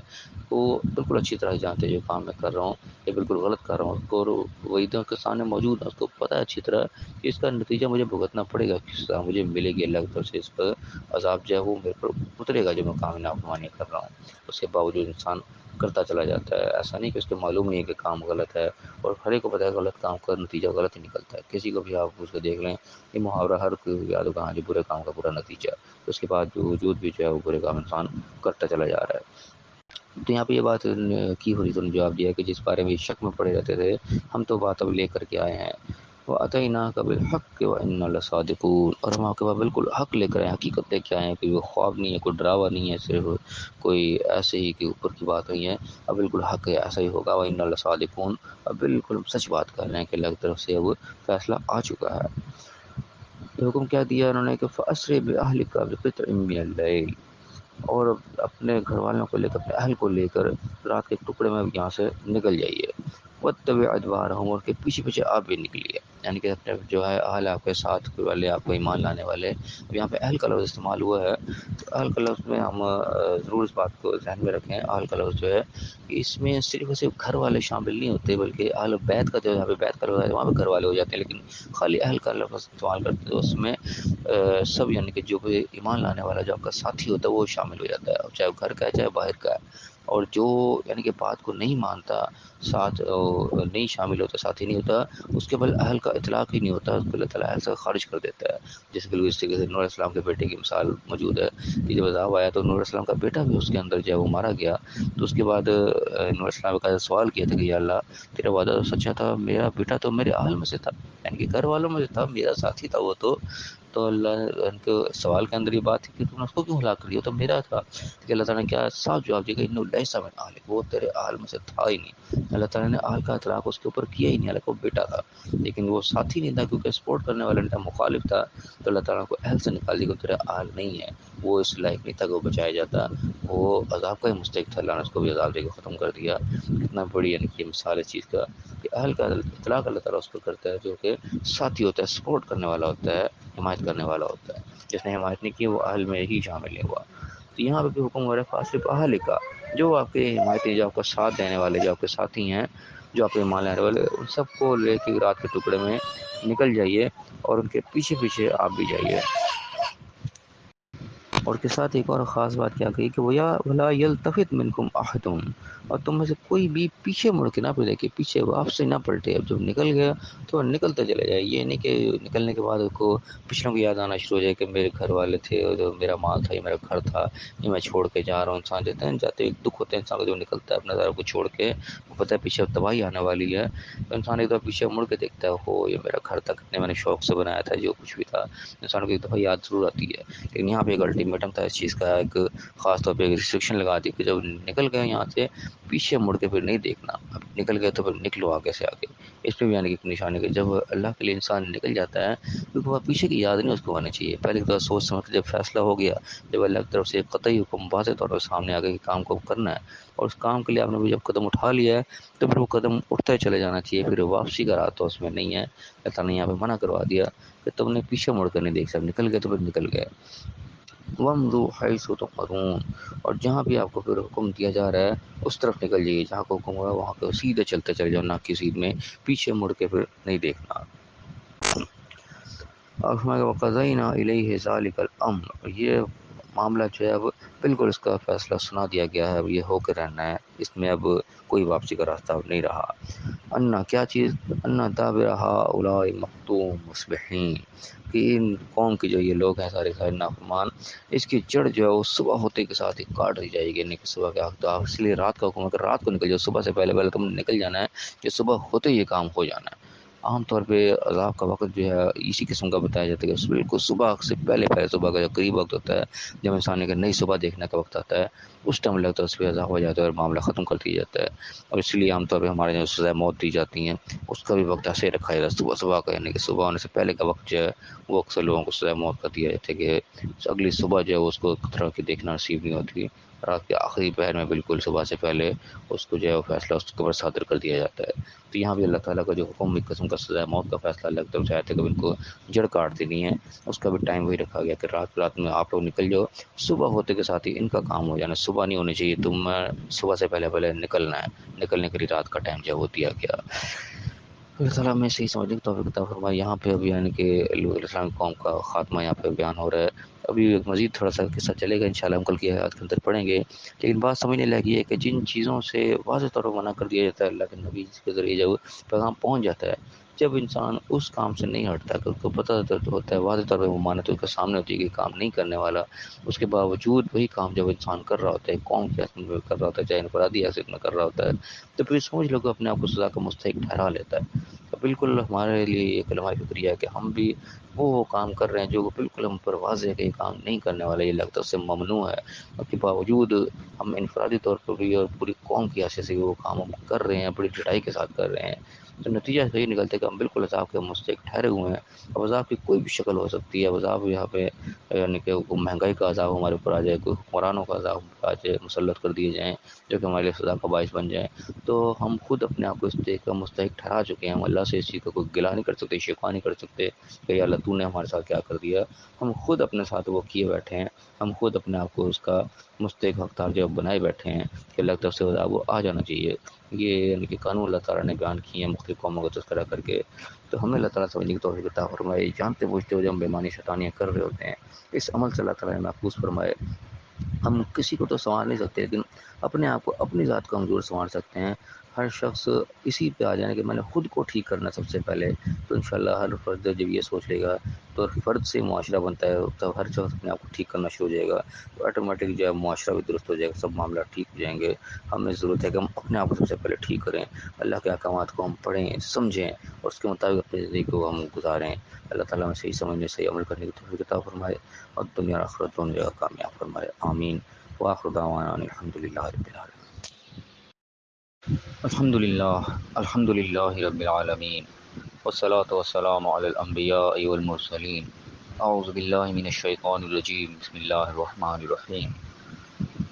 وہ بالکل اچھی طرح جانتے ہیں جو کام میں کر رہا ہوں یہ بالکل غلط کر رہا ہوں، اس کو وہیدوں کے سامنے موجود ہے، اس کو پتہ ہے اچھی طرح کہ اس کا نتیجہ مجھے بھگتنا پڑے گا، کس طرح مجھے ملے گی اللہ کی طرف سے، اس پر عذاب جو ہے وہ میرے پر اترے گا جو میں کام نافرمانی کر رہا ہوں، اس کے باوجود انسان کرتا چلا جاتا ہے۔ ایسا نہیں کہ اس کو معلوم نہیں ہے کہ کام غلط ہے، اور ہر ایک کو پتہ ہے غلط کام کا نتیجہ غلط ہی نکلتا ہے، کسی کو بھی آپ پوچھ کے دیکھ لیں، یہ محاورہ ہر کوئی یاد ہوگا، ہاں جی برے کام کا برا نتیجہ، اس کے بعد وجود بھی جو ہے وہ برے کام انسان کرتا چلا جا رہا ہے۔ تو یہاں پہ یہ بات کی ہو رہی تو نے جواب دیا کہ جس بارے میں شک میں پڑے رہتے تھے ہم تو بات اب لے کر کے آئے ہیں، وہ اتیناک بالحق وانا لصادقون، اور ہم آپ کے پاس بالکل حق لے کر آئے ہیں، حقیقت لے کے آئے ہیں، کوئی وہ خواب نہیں ہے، کوئی ڈراوا نہیں ہے، صرف کوئی ایسے ہی کہ اوپر کی بات نہیں ہے، اب بالکل حق ہے، ایسا ہی ہوگا، وانا لصادقون، اب بالکل سچ بات کر رہے ہیں کہ اللہ کی طرف سے اب فیصلہ آ چکا ہے۔ یہ حکم کیا دیا انہوں نے کہ فَأَسْرِ بِأَهْلِكَ بِقِطْعٍ مِّنَ اللَّيْلِ، اور اپنے گھر والوں کو لے کر اپنے اہل کو لے کر رات کے ٹکڑے میں یہاں سے نکل جائیے، وَاتَّبِعْ أَدْبَارَهُمْ، اور کے پیچھے پیچھے آپ بھی نکلیے، یعنی کہ اپنے جو ہے اہل آپ کے ساتھ والے، آپ کو ایمان لانے والے، اب یہاں پہ اہل کا لفظ استعمال ہوا ہے، تو اہل کا لفظ میں ہم ضرور اس بات کو ذہن میں رکھیں، اہل کا لفظ جو ہے کہ اس میں صرف اور صرف گھر والے شامل نہیں ہوتے، بلکہ اہل بیت کا جو یہاں پہ بیت کا لفظ ہے وہاں پہ گھر والے ہو جاتے ہیں، لیکن خالی اہل کا لفظ استعمال کرتے تو اس میں سب، یعنی کہ جو بھی ایمان لانے والا جو آپ کا ساتھی ہوتا ہے وہ شامل ہو جاتا ہے، چاہے وہ گھر کا ہے چاہے باہر کا ہے، اور جو یعنی کہ بات کو نہیں مانتا، ساتھ نہیں شامل ہوتا، ساتھی نہیں ہوتا، اس کے بل اہل کا اطلاق ہی نہیں ہوتا، اس کو اللہ تعالیٰ اہل سے خارج کر دیتا ہے، جیسے کہ اس طریقے سے نور علیہ السلام کے بیٹے کی مثال موجود ہے کہ جب عذاب آیا تو نور علیہ السلام کا بیٹا بھی اس کے اندر جو ہے وہ مارا گیا، تو اس کے بعد نور علیہ السلام کا سوال کیا تھا کہ یا اللہ تیرا وعدہ تو سچا تھا، میرا بیٹا تو میرے اہل میں سے تھا، یعنی کہ گھر والوں میں سے تھا، میرا ساتھی تھا وہ تو اللہ ان کے سوال کے اندر یہ بات تھی کہ تم نے اس کو کیوں ہلاک کر دیا، تو میرا تھا، کہ اللہ تعالیٰ نے کیا صاف جواب دیا کہ انہ لیس من اہلک، وہ تیرے اہل میں سے تھا ہی نہیں، اللہ تعالیٰ نے اہل کا اطلاق اس کے اوپر کیا ہی نہیں، حالانکہ وہ بیٹا تھا، لیکن وہ ساتھی نہیں تھا کیونکہ سپورٹ کرنے والا نہیں تھا، مخالف تھا، تو اللہ تعالیٰ کو اہل سے نکال دیا کہ تیرا اہل نہیں ہے، وہ اس لائق نہیں تھا کہ وہ بچایا جاتا، وہ عذاب کا ہی مستحق تھا، اللہ نے اس کو بھی عذاب دے کے ختم کر دیا۔ کتنا بڑی یعنی کہ مثال اس چیز کا کہ اہل کا اطلاق اللہ تعالیٰ اس پر کرتا ہے جو کہ ساتھی ہوتا ہے، سپورٹ کرنے والا ہوتا ہے، حمایت کرنے والا ہوتا ہے، جس نے حمایت نہیں کی وہ اہل میں ہی شامل نہیں ہوا۔ تو یہاں پہ بھی حکم ہو رہا ہے فاصف اہل کا، جو آپ کے حمایتی، جو آپ کا ساتھ دینے والے، جو آپ کے ساتھی ہیں، جو آپ کے مان لینے والے، ان سب کو لے کے رات کے ٹکڑے میں نکل جائیے، اور ان کے پیچھے پیچھے آپ بھی جائیے۔ اور کے ساتھ ایک اور خاص بات کیا کہی کہ وَلَا يَلْتَفِتْ مِنْكُمْ أَحَدٌ، اور تم میں سے کوئی بھی پیچھے مڑ کے نہ پھر دیکھے، پیچھے واپس سے نہ پلٹے، اب جب نکل گیا تو نکلتے چلے جائے، یہ نہیں کہ نکلنے کے بعد اس کو پچھلوں کو یاد آنا شروع ہو جائے کہ میرے گھر والے تھے، اور جو میرا مال تھا، یہ میرا گھر تھا، یہ میں چھوڑ کے جا رہا ہوں، انسان جاتے ہیں جاتے ایک دکھ ہوتا ہے انسان کو جو نکلتا ہے اپنا سارا کو چھوڑ کے، وہ پتہ ہے پیچھے تباہی آنے والی ہے، تو انسان ایک دفعہ پیچھے مڑ کے دیکھتا ہے، ہو یہ میرا گھر تھا، کتنے میں نے شوق سے بنایا تھا، جو کچھ بھی تھا، انسان کو ایک دفعہ یاد ضرور آتی ہے، لیکن یہاں پہ ایک الٹیمیٹم تھا اس چیز کا، ایک خاص طور پہ ایک ریسٹرکشن لگا دی کہ جب نکل گئے یہاں سے پیچھے مڑ کے پھر نہیں دیکھنا، اب نکل گئے تو پھر نکلو آگے سے آگے، اس پہ بھی آنے کی ایک نشانی کہ جب اللہ کے لیے انسان نکل جاتا ہے کیونکہ وہ پیچھے کی یاد نہیں اس کو آنی چاہیے، پہلے تو سوچ سمجھ کے جب فیصلہ ہو گیا، جب اللہ کی طرف سے ایک قطعی حکم واضح طور پر سامنے آ گیا کہ کام کو کرنا ہے، اور اس کام کے لیے آپ نے بھی جب قدم اٹھا لیا ہے تو پھر وہ قدم اٹھتے چلے جانا چاہیے، پھر واپسی کا راہ تو اس میں نہیں ہے، اللہ تعالیٰ نے یہاں پہ منع کروا دیا کہ تم نے پیچھے مڑ کر نہیں دیکھ سکتے، نکل گئے تو پھر نکل گئے۔ وَامْضُوا حَيْثُ تُؤْمَرُونَ، اور جہاں بھی آپ کو پھر حکم دیا جا رہا ہے اس طرف نکل جائیے، جہاں کو حکم ہوا ہے وہاں پہ سیدھے چلتے چلے جاؤ، نہ کہ سیدھ میں پیچھے مڑ کے پھر نہیں دیکھنا۔ اور وَقَضَيْنَا إِلَيْهِ ذَلِكَ الْأَمْرَ، یہ معاملہ جو ہے اب بالکل اس کا فیصلہ سنا دیا گیا ہے، اب یہ ہو کے رہنا ہے، اس میں اب کوئی واپسی کا راستہ اب نہیں رہا۔ انا کیا چیز، انا دابر ہؤلاء مقطوع مصبحین، کہ ان قوم کے جو یہ لوگ ہیں سارے سارے نافرمان، اس کی جڑ جو ہے وہ صبح ہوتے کے ساتھ ہی کاٹ دی جائے گی، نہیں کہ صبح کے وقت آپ، اس لیے رات کا حکم ہے کہ رات کو نکل جاؤ، صبح سے پہلے پہلے تم نکل جانا ہے کہ صبح ہوتے یہ کام ہو جانا ہے، عام طور پہ عذاب کا وقت جو ہے اسی قسم کا بتایا جاتا ہے کہ بالکل صبح سے پہلے صبح کا جو قریب وقت ہوتا ہے، جب انسان کا نئی صبح دیکھنے کا وقت آتا ہے، اس ٹائم لگتا ہے اس پہ عذاب ہو جاتا ہے اور معاملہ ختم کر دیا جاتا ہے۔ اور اس لیے عام طور پہ ہمارے جو سزائے موت دی جاتی ہیں اس کا بھی وقت ایسے رکھا جاتا ہے صبح صبح کا، یعنی کہ صبح ہونے سے پہلے کا وقت جو ہے وہ اکثر لوگوں کو سزائے موت کا دیا جاتا ہے کہ اگلی صبح جو ہے اس کو طرح کی دیکھنا نصیب نہیں ہوتی، رات کے آخری پہر میں بالکل صبح سے پہلے اس کو جو ہے وہ فیصلہ اس کے اوپر صادر کر دیا جاتا ہے۔ تو یہاں بھی اللہ تعالیٰ کا جو حکم ایک قسم کا سزائے موت کا فیصلہ اللہ کی طرف سے آیا تھا کہ ان کو جڑ کاٹ دینی ہے، اس کا بھی ٹائم وہی رکھا گیا کہ رات میں آپ لوگ نکل جاؤ، صبح ہوتے کے ساتھ ہی ان کا کام ہو جانا، صبح نہیں ہونی چاہیے، تم صبح سے پہلے نکلنا ہے، نکلنے کے لیے رات کا ٹائم جو وہ دیا گیا۔ اللہ تعالیٰ میں صحیح سمجھنے کی توفیق عطا فرمائے۔ یہاں پہ ابھی یعنی کہ لوگ اسلام قوم کا خاتمہ یہاں پہ بیان ہو رہا ہے، ابھی مزید تھوڑا سا قصہ چلے گا انشاءاللہ، ہم کل کی آیات کے اندر پڑھیں گے، لیکن بات سمجھنے لگی ہے کہ جن چیزوں سے واضح طور پر منع کر دیا جاتا ہے اللہ کے نبی کے ذریعے جب پیغام پہنچ جاتا ہے، جب انسان اس کام سے نہیں ہٹتا کہ اس کو پتہ ہوتا ہے واضح طور پہ وہ مانے تو اس کے سامنے ہوتی ہے کہ کام نہیں کرنے والا، اس کے باوجود وہی کام جب انسان کر رہا ہوتا ہے، قوم کی حیثیت میں کر رہا ہوتا ہے، چاہے انفرادی حیثیت میں کر رہا ہوتا ہے، تو پھر سمجھ لو کہ اپنے آپ کو سزا کا مستحق ٹھہرا لیتا ہے۔ تو بالکل ہمارے لیے یہ کلمہ فکریہ ہے کہ ہم بھی وہ کام کر رہے ہیں جو بالکل ہم پر واضح ہے کہ یہ کام نہیں کرنے والا، یہ لگتا ہے اس سے ممنوع ہے، اس کے باوجود ہم انفرادی طور پر بھی اور پوری قوم کی حیثیت سے وہ کام ہم کر رہے ہیں، بڑی ڈٹائی کے ساتھ کر رہے ہیں، تو نتیجہ صحیح نکلتا ہے کہ ہم بالکل عذاب کے مستحق ٹھہرے ہوئے ہیں۔ اب عذاب کی کوئی بھی شکل ہو سکتی ہے، اب عذاب یہاں پہ یعنی کہ مہنگائی کا عذاب ہمارے اوپر آ جائے، کوئی حکمرانوں کا عذاب آ جائے، مسلط کر دیے جائیں جو کہ ہمارے لیے سزا کا باعث بن جائیں، تو ہم خود اپنے آپ کو اس چیز کا مستحق ٹھہرا چکے ہیں، ہم اللہ سے اس چیز کا کوئی گلہ نہیں کر سکتے، شکوہ نہیں کر سکتے کہ یا اللہ تو نے ہمارے ساتھ کیا کر دیا، ہم خود اپنے ساتھ وہ کیے بیٹھے ہیں، ہم خود اپنے آپ کو اس کا مستحق حقدار جو بنائے بیٹھے ہیں کہ اللہ کی طرف سے عذاب وہ آ جانا چاہیے۔ یہ یعنی کہ قانون اللہ تعالیٰ نے بیان کیے ہیں مختلف قوموں کو تذکرہ کر کے، تو ہمیں اللہ تعالیٰ سمجھنے کی توفیق عطا فرمائے، جانتے بوجھتے ہوئے جب ہم بےمانی شیطانیاں کر رہے ہوتے ہیں، اس عمل سے اللہ تعالیٰ نے محفوظ فرمائے۔ ہم کسی کو تو سنوار نہیں سکتے، لیکن اپنے آپ کو اپنی ذات کو ہم ضرور سنوار سکتے ہیں۔ ہر شخص اسی پہ آ جانے کہ میں نے خود کو ٹھیک کرنا سب سے پہلے، تو انشاءاللہ ہر فرد جب یہ سوچ لے گا تو فرد سے معاشرہ بنتا ہے، تب ہر شخص اپنے آپ کو ٹھیک کرنا شروع ہو جائے گا، تو آٹومیٹک جو ہے معاشرہ بھی درست ہو جائے گا، سب معاملہ ٹھیک ہو جائیں گے۔ ہمیں ضرورت ہے کہ ہم اپنے آپ کو سب سے پہلے ٹھیک کریں، اللہ کے احکامات کو ہم پڑھیں سمجھیں اور اس کے مطابق اپنی زندگی کو ہم گزاریں۔ اللہ تعالیٰ ہمیں صحیح سمجھنے صحیح عمل کرنے کی توفیق عطا فرمائے اور دنیا اور آخرت دونوں جگہ کامیاب فرمائے، آمین۔ وآخر دعوانا ان الحمد للہ رب العالمین۔ الحمد للہ رب العالمین والصلاة والسلام علی الانبیاء والمرسلین۔ اعوذ باللہ من الشیطان الرجیم، بسم اللہ الرحمن الرحیم۔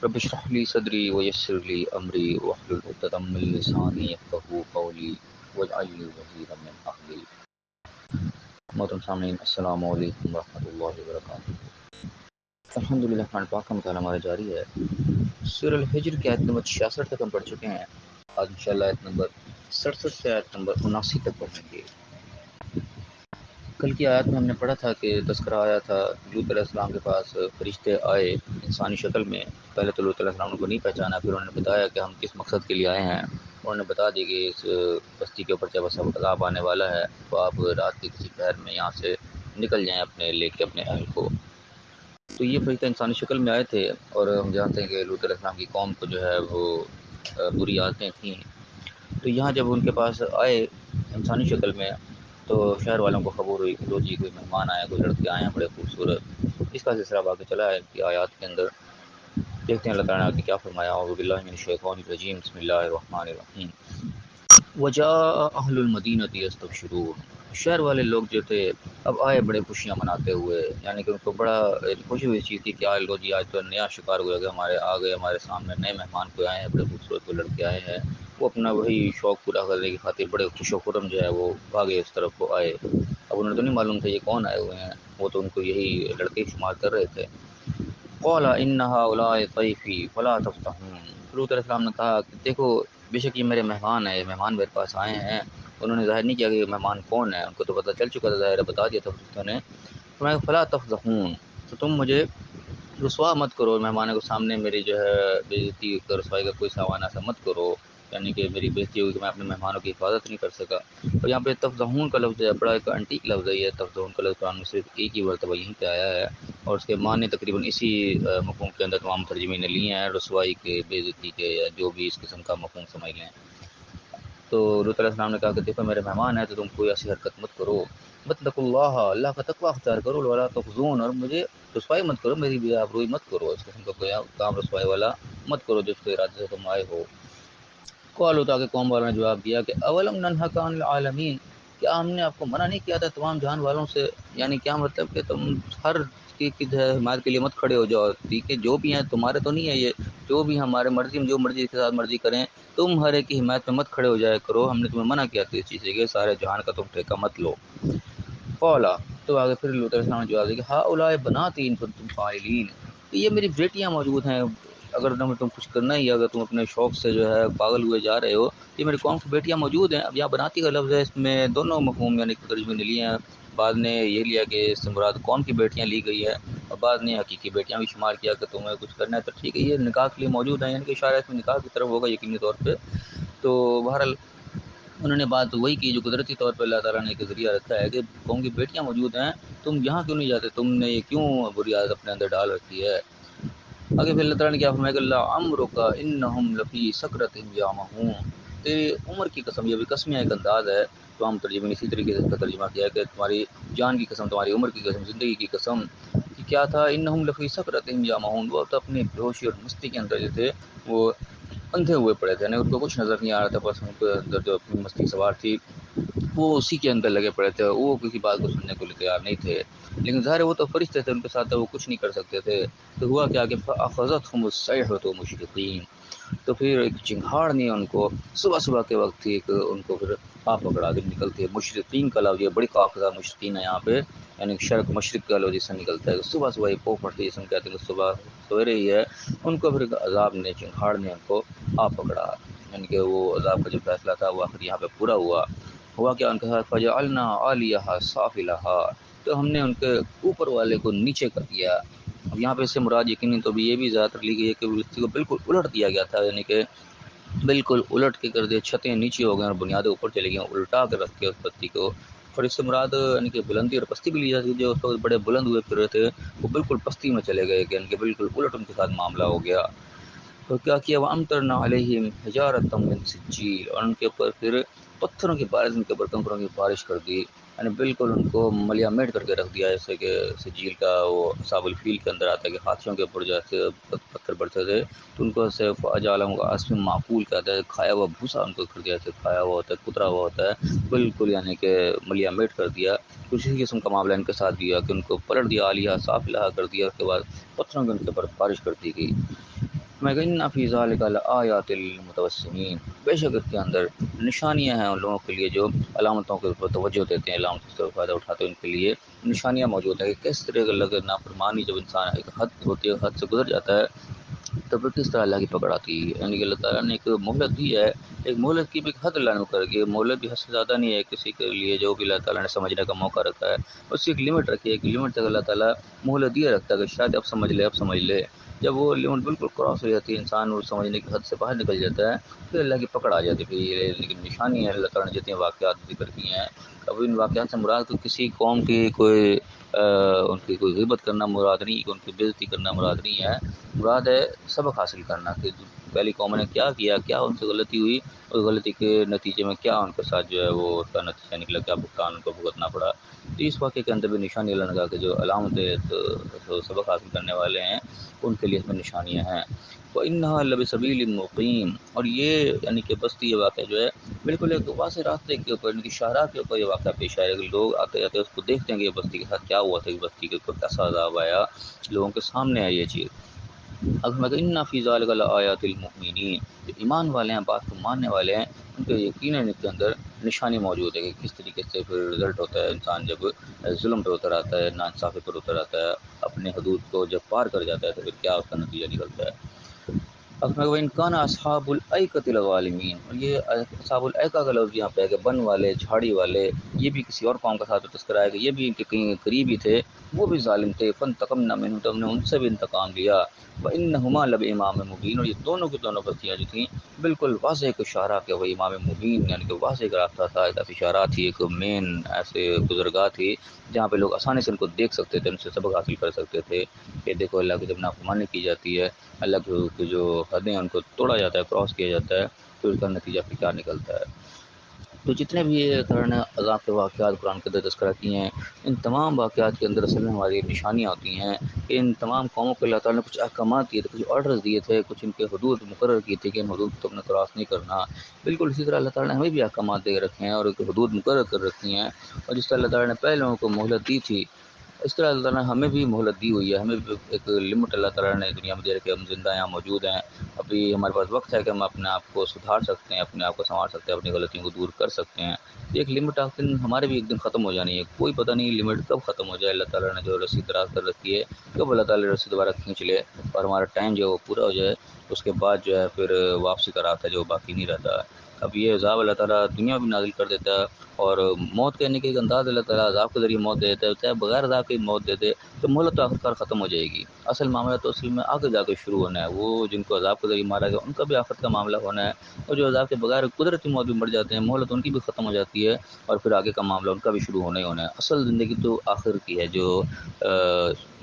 رب اشرح لی صدری ویسر لی امری واحلل عقدۃ من لسانی یفقہوا قولی واجعل لی وزیرا من اہلی۔ محترم سامعین، السلام علیکم ورحمۃ اللہ وبرکاتہ۔ الحمدللہ قرآن پاک کا مطالعہ ہمارا جاری ہے۔ سورہ الحجر کی آیت نمبر 66 تک ہم پڑھ چکے ہیں، آج انشاءاللہ آیت نمبر 67 سے آیت نمبر 79 تک پڑھیں گے۔ کل کی آیات میں ہم نے پڑھا تھا کہ تذکرہ آیا تھا لوط علیہ السلام کے پاس فرشتے آئے انسانی شکل میں، پہلے تو لوط علیہ السلام کو نہیں پہچانا، پھر انہوں نے بتایا کہ ہم کس مقصد کے لیے آئے ہیں، انہوں نے بتا دی کہ اس بستی کے اوپر جب عذاب آنے والا ہے تو آپ رات کے کسی پہر میں یہاں سے نکل جائیں اپنے لے کے اپنے اہل کو۔ تو یہ فرشتہ انسانی شکل میں آئے تھے، اور ہم جانتے ہیں کہ لوط علیہ السلام کی قوم کو جو ہے وہ بری عادتیں تھیں، تو یہاں جب ان کے پاس آئے انسانی شکل میں تو شہر والوں کو خبر ہوئی کہ لو جی کوئی مہمان آئے، کوئی لڑکے آئے ہیں بڑے خوبصورت، اس کا سلسلہ باقی چلا ہے کہ آیات کے اندر دیکھتے ہیں اللہ تعالیٰ نے آگے کیا فرمایا۔ اعوذ باللہ من الشیطان الرجیم، بسم اللہ الرحمن الرحیم۔ وجاء اہل المدینۃ یستبشرون، شہر والے لوگ جو تھے اب آئے بڑے خوشیاں مناتے ہوئے، یعنی کہ ان کو بڑا خوشی ہوئی اس چیز کی کہ آج لو جی آج تو نیا شکار ہوا کہ ہمارے آگے ہمارے سامنے نئے مہمان کوئی آئے ہیں، بڑے خوبصورت کوئی لڑکے آئے ہیں، وہ اپنا وہی شوق پورا کرنے کی خاطر بڑے خوش و خرم جو ہے وہ بھاگے اس طرف کو آئے۔ اب انہیں تو نہیں معلوم تھا یہ کون آئے ہوئے ہیں، وہ تو ان کو یہی لڑکے شمار کر رہے تھے۔ قال ان هؤلاء ضیفی فلا تفتحون، لوط علیہ السلام نے کہا کہ دیکھو بے شک یہ میرے مہمان ہیں، یہ مہمان میرے پاس آئے ہیں۔ انہوں نے ظاہر نہیں کیا کہ یہ مہمان کون ہے، ان کو تو پتہ چل چکا تھا، ظاہر بتا دیا تھا فرشتوں نے۔ فرمایا فلا تفضحون، تو تم مجھے رسوا مت کرو، مہمانوں کے سامنے میری جو ہے بےعزتی کا رسوائی کا کوئی سامان ایسا مت کرو، یعنی کہ میری بےزتی ہوئی کہ میں اپنے مہمانوں کی حفاظت نہیں کر سکا۔ اور یہاں پہ تفضحون کا لفظ ہے بڑا ایک انٹیک لفظ ہے، یہ تفضحون کا لفظ قرآن میں صرف ایک ہی مرتبہ یہیں پہ آیا ہے، اور اس کے معنی تقریباً اسی مفہوم کے اندر تمام ترجمے نے لیے ہیں، رسوائی کے، بےعزتی کے، یا جو بھی اس قسم کا مفہوم سمجھ لیں۔ تو لوط علیہ السلام نے کہا کہ دیکھو میرے مہمان ہیں تو تم کوئی ایسی حرکت مت کرو، واتقوا اللہ، اللہ کا تقوی اختیار کرو، ولا تخزون، اور مجھے رسوائی مت کرو، میری بھی آبروئی مت کرو، اس قسم کا کوئی کام رسوائی والا مت کرو جس کے ارادے سے تم آئے ہو۔ قالوا، تاکہ قوم والوں نے جواب دیا کہ اولم ننھک عن العالمین، کیا ہم نے آپ کو منع نہیں کیا تھا تمام جہان والوں سے؟ یعنی کیا مطلب کہ تم ہر چیز کی حمایت کے لیے مت کھڑے ہو جاؤ، ٹھیک ہے جو بھی ہیں تمہارے تو نہیں ہے یہ، جو بھی ہمارے مرضی ہم جو مرضی کے ساتھ مرضی کریں، تم ہر ایک کی حمایت میں مت کھڑے ہو جایا کرو، ہم نے تمہیں منع کیا تھا اس چیز سے کہ سارے جہان کا تم ٹھیکہ مت لو۔ قولا، تو آگے پھر لوط علیہ السلام نے جواب دیا کہ ہؤلاء بناتی ان کنتم فاعلین، یہ میری بیٹیاں موجود ہیں، اگر تم کچھ کرنا ہی ہے، اگر تم اپنے شوق سے جو ہے پاگل ہوئے جا رہے ہو، یہ میری قوم کی بیٹیاں موجود ہیں۔ اب یہاں بناتی کا لفظ ہے، اس میں دونوں مفہوم یعنی ترجمے نے لیے ہیں، بعد نے یہ لیا کہ اس سے مراد قوم کی بیٹیاں لی گئی ہے، اور بعد نے حقیقی بیٹیاں بھی شمار کیا کہ تمہیں کچھ کرنا ہے تو ٹھیک ہے، یہ نکاح کے لیے موجود ہیں، یعنی کہ اشارہ اس میں نکاح کی طرف ہوگا یقینی طور پہ۔ تو بہرحال انہوں نے بات وہی کی جو قدرتی طور پہ اللہ تعالیٰ نے ایک ذریعہ رکھا ہے کہ قوم کی بیٹیاں موجود ہیں، تم یہاں کیوں نہیں جاتے، تم نے یہ کیوں بری عادت اپنے اندر ڈال رکھی ہے۔ آگے پھر اللہ تعالیٰ نے کیا فرمایا کہ اللہ عمرک انہم لفی سکرتہم یعمہون، تیری عمر کی قسم، یہ بھی قسم ایک انداز ہے تو ہم ترجمے نے اسی طریقے سے اس کا ترجمہ کیا ہے کہ تمہاری جان کی قسم، تمہاری عمر کی قسم، زندگی کی قسم، کہ کیا تھا، انہم لفی سکرتہم یعمہون، وہ تو اپنی بےہوشی اور مستی کے اندر جو تھے وہ اندھے ہوئے پڑے تھے، یعنی ان کو کچھ نظر نہیں آ رہا تھا، بس ان کے اندر جو اپنی مستی سوار تھی وہ اسی کے اندر لگے پڑے تھے، وہ کسی بات کو سننے کو تیار نہیں تھے، لیکن ظاہر وہ تو فرشتے تھے، ان کے ساتھ وہ کچھ نہیں کر سکتے تھے۔ تو ہوا کیا کہ فأخذتهم الصیحة مشرقین، تو پھر ایک چنگھاڑ نے ان کو صبح صبح کے وقت تھی، ان کو پھر آ پکڑا دن نکلتے، مشرقین کا لفظ یہ بڑی قافزہ مشرقین ہے یہاں پہ، یعنی شرق مشرق کا لفظ جس سے نکلتا ہے، صبح صبح یہ پو پڑتی جس میں کہتے ہیں کہ صبح سویرے ہی ہے، ان کو پھر عذاب نے، چنگھاڑ نے ان کو آ پکڑا، یعنی کہ وہ عذاب کا جو فیصلہ تھا وہ آخر یہاں پہ پورا ہوا۔ ہوا کیا ان کے ساتھ، فجعلنا عالیہا سافلہا، تو ہم نے ان کے اوپر والے کو نیچے کر دیا۔ اب یہاں پہ اس سے مراد یقینی تو بھی یہ بھی ذات لی گئی ہے کہ اس کو بالکل الٹ دیا گیا تھا، یعنی کہ بالکل الٹ کے کر دیا، چھتیں نیچے ہو گئیں اور بنیادیں اوپر چلی گئیں، الٹا کے رکھ کے اس بستی کو۔ اور اس سے مراد یعنی کہ بلندی اور پستی بھی لی جاتی ہے، جو اس وقت بڑے بلند ہوئے پھر رہے تھے وہ بالکل پستی میں چلے گئے، کہ یعنی کہ بالکل الٹ ان کے ساتھ معاملہ ہو گیا۔ تو کیا کیا، وَأَمْطَرْنَا عَلَيْهِمْ حِجَارَةً مِّن سِجِّيلٍ، اور ان کے اوپر پھر پتھروں کی بارش، ان کے اوپر کنکروں کی بارش کر دی، یعنی بالکل ان کو ملیا میٹ کر کے رکھ دیا، جیسے کہ سجیل کا وہ اصحاب الفیل کے اندر آتا ہے کہ ہاتھیوں کے اوپر جیسے پتھر پڑتے تھے تو ان کو ایسے فجعلہم کعصف معقول کہتا ہے، کھایا ہوا بھوسا ان کو کر دیا، جیسے کھایا ہوا ہوتا ہے، کترا ہوا ہوتا ہے، بالکل یعنی کہ ملیا میٹ کر دیا۔ اسی قسم کا معاملہ ان کے ساتھ دیا کہ ان کو پلٹ دیا، عالیہ سافلہا کر دیا، اس کے بعد پتھروں کے ان کے اوپر بارش کر دی گئی۔ میں کہ ان فی ذلک لآیات للمتوسمین، بے شک اس کے اندر نشانیاں ہیں ان لوگوں کے لیے جو علامتوں کے اوپر توجہ دیتے ہیں، علامتوں سے فائدہ اٹھاتے ہیں، ان کے لیے نشانیاں موجود ہیں کہ کس طرح کا لگ نافرمانی جب انسان ایک حد ہوتی ہے، حد سے گزر جاتا ہے تو پھر کس طرح اللہ کی پکڑ آتی ہے، یعنی کہ اللہ تعالیٰ نے ایک مہلت دی ہے، ایک مہلت کی بھی ایک حد اللہ نے کر کے، مہلت بھی حد سے زیادہ نہیں ہے کسی کے لیے، جو بھی اللہ تعالیٰ نے سمجھنے کا موقع رکھا ہے اس کی ایک لمٹ رکھی ہے، ایک لمٹ تک اللہ تعالیٰ مہلت دیے رکھتا ہے کہ شاید اب سمجھ لے، اب سمجھ لے، جب وہ لمٹ بالکل کراس ہو جاتی ہے، انسان وہ سمجھنے کی حد سے باہر نکل جاتا ہے، پھر اللہ کی پکڑ آ جاتی ہے۔ پھر یہ لیکن نشانی ہے اللہ تعالیٰ نے جتنے واقعات ذکر کیے ہیں، اب ان واقعات سے مراد تو کسی قوم کی کوئی ان کی کوئی غیبت کرنا مراد نہیں، ان کی بے عزتی کرنا مراد نہیں ہے، مراد ہے سبق حاصل کرنا کہ پہلی قوم نے کیا کیا، کیا ان سے غلطی ہوئی، اور غلطی کے نتیجے میں کیا ان کے ساتھ جو ہے وہ اس کا نتیجہ نکلا، کیا بھگتان ان کو بھگتنا پڑا۔ تو اس واقعے کے اندر بھی نشانی اللہ نے کہا کہ جو علامتیں تو سبق حاصل کرنے والے ہیں ان کے لیے اس میں نشانیاں ہیں۔ وَإِنَّهَا لَبِسَبِيلٍ مُقِيمٍ، اور یہ یعنی کہ بستی یہ واقعہ جو ہے بالکل ایک واضح راستے کے اوپر، ان کی شاہراہ کے اوپر یہ واقعہ پیش آئے گا، لوگ آتے جاتے اس کو دیکھتے ہیں کہ یہ بستی کے ساتھ کیا ہوا تھا، اس بستی کے اوپر کیسا عذاب آیا، لوگوں کے سامنے ہے یہ چیز۔ اب میں کہ ان فی ذلک لآیات للمؤمنین، جو ایمان والے ہیں، بات کو ماننے والے ہیں، ان کے یقیناً ان کے اندر نشانی موجود ہے کہ کس طریقے سے پھر رزلٹ ہوتا ہے، انسان جب ظلم پر اتر آتا ہے، ناانصافی پر اتر آتا ہے، اپنے حدود کو جب پار کر جاتا ہے تو پھر کیا اس کا نتیجہ نکلتا ہے۔ ان کان اصحاب الایکۃ الظالمین، اور یہ اصحاب الایکہ کا لفظ یہاں پہ ہے کہ بن والے، جھاڑی والے، یہ بھی کسی اور قوم کا ساتھ تذکرہ ہے کہ یہ بھی ان کے کہیں قریبی تھے، وہ بھی ظالم تھے، فانتقمنا منہم، تو ہم نے ان سے بھی انتقام لیا، وانہما لبامام مبین، اور یہ دونوں کی دونوں بستیاں جو تھیں بالکل واضح ایک اشارہ کہ وہ امام مبین، یعنی کہ واضح ایک راستہ تھا، ایک ایسی اشارہ تھی، ایک مین ایسے گزرگاہ تھی جہاں پہ لوگ آسانی سے ان کو دیکھ سکتے تھے، ان سے سبق حاصل کر سکتے تھے کہ دیکھو اللہ کی جب نافرمانی کی جاتی ہے، اللہ کی جو حدیں ان کو توڑا جاتا ہے، کراس کیا جاتا ہے، تو اس کا نتیجہ پھر کیا نکلتا ہے۔ تو جتنے بھی یہ قرآن عذاب کے واقعات قرآن کے اندر تذکرہ کیے ہیں، ان تمام واقعات کے اندر اصل میں ہماری نشانیاں ہوتی ہیں کہ ان تمام قوموں کو اللہ تعالیٰ نے کچھ احکامات دیے تھے، کچھ آرڈرز دیے تھے، کچھ ان کے حدود مقرر کیے تھے کہ ان حدود کو تم نے کراس نہیں کرنا۔ بالکل اسی طرح اللہ تعالیٰ نے ہمیں بھی احکامات دے رکھے ہیں اور ایک حدود مقرر کر رکھی ہیں، اور جس طرح اللہ تعالیٰ نے پہلے لوگوں کو مہلت دی تھی، اس طرح اللہ تعالیٰ نے ہمیں بھی مہلت دی ہوئی ہے۔ ہمیں بھی ایک لمٹ اللہ تعالیٰ نے دنیا میں دے رکھی ہے، ہم زندہ یہاں موجود ہیں، ابھی ہمارے پاس وقت ہے کہ ہم اپنے آپ کو سدھار سکتے ہیں، اپنے آپ کو سنوار سکتے ہیں، اپنی غلطیوں کو دور کر سکتے ہیں۔ ایک لمٹ آخر ہمارے بھی ایک دن ختم ہو جانی ہے، کوئی پتہ نہیں لمٹ کب ختم ہو جائے۔ اللہ تعالیٰ نے جو رسی دراز کر رکھی ہے، کب اللہ تعالیٰ رسی دوبارہ کھینچ لے اور ہمارا ٹائم جو ہے وہ پورا ہو جائے، اس کے بعد جو ہے پھر واپسی کا راستہ جو باقی نہیں رہتا۔ اب یہ عذاب اللہ تعالیٰ دنیا میں بھی نازل کر دیتا ہے، اور موت کہنے کے ایک انداز اللہ تعالیٰ عذاب کے ذریعے موت دے دیتا ہے، چاہے بغیر عذاب کی موت دے دے تو مہلت تو آخرکار ختم ہو جائے گی۔ اصل معاملہ تو اصل میں آگے جا کے شروع ہونا ہے، وہ جن کو عذاب کے ذریعے مارا گیا ان کا بھی آخرت کا معاملہ ہونا ہے، اور جو عذاب کے بغیر قدرتی موت بھی مر جاتے ہیں، مہلت ان کی بھی ختم ہو جاتی ہے، اور پھر آگے کا معاملہ ان کا بھی شروع ہونا ہی ہونا ہے۔ اصل زندگی تو آخر کی ہے جو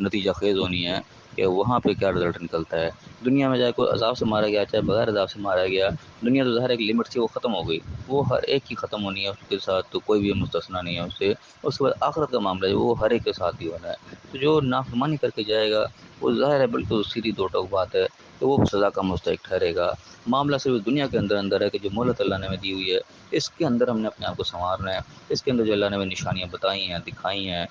نتیجہ خیز ہونی ہے کہ وہاں پہ کیا رزلٹ نکلتا ہے۔ دنیا میں چاہے کوئی عذاب سے مارا گیا چاہے بغیر عذاب سے مارا گیا، دنیا تو ظاہر ایک لمٹ تھی، وہ ختم ہو گئی، وہ ہر ایک کی ختم ہونی ہے، اس کے ساتھ تو کوئی بھی مستثنا نہیں ہے اس سے۔ اس کے بعد آخرت کا معاملہ ہے وہ ہر ایک کے ساتھ ہی ہونا ہے۔ تو جو نافرمانی کر کے جائے گا وہ ظاہر ہے بالکل سیدھی دو ٹوک بات ہے کہ وہ سزا کا مستحق ٹھہرے گا۔ معاملہ صرف دنیا کے اندر ہے کہ جو مہلت اللہ نے ہمیں دی ہوئی ہے، اس کے اندر ہم نے اپنے آپ کو سنوارنا ہے، اس کے اندر جو اللہ نے ہمیں نشانیاں بتائی ہیں، دکھائی ہیں،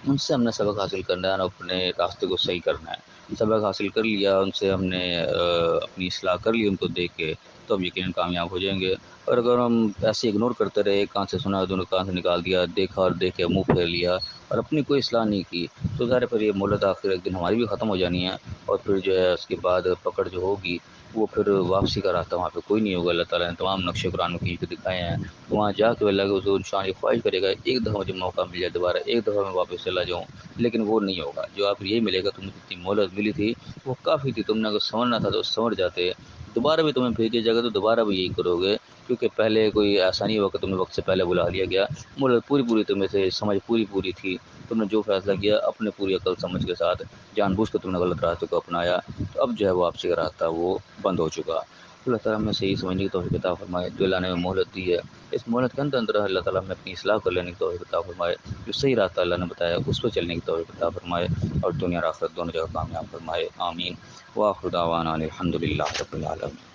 ان سے ہم نے سبق حاصل کرنا ہے اور اپنے راستے کو صحیح کرنا ہے۔ سبق حاصل کر لیا، ان سے ہم نے اپنی اصلاح کر لی ان کو دیکھ کے، تو اب یقیناً کامیاب ہو جائیں گے۔ اور اگر ہم ایسے اگنور کرتے رہے، ایک کان سے سنا دونوں کان سے نکال دیا، دیکھا اور دیکھے منہ پھیر لیا اور اپنی کوئی اصلاح نہیں کی، تو ظاہر پر یہ مہلت آخر ایک دن ہماری بھی ختم ہو جانی ہے، اور پھر جو ہے اس کے بعد پکڑ جو ہوگی وہ پھر واپسی کا راستہ وہاں پہ کوئی نہیں ہوگا۔ اللہ تعالیٰ نے تمام نقشے قرآن میں کھینچ کے دکھائے ہیں، تو وہاں جا کے اللہ کو جو انسان یہ خواہش کرے گا ایک دفعہ مجھے موقع مل جائے، دوبارہ ایک دفعہ میں واپس چلا جاؤں، لیکن وہ نہیں ہوگا۔ جو آپ یہ ملے گا تمہیں جتنی مہلت ملی تھی وہ کافی تھی، تم نے اگر سمجھنا تھا تو سمجھ جاتے، دوبارہ بھی تمہیں بھیجی جائے گا تو دوبارہ بھی یہی کرو گے، کیونکہ پہلے کوئی ایسا نہیں ہوا کہ تمہیں وقت سے پہلے بلا لیا گیا، مہلت پوری تمہیں سے سمجھ پوری تھی، تم نے جو فیصلہ کیا اپنے پوری عقل سمجھ کے ساتھ جان بوجھ کے تم نے غلط راستے کو اپنایا، تو اب جو ہے وہ آپ سے راستہ وہ بند ہو چکا۔ اللہ تعالیٰ ہمیں صحیح سمجھنے کی توفیق عطا فرمائے، جو اللہ نے ہمیں مہلت دی ہے اس مہلت کے اندر اللہ تعالیٰ ہمیں اپنی اصلاح کر لینے کی توفیق عطا فرمائے، جو صحیح راستہ اللہ نے بتایا اس پہ چلنے کی توفیق عطا فرمائے، اور دنیا اور آخرت دونوں جگہ کامیاب فرمائے، آمین۔ وآخر دعوانا ان الحمد للہ رب العالمین۔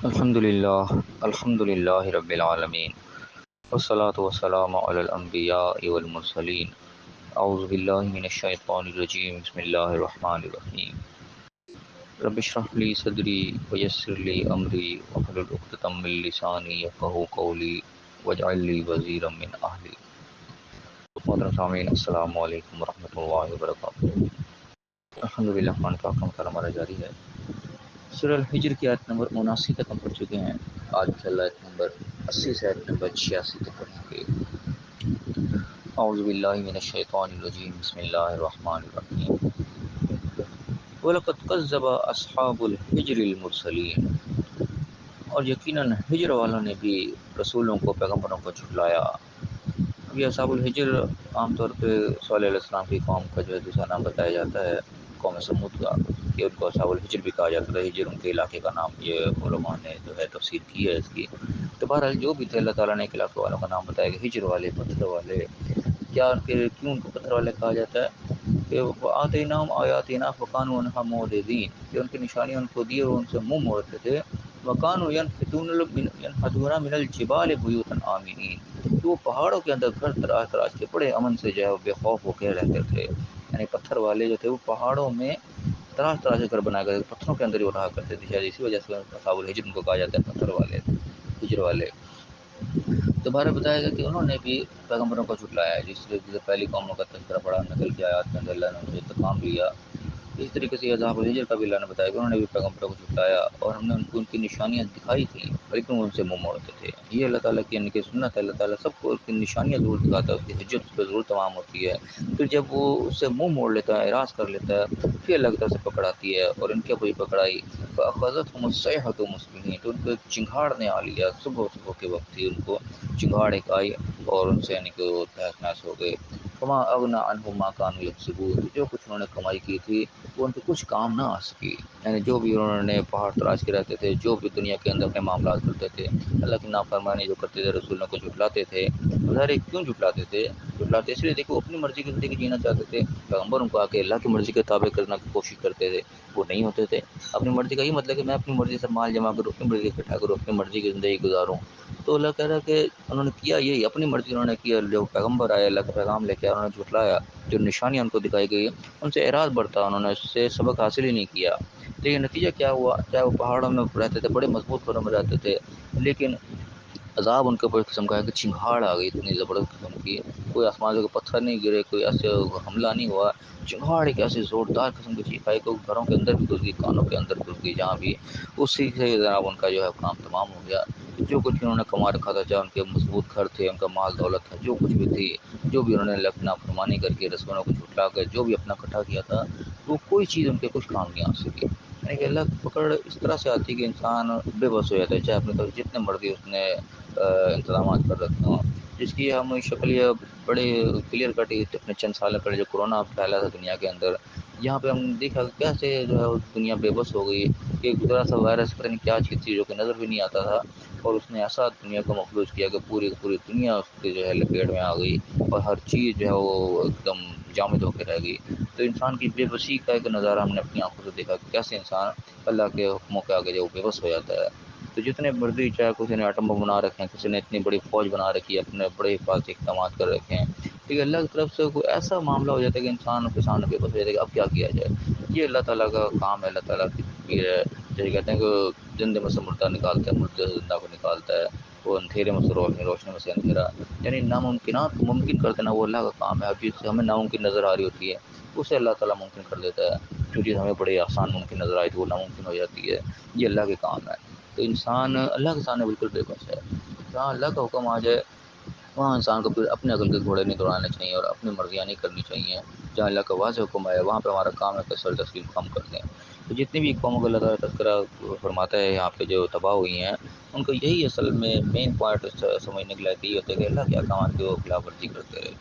الحمد للہ رب العالمین، والصلاة والسلام علی الانبیاء والمرسلین۔ اعوذ باللہ من الشیطان الرجیم، بسم اللہ الرحمن الرحیم۔ رب اشرح لی صدری ویسر لی امری واحلل عقدۃ من لسانی یفقہوا قولی واجعل لی وزیرا من اہلی۔ محترم سامعین، السلام علیکم ورحمۃ اللہ وبرکاتہ۔ الحمدللہ قرآن پاک کا مطالعہ ہمارا جاری ہے۔ سورہ الحجر کی آیت نمبر 79 تک ہم پڑھ چکے ہیں، آج انشاءاللہ آیت نمبر 80 سے آیت نمبر 86 تک پڑھیں گے۔ اعوذ باللہ من الشیطان الرجیم، بسم اللہ الرحمن الرحیم۔ وَلَقَدْ كَذَّبَ أَصْحَابُ الْحِجْرِ الْمُرْسَلِينَ، اور یقیناً ہجر والوں نے بھی رسولوں کو، پیغمبروں کو جھٹلایا۔ اب یہ اصحاب الحجر عام طور پہ صالح علیہ السلام کی قوم کا جو ہے دوسرا نام بتایا جاتا ہے، قوم سمود کا، کہ ان کو اصحاب الحجر بھی کہا جاتا ہے، ہجر ان کے علاقے کا نام، یہ علماء نے جو ہے تفسیر کی ہے اس کی۔ تو بہرحال جو بھی تھے، اللہ تعالیٰ نے ایک علاقے والوں کا نام بتایا کہ ہجر والے، پتھر والے۔ کیا ان کے کیوں ان کو پتھر والے کہا جاتا ہے؟ کہ آتیناہم آیاتنا فکانوا عنہا معرضین، کہ ان کی نشانیاں ان کو دی اور ان سے منہ موڑتے تھے۔ وکانوا ینحتون من الجبال بیوتا آمنین، تو وہ پہاڑوں کے اندر گھر تراش کے بڑے امن سے جو ہے بے خوف ہو کے رہتے تھے۔ یعنی پتھر والے جو تھے وہ پہاڑوں میں تراش کے گھر بنایا کرتے تھے، پتھروں کے اندر ہی وہ رہا کرتے تھے، شاید اسی وجہ سے اصحاب الحجر ان کو کہا جاتا ہے، پتھر والے، ہجر والے۔ دوبارہ بتایا گیا کہ انہوں نے بھی پیغمبروں کو جھٹلایا ہے، جس طرح سے پہلی قوموں کا تذکرہ پڑا نقل کی آیات کے اندر اللہ نے ان سے انتقام لیا، اس طریقے سے اصحاب الحجر کا بھی اللہ نے بتایا کہ انہوں نے بھی پیغمبروں کو جھٹلایا، اور ہم نے ان کو ان کی نشانیاں دکھائی تھیں لیکن وہ ان سے منہ موڑتے تھے۔ یہ اللہ تعالیٰ کی ان کی سنت ہے، اللہ تعالیٰ سب کو اس کی نشانیاں ضرور دکھاتا ہے، اس کی حجت اس پہ ضرور تمام ہوتی ہے، پھر جب وہ اس سے منہ موڑ لیتا ہے، اعراض کر لیتا ہے، پھر اللہ کی طرف سے پکڑ آتی ہے، اور ان کے کوئی پکڑائی فأخذتهم الصیحة مصبحین، تو ان کو ایک چنگھاڑ نے آ لیا، صبح کے وقت ہی ان کو چنگھاڑ ایک آئی اور ان سے یعنی کہ وہ تہس نہس ہو گئے۔ فما اغنى عنهم ما كانوا يكسبون، جو کچھ انہوں نے کمائی کی تھی وہ ان کو کچھ کام نہ آ سکی. یعنی جو بھی انہوں نے پہاڑ تراش کے رہتے تھے، جو بھی دنیا کے اندر اپنے معاملات کرتے تھے، اللہ کی نافرمانی جو کرتے تھے، رسولوں کو جھٹلاتے تھے. ظاہر ہے کیوں جھٹلاتے تھے؟ جھٹلاتے اس لیے تھے کہ وہ اپنی مرضی کی زندگی جینا چاہتے تھے. پیغمبر ان کو آ کے اللہ کی مرضی کے تابع کرنا کی کوشش کرتے تھے، وہ نہیں ہوتے تھے. اپنی مرضی کا یہ مطلب کہ میں اپنی مرضی سے مال جمع کروں، اپنی مرضی سے اکٹھا کروں، اپنی مرضی کی زندگی گزاروں. تو اللہ کہہ رہا ہے کہ انہوں نے کیا یہی، اپنی مرضی انہوں نے کیا. جو پیغمبر آئے اللہ کا پیغام لے کے انہوں نے جھٹلایا، جو نشانیاں ان کو دکھائی گئی ان سے اعراض برتا، انہوں نے اس سے سبق حاصل ہی نہیں کیا. لیکن نتیجہ کیا ہوا؟ چاہے وہ پہاڑوں میں رہتے تھے، بڑے مضبوط گھروں میں رہتے تھے، لیکن عذاب ان کے اوپر قسم کا ہے کہ چنگھاڑ آ گئی اتنی زبردست قسم کی. کوئی آسمان سے کوئی پتھر نہیں گرے، کوئی ایسے حملہ نہیں ہوا، چنگھاڑ ایک ایسی زوردار قسم کی چیخ آئی کہ گھروں کے اندر بھی گھس گئی، کانوں کے اندر گھس گئی جہاں بھی. اسی سے جناب ان کا جو ہے کام تمام ہو گیا. جو کچھ انہوں نے کما رکھا تھا، چاہے ان کے مضبوط گھر تھے، ان کا مال دولت تھا، جو کچھ بھی تھی، جو بھی انہوں نے لفنا فرمانی کر کے رسولوں کو جھٹلا کر جو بھی اپنا اکٹھا کیا تھا، وہ کوئی چیز ان کے کچھ کام نہیں آ سکی. یعنی کہ اللہ کی پکڑ اس طرح سے آتی ہے کہ انسان بے بس ہو جاتا ہے، چاہے اپنے طرف جتنے مرضی اس نے انتظامات کر رکھے ہوں. جس کی ہم شکل یہ بڑے کلیئر کٹ اپنے چند سال پہلے جو کرونا پھیلا تھا دنیا کے اندر، یہاں پہ ہم دیکھا کیسے جو ہے دنیا بے بس ہو گئی. کہ ذرا سا وائرس پتہ نہیں کیا چیز تھی جو کہ نظر بھی نہیں آتا تھا، اور اس نے ایسا دنیا کو مفلوج کیا کہ پوری پوری دنیا اس کے جو ہے لپیٹ میں آ گئی، اور ہر چیز جو ہے وہ ایک دم جامد ہو کے رہ گئی. تو انسان کی بے بسی کا ایک نظارہ ہم نے اپنی آنکھوں سے دیکھا کہ کیسے انسان اللہ کے حکموں کے آگے جو بے بس ہو جاتا ہے. تو جتنے مرضی، چاہے کسی نے ایٹم بم بنا رکھے ہیں، کسی نے اتنی بڑی فوج بنا رکھی ہے، اپنے بڑے حفاظتی اقدامات کر رکھے ہیں، ٹھیک ہے، اللہ کی طرف سے کوئی ایسا معاملہ ہو جاتا ہے کہ انسان کے سامنے بے بس ہو جاتا ہے کہ اب کیا کیا جائے. یہ اللہ تعالیٰ کا کام ہے، اللہ تعالیٰ کی تدبیر ہے. جیسے کہتے ہیں کہ زندے میں سے مردہ نکالتا ہے، مردے سے زندہ کو نکالتا ہے، وہ اندھیرے میں سے روشنی، روشنی میں سے اندھیرا. یعنی ناممکنات کو ممکن کر دینا وہ اللہ کا کام ہے. اب جس سے ہمیں ناممکن نظر آ رہی ہوتی ہے اسے اللہ تعالیٰ ممکن کر دیتا ہے. جو چیز ہمیں بڑے آسان ممکن نظر آئی تھی وہ ناممکن ہو جاتی ہے. یہ اللہ کے کام ہے. تو انسان اللہ کے سامنے بالکل بے بس ہے. جہاں اللہ کا حکم آ جائے وہاں انسان کو پھر اپنے عقل کے گھوڑے نہیں دوڑانے چاہیے اور اپنی مرضیاں نہیں کرنی چاہیے. جہاں اللہ کا واضح حکم ہے وہاں پہ ہمارا کام ہے کہ سر تسلیم کم کر دیں. تو جتنی بھی قوموں کو اللہ تعالیٰ تذکرہ فرماتا ہے یہاں پہ جو تباہ ہوئی ہیں، ان کو یہی اصل میں مین پوائنٹ سمجھنے کے لائق یہ ہوتا ہے کہ اللہ کے احکامات کی وہ خلاف ورزی کرتے رہے.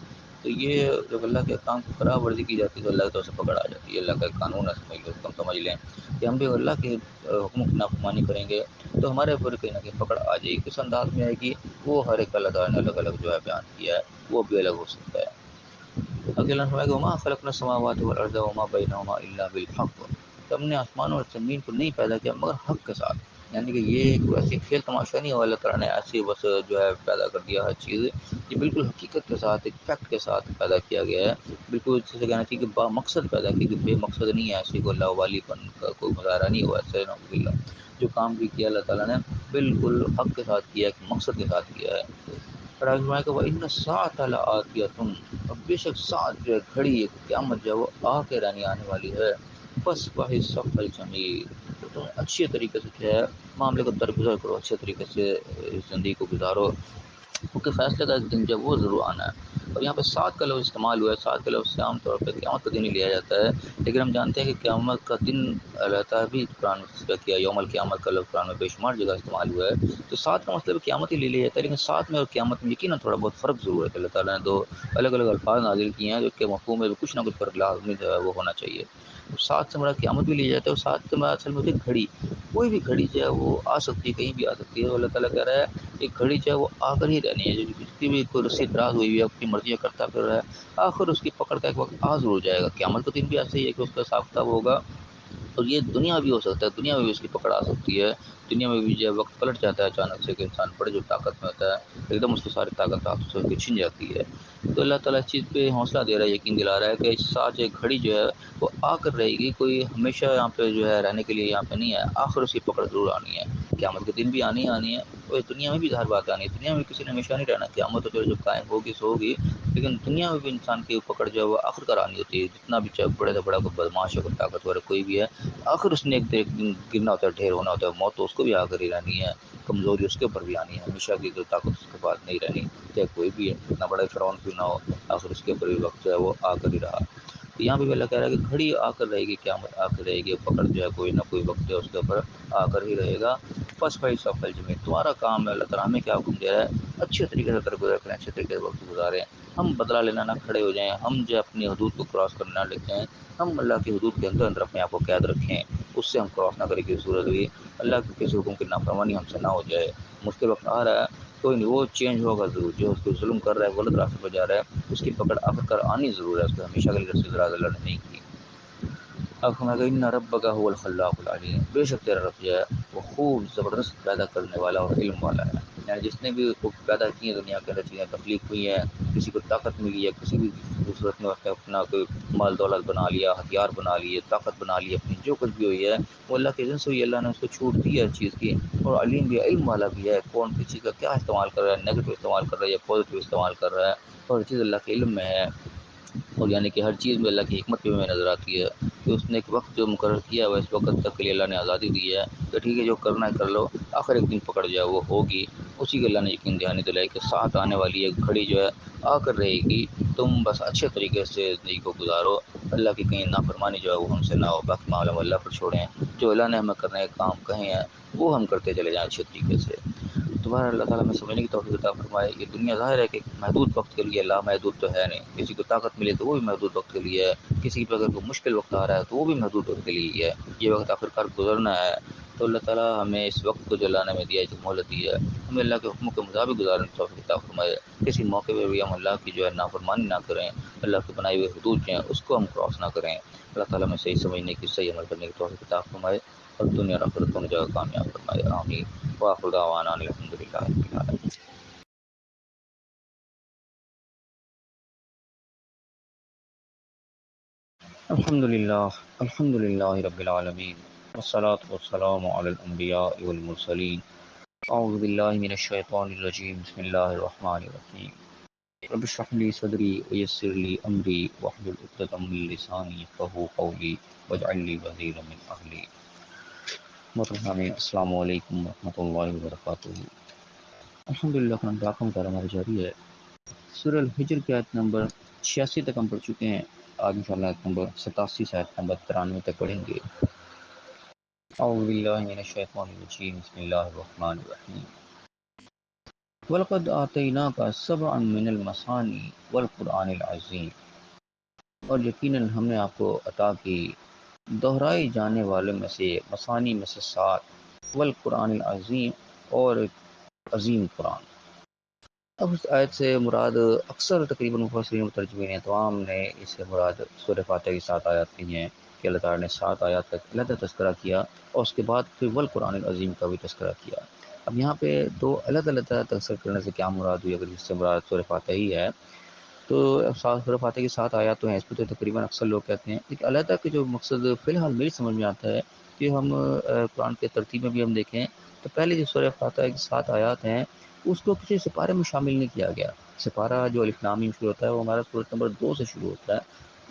تو یہ جب اللہ کے احکام کی خلاف ورزی کی جاتی ہے تو اللہ کی طرف سے پکڑ آ جاتی ہے. اللہ کا قانون ہے، سمجھ لو، اس کو سمجھ لیں کہ ہم بھی اللہ کے حکم کی نافرمانی کریں گے تو ہمارے اوپر کہیں نہ کہیں پکڑ آ جائے گی. کس انداز میں آئے گی وہ ہر ایک اللہ تعالیٰ نے الگ الگ جو ہے بیان کیا ہے، وہ بھی الگ ہو سکتا ہے. اگلا فرمایا کہ وما خلقنا السماوات والارض وما بینهما الا بالحق. تو ہم نے آسمانوں اور زمین کو نہیں پیدا کیا مگر حق کے ساتھ. یعنی کہ یہ ایک ایسی کھیل تماشا نہیں ہوا، اللہ تعالیٰ نے ایسی بس جو ہے پیدا کر دیا ہر چیز. یہ بالکل حقیقت کے ساتھ، ایک فیکٹ کے ساتھ پیدا کیا گیا ہے. بالکل اچھے سے کہنا چاہیے کہ با مقصد پیدا کی، کہ بے مقصد نہیں ہے. ایسی کو اللہ والی پن کا کوئی مظاہرہ نہیں ہوا. ایسے نعوذ باللہ جو کام بھی کیا اللہ تعالیٰ نے بالکل حق کے ساتھ کیا ہے، ایک مقصد کے ساتھ کیا ہے. اور آگے فرمایا کہ وَإِنَّ السَّاعَةَ لَآتِيَةٌ، اور بے شک ساتھ جو ہے گھڑی ہے، قیامت جو ہے وہ آ کے رہنی آنے والی ہے. فَاصْفَحِ الصَّفْحَ الْجَمِيلَ، تو تم اچھے طریقے سے جو ہے معاملے کو درگزر کرو، اچھے طریقے سے اس زندگی کو گزارو، کیونکہ فیصلے کا ایک دن جب وہ ضرور آنا ہے. اور یہاں پہ سات کا لفظ استعمال ہوا ہے. سات کا لفظ سے عام طور پہ قیامت کا دن ہی لیا جاتا ہے، لیکن ہم جانتے ہیں کہ قیامت کا دن رہتا ہے بھی قرآن میں ذکر کیا، یوم القیامت کا لفظ قرآن میں بے شمار جگہ استعمال ہوا ہے. تو سات کا مطلب قیامت ہی لے لیا جاتا ہے، لیکن سات میں اور قیامت میں یقیناً تھوڑا بہت فرق ضرور ہے کہ اللہ تعالیٰ نے دو الگ الگ الفاظ نازل کیے ہیں جو کہ مفہوم میں کچھ نہ کچھ فرق لازمی جو ہے وہ ہونا چاہیے. ساتھ سے مراد قیامت بھی لی جاتا ہے، اور ساتھ سے مراد اصل میں ہوتی ہے گھڑی. کوئی بھی گھڑی جو ہے وہ آ سکتی ہے، کہیں بھی آ سکتی ہے. اللہ تعالیٰ کہہ رہا ہے ایک گھڑی جو ہے وہ آ کر ہی رہنی ہے. جس کی بھی کوئی رسی دراز ہوئی ہے، اپنی مرضیاں کرتا پھر رہا ہے، آخر اس کی پکڑ کا ایک وقت آ ضرور جائے گا. قیامت کا دن بھی ایسے ہی ہے کہ اس کا حساب کتاب ہوگا. اور یہ دنیا بھی ہو سکتا ہے، دنیا میں بھی اس کی پکڑ آ سکتی ہے. دنیا میں بھی جو ہے وقت پلٹ جاتا ہے اچانک سے، کہ انسان بڑے جو طاقت میں ہوتا ہے ایک دم اس کی ساری طاقت ہاتھ سے چھن جاتی ہے. تو اللہ تعالیٰ اس چیز پہ حوصلہ دے رہا ہے، یقین دلا رہا ہے کہ ساتھ ایک گھڑی جو ہے وہ آ کر رہے گی. کوئی ہمیشہ یہاں پہ جو ہے رہنے کے لیے یہاں پہ نہیں ہے، آخر اس کی پکڑ ضرور آنی ہے. قیامت کے دن بھی آنی ہے، اور دنیا میں بھی ظاہر بات آنی ہے. دنیا میں کسی نے ہمیشہ نہیں رہنا، قیامت تو جو قائم ہوگی سو ہوگی، لیکن دنیا میں بھی انسان کی پکڑ جو ہے وہ آخر کار آنی ہوتی ہے. جتنا بھی چاہے بڑے سے بڑا کوئی بدماش ہے، کوئی طاقتور ہے، کوئی بھی ہے، آخر اس نے ایک دن گرنا ہوتا ہے، ڈھیر ہونا ہوتا ہے. موت تو اس کو بھی آ کر ہی رہنی ہے، کمزوری اس کے اوپر بھی آنی ہے. ہمیشہ کی جو طاقت اس کے پاس نہیں رہنی، چاہے کوئی بھی ہے، اتنا بڑا فرعون کیوں نہ ہو، آخر اس کے اوپر بھی وقت جو ہے وہ آ کر ہی رہا. تو یہاں پہ بھی اللہ کہہ رہا ہے کہ گھڑی آ کر رہے گی، قیامت آ کر رہے گی، پکڑ جو ہے کوئی نہ کوئی وقت ہے اس کے اوپر آ کر ہی رہے گا۔ فسٹ فائی سفل جمع، تمہارا کام ہے اللہ تعالیٰ ہمیں کیا حکم دے رہا ہے، اچھے طریقے سے درگزر کریں، اچھے طریقے سے وقت گزاریں، ہم بدلہ لینا نہ کھڑے ہو جائیں، ہم جو اپنی حدود کو کراس کرنا لگتے ہیں، ہم اللہ کی حدود کے اندر اپنے آپ کو قید رکھیں، اس سے ہم کراس نہ کریں کی صورت ہوئی اللہ کے کسی حکم کی نافرمانی ہم سے نہ ہو جائے۔ مشکل وقت آ رہا ہے کوئی نہیں، وہ چینج ہوگا ضرور، جو اس کو ظلم کر رہا ہے، غلط راستے پہ جا رہا ہے، اس کی پکڑ آخر کر آنی ضرور ہے، اس کو ہمیشہ کے لیے رسی دراز اللہ نے نہیں کی۔ اب ہمیں کہ ان ربک هو الخلاق العلیم، بے شک تیرا رب جو ہے وہ خوب زبردست پیدا کرنے والا اور علم والا ہے۔ یعنی جس نے بھی پیدا کی ہیں دنیا کے اندر چیزیں تخلیق ہوئی ہیں، کسی کو طاقت ملی ہے، کسی بھی صورت میں اپنا کوئی مال دولت بنا لیا، ہتھیار بنا لیے، طاقت بنا لی اپنی، جو کچھ بھی ہوئی ہے وہ اللہ کے اذن سے ہوئی، اللہ نے اس کو چھوٹ دی ہے چیز کی، اور علیم بھی، علم والا بھی ہے، کون کسی چیز کا کیا استعمال کر رہا ہے، نیگیٹو استعمال کر رہا ہے یا پازیٹیو استعمال کر رہا ہے، اور چیز اللہ کے علم میں ہے۔ اور یعنی کہ ہر چیز میں اللہ کی حکمت بھی ہمیں نظر آتی ہے کہ اس نے ایک وقت جو مقرر کیا ہے، اس وقت تک کے لیے اللہ نے آزادی دی ہے کہ ٹھیک ہے جو کرنا ہے کر لو، آخر ایک دن پکڑ جائے وہ ہوگی، اسی کے اللہ نے یقین دہانی دلائی کہ ساتھ آنے والی ایک گھڑی جو ہے آ کر رہے گی، تم بس اچھے طریقے سے زندگی کو گزارو، اللہ کی کہیں نافرمانی جو ہے وہ ہم سے نہ ہو، باقی معاملہ اللہ پر چھوڑیں، جو اللہ نے ہمیں کرنے کے کام کہیں ہیں وہ ہم کرتے چلے جائیں اچھے طریقے سے۔ دوبارہ اللہ تعالیٰ میں سمجھنے کی توفیق عطا فرمائے۔ یہ دنیا ظاہر ہے کہ محدود وقت کے لیے، لا محدود تو ہے نہیں، کسی کو طاقت ملے تو وہ بھی محدود وقت کے لیے ہے، کسی پہ اگر کوئی مشکل وقت آ رہا ہے تو وہ بھی محدود وقت کے لیے ہی ہے، یہ وقت آخرکار گزرنا ہے۔ تو اللہ تعالیٰ ہمیں اس وقت کو جو اللہ نے ہمیں دیا ہے، جو مہلت دی ہے، ہمیں اللہ کے حکموں کے مطابق گزارنے کی توفیق عطا فرمائے، کسی موقع پہ بھی ہم اللہ کی جو ہے نافرمانی نہ کریں، اللہ کی بنائی ہوئی حدود جو ہیں اس کو ہم کراس نہ کریں۔ اللہ تعالیٰ ہمیں صحیح سمجھنے کی، صحیح عمل کرنے کی توفیق عطا فرمائے، اور دنیا اور آخرت دونوں جگہ کامیاب فرمائے، آمین۔ وآخر دعوانا ان الحمد للہ رب العالمین۔ الحمد للہ رب العالمین، والصلاة والسلام علی الانبیاء والمرسلین۔ اعوذ باللہ من الشیطان الرجیم، بسم اللہ الرحمن الرحیم۔ رب اشرح لی صدری ویسر لی امری واحلل عقدۃ من لسانی یفقہوا قولی واجعل لی وزیرا من اہلی۔ محترم سامعین، السلام علیکم ورحمۃ اللہ وبرکاتہ۔ الحمدللہ کا نام ہماری جاری ہے۔ سورہ الحجر کی آیت نمبر 86 تک ہم پڑھ چکے ہیں، آج انشاءاللہ آیت نمبر 87 سے آیت نمبر 93 تک پڑھیں گے۔ اعوذ باللہ من الشیطان الرجیم، بسم اللہ الرحمن الرحیم۔ وَلَقَدْ آتَيْنَاكَ سَبْعًا مِنَ الْمَثَانِي وَالْقُرْآنِ الْعَظِيمِ، اور یقیناً ہم نے آپ کو عطا کی دہرائی جانے والے میں سے، مثانی میں سے 7، والقرآن العظیم، اور ایک عظیم قرآن۔ اب اس آیت سے مراد اکثر تقریباً مفسرین و مترجمین تمام نے اس سے مراد سورہ فاتحہ کی 7 آیات کی ہیں کہ اللہ تعالیٰ نے 7 آیات کا علیحدہ تذکرہ کیا، اور اس کے بعد پھر والقرآن العظیم کا بھی تذکرہ کیا۔ اب یہاں پہ دو علیحدہ تذکرہ کرنے سے کیا مراد ہوئی، اگر اس سے مراد سورہ فاتحہ ہی ہے تو سورہ فاتحہ کی 7 آیات تو ہیں، اس پہ تو تقریباً اکثر لوگ کہتے ہیں، لیکن علیحدہ کے جو مقصد فی الحال میری سمجھ میں آتا ہے کہ ہم قرآن کے ترتیب میں بھی ہم دیکھیں تو پہلے جو سورہ فاتحہ کی 7 آیات ہیں اس کو کسی سپارے میں شامل نہیں کیا گیا۔ سپارہ جو الف لام میم شروع ہوتا ہے وہ ہمارا سورۃ نمبر 2 سے شروع ہوتا ہے،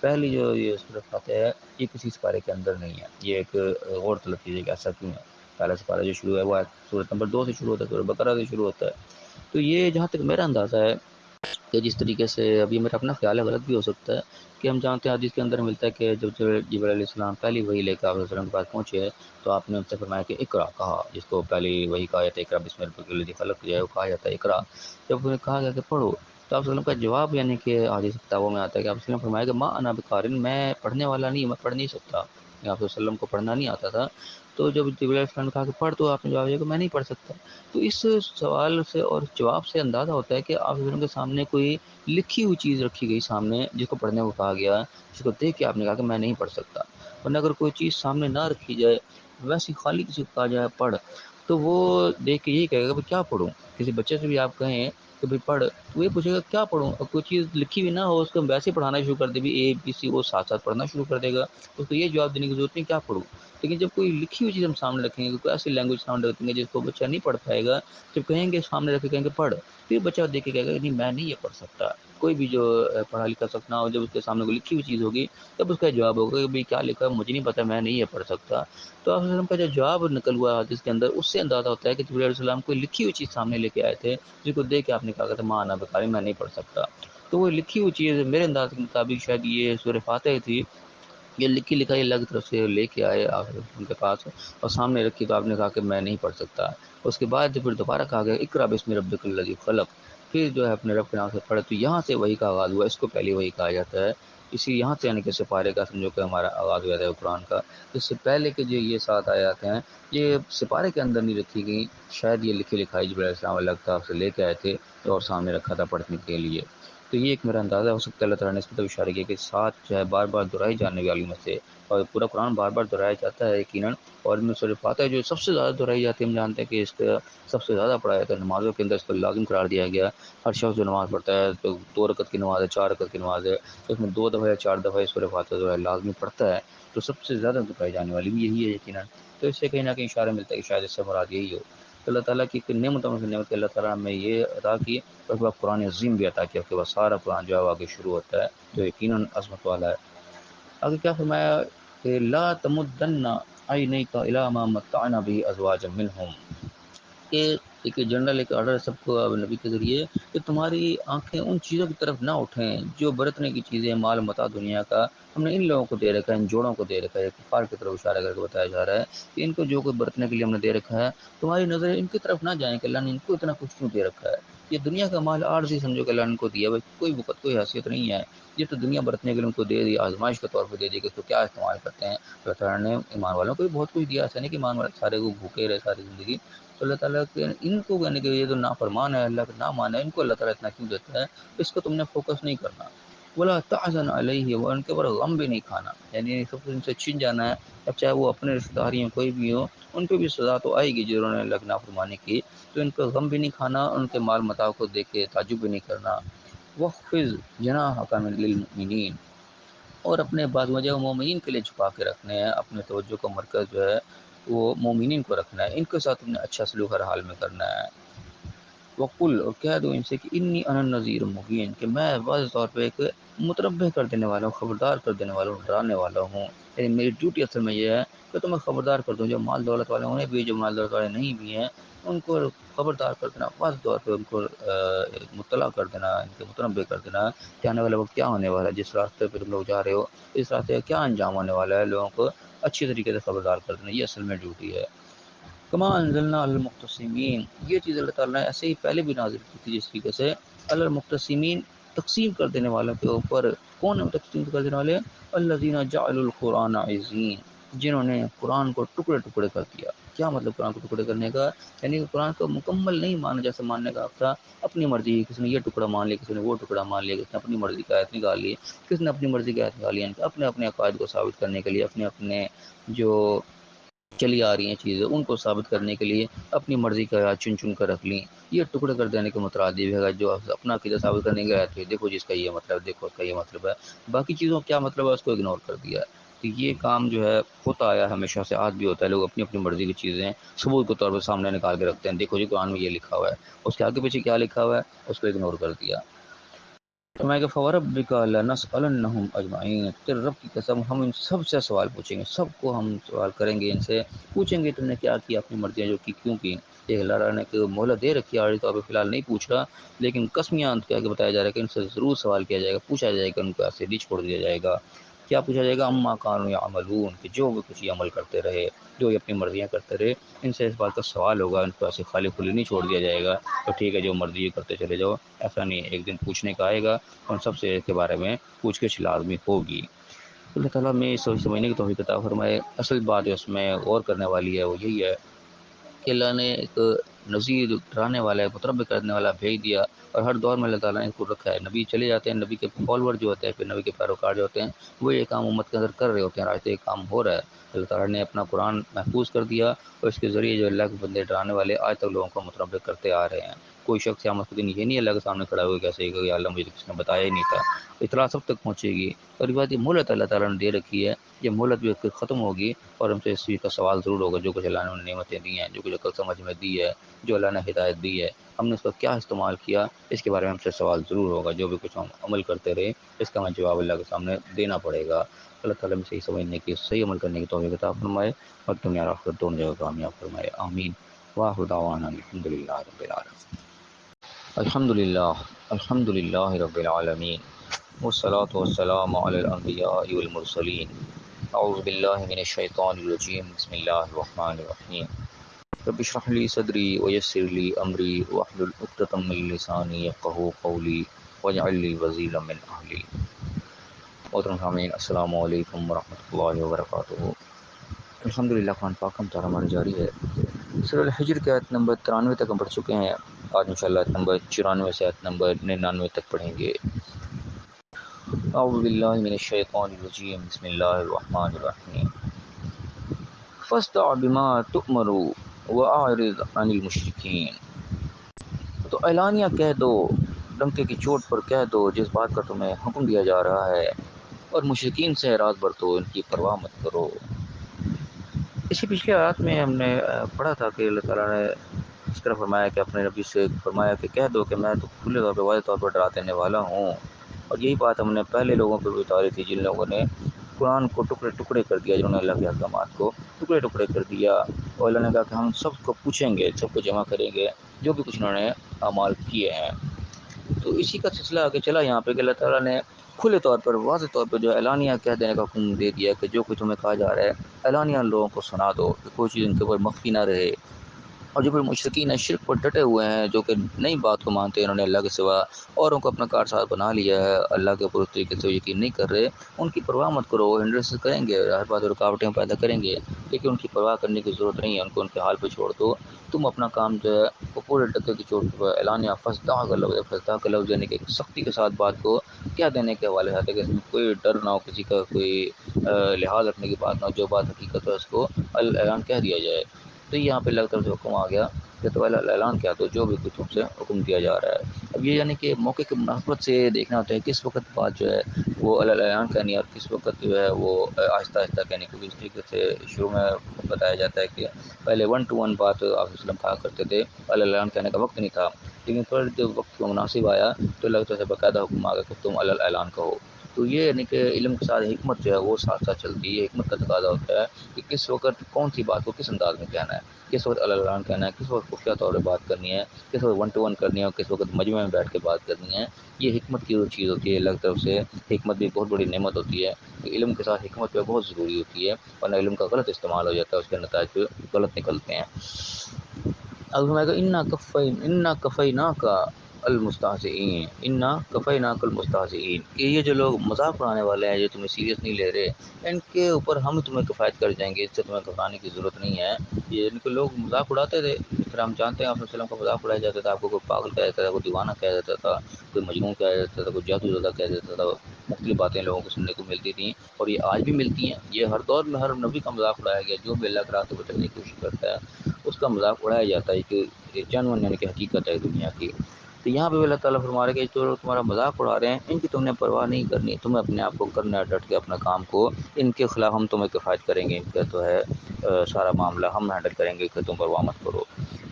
پہلی جو یہ سورۃ فاتحہ ہے یہ کسی سپارے کے اندر نہیں ہے، یہ ایک غور طلب چیز ہے کہ ایسا کیوں ہے۔ پہلا سپارہ جو شروع ہے وہ سورۃ نمبر 2 سے شروع ہوتا ہے، سورۃ بقرہ سے شروع ہوتا ہے۔ تو یہ جہاں تک میرا اندازہ ہے کہ جس طریقے سے، ابھی میرا اپنا خیال ہے، غلط بھی ہو سکتا ہے، کہ ہم جانتے ہیں حدیث کے اندر ملتا ہے کہ جب جبرائیل علیہ السلام پہلی وحی لے کے آپ علیہ وسلم کے پاس پہنچے تو آپ نے ان سے فرمایا کہ اقرا کہا، جس کو پہلی وحی کہا جاتا ہے، اقرا بسم ربک الذی خلق جو ہے وہ کہا جاتا ہے اقرا۔ جب انہیں کہا گیا کہ پڑھو تو آپ وسلم کا جواب، یعنی کہ حدیث کتابوں میں آتا ہے کہ آپ وسلم فرمایا کہ ما انا بقارن، میں پڑھنے والا نہیں، میں پڑھ نہیں سکتا، آپ وسلم کو پڑھنا نہیں آتا تھا۔ تو جب جبرائیل علیہ السلام نے کہا کہ پڑھ، تو آپ نے جواب دیا کہ میں نہیں پڑھ سکتا۔ تو اس سوال سے اور جواب سے اندازہ ہوتا ہے کہ آپ وسلم کے سامنے کوئی لکھی ہوئی چیز رکھی گئی سامنے، جس کو پڑھنے کو کہا گیا، جس کو دیکھ کے آپ نے کہا کہ میں نہیں پڑھ سکتا۔ ورنہ اگر کوئی چیز سامنے نہ رکھی جائے، ویسی خالی کسی کو کہا جائے پڑھ، تو وہ دیکھ کے یہی کہے گا کہ کیا پڑھوں۔ کسی بچے سے بھی آپ کہیں کہ بھائی پڑھ، تو یہ پوچھے گا کیا پڑھوں، اور کوئی چیز لکھی ہوئی نہ ہو اس کو ویسے پڑھانا شروع کر دے، بھی اے بی سی وہ ساتھ ساتھ پڑھنا شروع کر دے گا، اس کو یہ جواب دینے کی ضرورت نہیں کیا پڑھوں۔ لیکن جب کوئی لکھی ہوئی چیز ہم سامنے رکھیں گے، کوئی ایسی لینگویج سامنے رکھیں گے جس کو بچہ نہیں پڑھ پائے گا، جب کہیں گے سامنے رکھ کے کہیں گے پڑھ، پھر بچہ دیکھ کے کہے گا کہ نہیں میں نہیں یہ پڑھ سکتا۔ کوئی بھی جو پڑھا لکھا شخص نہ ہو، جب اس کے سامنے کوئی لکھی ہوئی چیز ہوگی تب اس کا جواب ہوگا کہ بھائی کیا لکھا ہے مجھے نہیں پتہ، میں نہیں یہ پڑھ سکتا۔ تو آپ وسلم کا جو جواب نکل ہوا حدیث کے اندر، اس سے اندازہ ہوتا ہے کہ جبرائیل علیہ السلام کوئی لکھی ہوئی چیز سامنے لے کے آئے تھے، جس کو دیکھ کے آپ نے کہا کہ ماں انا بقاری، میں نہیں پڑھ سکتا۔ تو وہ لکھی ہوئی چیز میرے انداز کے مطابق شاید یہ سورہ فاتحہ تھی، یہ لکھی لکھائی اللہ کی طرف سے لے کے آئے آپ ان کے پاس اور سامنے رکھی، تو آپ نے کہا کہ میں نہیں پڑھ سکتا۔ اس کے بعد پھر دوبارہ کہا گیا اقرأ بسم ربک الذی خلق، پھر جو ہے اپنے رب کے نام سے پڑھے، تو یہاں سے وہی کا آغاز ہوا، اس کو پہلے وہی کہا جاتا ہے۔ اسی یہاں سے یعنی کہ سپارے کا سمجھو کہ ہمارا آغاز ہوا ہے قرآن کا۔ اس سے پہلے کے جو یہ 7 آیات ہیں یہ سپارے کے اندر نہیں رکھی گئی، شاید یہ لکھی لکھائی جبرائیل علیہ السلام اللہ کی طرف سے لے کے آئے تھے اور سامنے رکھا تھا پڑھنے کے لیے۔ تو یہ ایک میرا اندازہ ہو سکتا ہے اللہ تعالیٰ نے اس کی طرف اشارہ کیا کہ 7 جو ہے بار بار دہرائی جانے والی میں سے، اور پورا قرآن بار بار دہرایا جاتا ہے یقیناً، اور ان میں سورہ فاتحہ جو سب سے زیادہ دہرائی جاتی ہے، ہم جانتے ہیں کہ اس کا سب سے زیادہ پڑھا جاتا ہے نمازوں کے اندر، اس کو لازم قرار دیا گیا۔ ہر شخص جو نماز پڑھتا ہے تو 2 رکعت کی نماز ہے، 4 رکعت کی نماز ہے، تو اس میں 2 دفعہ یا 4 دفعہ سورہ فاتحہ جو ہے لازمی پڑھتا ہے، تو سب سے زیادہ دہرائی جانے والی بھی یہی ہے یقیناً۔ تو اس سے کہیں نہ کہیں اشارہ ملتا ہے کہ شاید اس سے مراد یہی ہو۔ تو اللہ تعالیٰ کی نعمتوں میں سے نعمت کہ اللہ تعالیٰ میں یہ عطا کی، اور اس کے بعد قرآن عظیم بھی عطا کیا، اس کے بعد سارا قرآن جو ہے آگے شروع ہوتا ہے جو یقیناً عظمت والا ہے۔ آگے کیا فرمایا کہ لا تمدن عینیک الی ما متعنا به ازواجا منهم، کہ ایک جنرل ایک آرڈر ہے سب کو اب نبی کے ذریعے کہ تمہاری آنکھیں ان چیزوں کی طرف نہ اٹھیں جو برتنے کی چیزیں، مال متاع دنیا کا ہم نے ان لوگوں کو دے رکھا ہے، ان جوڑوں کو دے رکھا ہے۔ کفار کی طرف اشارہ کر کے بتایا جا رہا ہے کہ ان کو جو کوئی برتنے کے لیے ہم نے دے رکھا ہے، تمہاری نظریں ان کی طرف نہ جائیں کہ اللہ نے ان کو اتنا کچھ کیوں دے رکھا ہے۔ یہ دنیا کا مال عارضی سمجھو کہ اللہ نے ان کو دیا، کوئی وقت کوئی حیثیت نہیں ہے، یہ تو دنیا برتنے کے لیے ان کو دے دی، آزمائش کے طور پہ دے دی کہ اس کو کیا استعمال کرتے ہیں۔ اللہ تعالیٰ نے ایمان والوں کو بھی بہت کچھ دیا، ایسا نہیں کہ ایمان والے سارے کو بھوکے رہے ساری زندگی۔ تو اللہ تعالیٰ کے ان کو یعنی کہ یہ جو نافرمان ہے، اللہ کا نہ مانا ہے، ان کو اللہ تعالیٰ اتنا کیوں دیتا ہے، اس کو تم نے فوکس نہیں کرنا۔ بولا تحزن علیہ، وہ ان کے اوپر غم بھی نہیں کھانا، یعنی سب کچھ ان سے چھن جانا ہے، اب چاہے وہ اپنے رشتہ دار ہیں کوئی بھی ہو، ان پہ بھی سزا تو آئے گی جنہوں نے اللہ کی نافرمانی کی، تو ان کا غم بھی نہیں کھانا، ان کے مال متاع کو دیکھ کے تعجب بھی نہیں کرنا۔ وَخْفِضْ جَنَاحَكَ لِلْمُؤْمِنِينَ، اور اپنے بعض وجہ مومنین کے لیے چھپا کے رکھنے ہیں، اپنے توجہ کا مرکز جو ہے وہ مومنین کو رکھنا ہے، ان کے ساتھ انہیں اچھا سلوک ہر حال میں کرنا ہے۔ وقل، اور کہہ دو ان سے کہ انی انا النذیر مبین، کہ میں واضح طور پہ ایک متنبہ کر دینے والا ہوں، خبردار کر دینے والا ہوں، ڈرانے والا ہوں، یعنی میری ڈیوٹی اصل میں یہ ہے کہ تمہیں خبردار کر دوں، جو مال دولت والے انہیں بھی، جو مال دولت والے نہیں بھی ہیں ان کو خبردار کر دینا، واضح طور پہ ان کو مطلع کر دینا، ان کے متنبہ کر دینا کہ آنے والے وقت کیا ہونے والا ہے، جس راستے پہ تم لوگ جا رہے ہو اس راستے کا کیا انجام ہونے والا ہے، لوگوں کو اچھی طریقے سے خبردار کر دینا، یہ اصل میں ڈیوٹی ہے۔ کما انزلنا علی المقتسمین، یہ چیز اللہ تعالیٰ نے ایسے ہی پہلے بھی نازل کی تھی جس طریقے سے علی المقتسمین، تقسیم کر دینے والوں کے اوپر۔ کون ہے تقسیم کر دینے والے؟ الذین جعلوا القرآن عضین، جنہوں نے قرآن کو ٹکڑے ٹکڑے کر دیا۔ کیا مطلب قرآن کو ٹکڑے کرنے کا؟ یعنی کہ قرآن کو مکمل نہیں مانا، جیسے ماننے کا تھا اپنی مرضی، کسی نے یہ ٹکڑا مان لیا، کسی نے وہ ٹکڑا مان لیا، کسی نے اپنی مرضی کا آیت نکال لی، کسی نے اپنی مرضی کا آیت نکال لی، اپنے اپنے عقائد کو ثابت کرنے کے لیے، اپنے اپنے جو چلی آ رہی ہیں چیزیں ان کو ثابت کرنے کے لیے اپنی مرضی کا چن چن کر رکھ لیں۔ یہ ٹکڑے کر دینے کے مترادف ہے، جو اپنا عقیدہ ثابت کرنے کے آئے دیکھو جس کا یہ مطلب ہے، دیکھو اس کا یہ مطلب ہے، باقی چیزوں کا کیا مطلب ہے اس کو اگنور کر دیا ہے۔ تو یہ کام جو ہے ہوتا آیا ہمیشہ سے، آج بھی ہوتا ہے، لوگ اپنی اپنی مرضی کی چیزیں ثبوت کے طور پر سامنے نکال کے رکھتے ہیں، دیکھو جی قرآن میں یہ لکھا ہوا ہے، اس کے آگے پیچھے کیا لکھا ہوا ہے اس کو اگنور کر دیا۔ تو میں کہ فوربک لنسألنہم اجمعین، تیرے رب کی قسم ہم ان سب سے سوال پوچھیں گے، سب کو ہم سوال کریں گے، ان سے پوچھیں گے تم نے کیا کیا، اپنی مرضیاں جو کی کیوں کی۔ یہ اللہ تعالیٰ نے کہ مہلت دے رکھی ہے عارضی طور پہ، فی الحال نہیں پوچھ رہا، لیکن قسمیاں کیا کہ بتایا جا رہا ہے کہ ان سے ضرور سوال کیا جائے گا، پوچھا جائے گا، ان کو ایسے نہیں چھوڑ دیا جائے گا۔ کیا پوچھا جائے گا؟ اما کانوا یعملون، کہ جو وہ کچھ عمل کرتے رہے، جو یہ اپنی مرضیاں کرتے رہے، ان سے اس بات کا سوال ہوگا، ان کو ایسے خالی خلی نہیں چھوڑ دیا جائے گا تو ٹھیک ہے جو مرضی کرتے چلے جاؤ، ایسا نہیں، ایک دن پوچھنے کا آئے گا، ان سب سے اس کے بارے میں پوچھ گچھ لازمی ہوگی۔ اللہ تعالیٰ میں اس سمجھنے کی توفیق عطا فرمائے۔ اصل بات جو اس میں غور کرنے والی ہے وہ یہی ہے کہ اللہ نے ایک نذیر، ڈرانے والا، متربع کرنے والا بھیج دیا، اور ہر دور میں اللہ تعالیٰ نے اس کو رکھا ہے۔ نبی چلے جاتے ہیں، نبی کے فالوور جو ہوتے ہیں، پھر نبی کے پیروکار جو ہوتے ہیں، وہ یہ کام امت کے اندر کر رہے ہوتے ہیں، آج یہ کام ہو رہا ہے۔ اللہ تعالیٰ نے اپنا قرآن محفوظ کر دیا، اور اس کے ذریعے جو اللہ کے بندے ڈرانے والے آج تک لوگوں کو متربع کرتے آ رہے ہیں۔ کوئی شخص قیامت کے دن یہ نہیں اللہ کے سامنے کھڑا ہوگا کیسے کہ یا اللہ مجھے کسی نے بتایا ہی نہیں تھا، اطلاع سب تک پہنچے گی۔ اور یہ بات، یہ مہلت اللہ تعالیٰ نے دے رکھی ہے، یہ مہلت بھی ختم ہوگی، اور ہم سے اس چیز کا سوال ضرور ہوگا، جو کچھ اللہ نے نعمتیں دی ہیں، جو کچھ عقل سمجھ میں دی ہے، جو اللہ نے ہدایت دی ہے، ہم نے اس کا کیا استعمال کیا، اس کے بارے میں ہم سے سوال ضرور ہوگا۔ جو بھی کچھ ہم عمل کرتے رہے اس کا ہمیں جواب اللہ کے سامنے دینا پڑے گا۔ اللہ تعالیٰ میں صحیح سمجھنے کی، صحیح عمل کرنے کی توفیق عطا فرمائے، اور دنیا اور آخرت دونوں جگہ کامیاب فرمائے، آمین۔ واخر دعوانا الحمد للہ رب العالمین۔ الحمد للہ رب العالمین والصلاة والسلام علی الانبیاء والمرسلین اعوذ باللہ من الشیطان الرجیم بسم اللہ الرحمن الرحیم رب اشرح لی صدری ویسر لی امری واحلل عقدۃ من لسانی یفقہوا قولی واجعل لی وزیرا من اہلی۔ محترم سامعین، السلام علیکم ورحمۃ اللہ وبرکاتہ۔ الحمدللہ قرآن پاک ہم تعالیٰ ہماری جاری ہے۔ سورہ الحجر کی آیت نمبر 93 تک ہم پڑھ چکے ہیں۔ آج انشاءاللہ آیت نمبر 94 سے آیت نمبر 99 تک پڑھیں گے۔ اعوذ باللہ من الشیطان الرجیم بسم اللہ الرحمن الرحیم فاصدع بما تؤمر واعرض عن المشرکین۔ تو اعلانیہ کہہ دو، ڈنکے کی چوٹ پر کہہ دو جس بات کا تمہیں حکم دیا جا رہا ہے، اور مشرکین سے اعراض برتو، ان کی پرواہ مت کرو۔ اسی پچھلے آیات میں ہم نے پڑھا تھا کہ اللہ تعالیٰ نے اس طرح فرمایا کہ اپنے نبی سے فرمایا کہ کہہ دو کہ میں تو کھلے طور پہ واضح طور پر ڈرا دینے والا ہوں۔ اور یہی بات ہم نے پہلے لوگوں پہ بھی اتاری تھی، جن لوگوں نے قرآن کو ٹکڑے ٹکڑے کر دیا، جنہوں نے اللہ کے احکامات کو ٹکڑے ٹکڑے کر دیا، اور اللہ نے کہا کہ ہم سب کو پوچھیں گے، سب کو جمع کریں گے جو بھی کچھ انہوں نے اعمال کیے ہیں۔ تو اسی کا سلسلہ آگے چلا یہاں پہ کہ اللہ تعالیٰ نے کھلے طور پر واضح طور پر جو اعلانیہ کہہ دینے کا حکم دے دیا کہ جو کچھ تمہیں کہا جا رہا ہے اعلانیہ ان لوگوں کو سنا دو، کہ کوئی چیز ان کے اوپر مخفی نہ رہے۔ اور جو پھر مشرکین ہیں، شرک پر ڈٹے ہوئے ہیں، جو کہ نئی بات کو مانتے ہیں، انہوں نے اللہ کے سوا اوروں کو اپنا کارساز بنا لیا ہے، اللہ کے اوپر اس طریقے سے یقین نہیں کر رہے، ان کی پرواہ مت کرو۔ وہ ہنڈرنس کریں گے، ہر بات رکاوٹیں پیدا کریں گے، لیکن ان کی پرواہ کرنے کی ضرورت نہیں ہے، ان کو ان کے حال پہ چھوڑ دو۔ تم اپنا کام جو ہے وہ پورے ڈکے کی چوٹ پر اعلانیہ فصدع کا لفظ ہے، فصدع کا لفظ یعنی کہ سختی کے ساتھ بات کو کیا دینے کے حوالے سے، کہ اس میں کوئی ڈر نہ ہو، کسی کا کوئی لحاظ رکھنے کی بات نہ ہو، جو بات حقیقت ہے اس کو اعلان کہہ دیا جائے۔ تو یہاں پہ اللہ طرف سے حکم آ گیا کہ تو اعلان کیا تو جو بھی کچھ تم سے حکم دیا جا رہا ہے۔ اب یہ یعنی کہ موقع کی مناسبت سے دیکھنا ہوتا ہے کس وقت بات جو ہے وہ اعلان کرنی ہے، اور کس وقت جو ہے وہ آہستہ آہستہ کہنی، کیونکہ اس طریقے سے شروع میں بتایا جاتا ہے کہ پہلے 1 to 1 بات آپ وسلم کہا کرتے تھے، اعلان کہنے کا وقت نہیں تھا، لیکن پھر جب وقت کو مناسب آیا تو اللہ تعالیٰ سے باقاعدہ حکم آ گیا کہ تم اعلان کہو۔ تو یہ یعنی کہ علم کے ساتھ حکمت جو ہے وہ ساتھ ساتھ چلتی ہے۔ حکمت کا تقاضا ہوتا ہے کہ کس وقت کون سی بات کو کس انداز میں کہنا ہے، کس وقت اعلان کہنا ہے، کس وقت خفیہ طور پہ بات کرنی ہے، کس وقت 1 to 1 کرنی ہے، اور کس وقت مجمع میں بیٹھ کے بات کرنی ہے۔ یہ حکمت کی چیز ہوتی ہے اللہ کی طرف سے۔ حکمت بھی بہت بڑی نعمت ہوتی ہے۔ علم کے ساتھ حکمت جو بہت ضروری ہوتی ہے، ورنہ علم کا غلط استعمال ہو جاتا ہے، اس کے نتائج پہ غلط نکلتے ہیں۔ اب میں کہا انا کفیناک المستہزئین، انا کفیناک المستہزئین، کہ یہ جو لوگ مذاق اڑانے والے ہیں، جو تمہیں سیریس نہیں لے رہے، ان کے اوپر ہم تمہیں کفایت کر جائیں گے، اس سے تمہیں گھبرانے کی ضرورت نہیں ہے۔ یہ ان کے لوگ مذاق اڑاتے تھے، جس طرح ہم جانتے ہیں آپ وسلم کا مذاق اڑایا جاتا تھا، آپ کو کوئی پاگل کہہ دیتا تھا، کوئی دیوانہ کہہ دیتا تھا، کوئی مجنون کہہ دیتا تھا، کوئی جادو زدہ کہہ دیتا تھا، مختلف باتیں لوگوں کو سننے کو ملتی تھیں، اور یہ آج بھی ملتی ہیں۔ یہ ہر دور میں ہر نبی کا مذاق اڑایا گیا، جو بھی اللہ کے راستے پر چلنے کی کوشش کرتا ہے اس کا مذاق اڑایا جاتا ہے، کہ جنون یعنی کہ حقیقت ہے دنیا کی۔ تو یہاں پہ اللہ تعالیٰ فرما رہے کہ جو لوگ تمہارا مذاق اڑا رہے ہیں ان کی تم نے پرواہ نہیں کرنی، تمہیں اپنے آپ کو کرنا ہے ڈٹ کے اپنا کام کو، ان کے خلاف ہم تمہیں کفایت کریں گے، ان کا تو ہے سارا معاملہ ہم ہینڈل کریں گے، کہ تم پرواہ مت کرو۔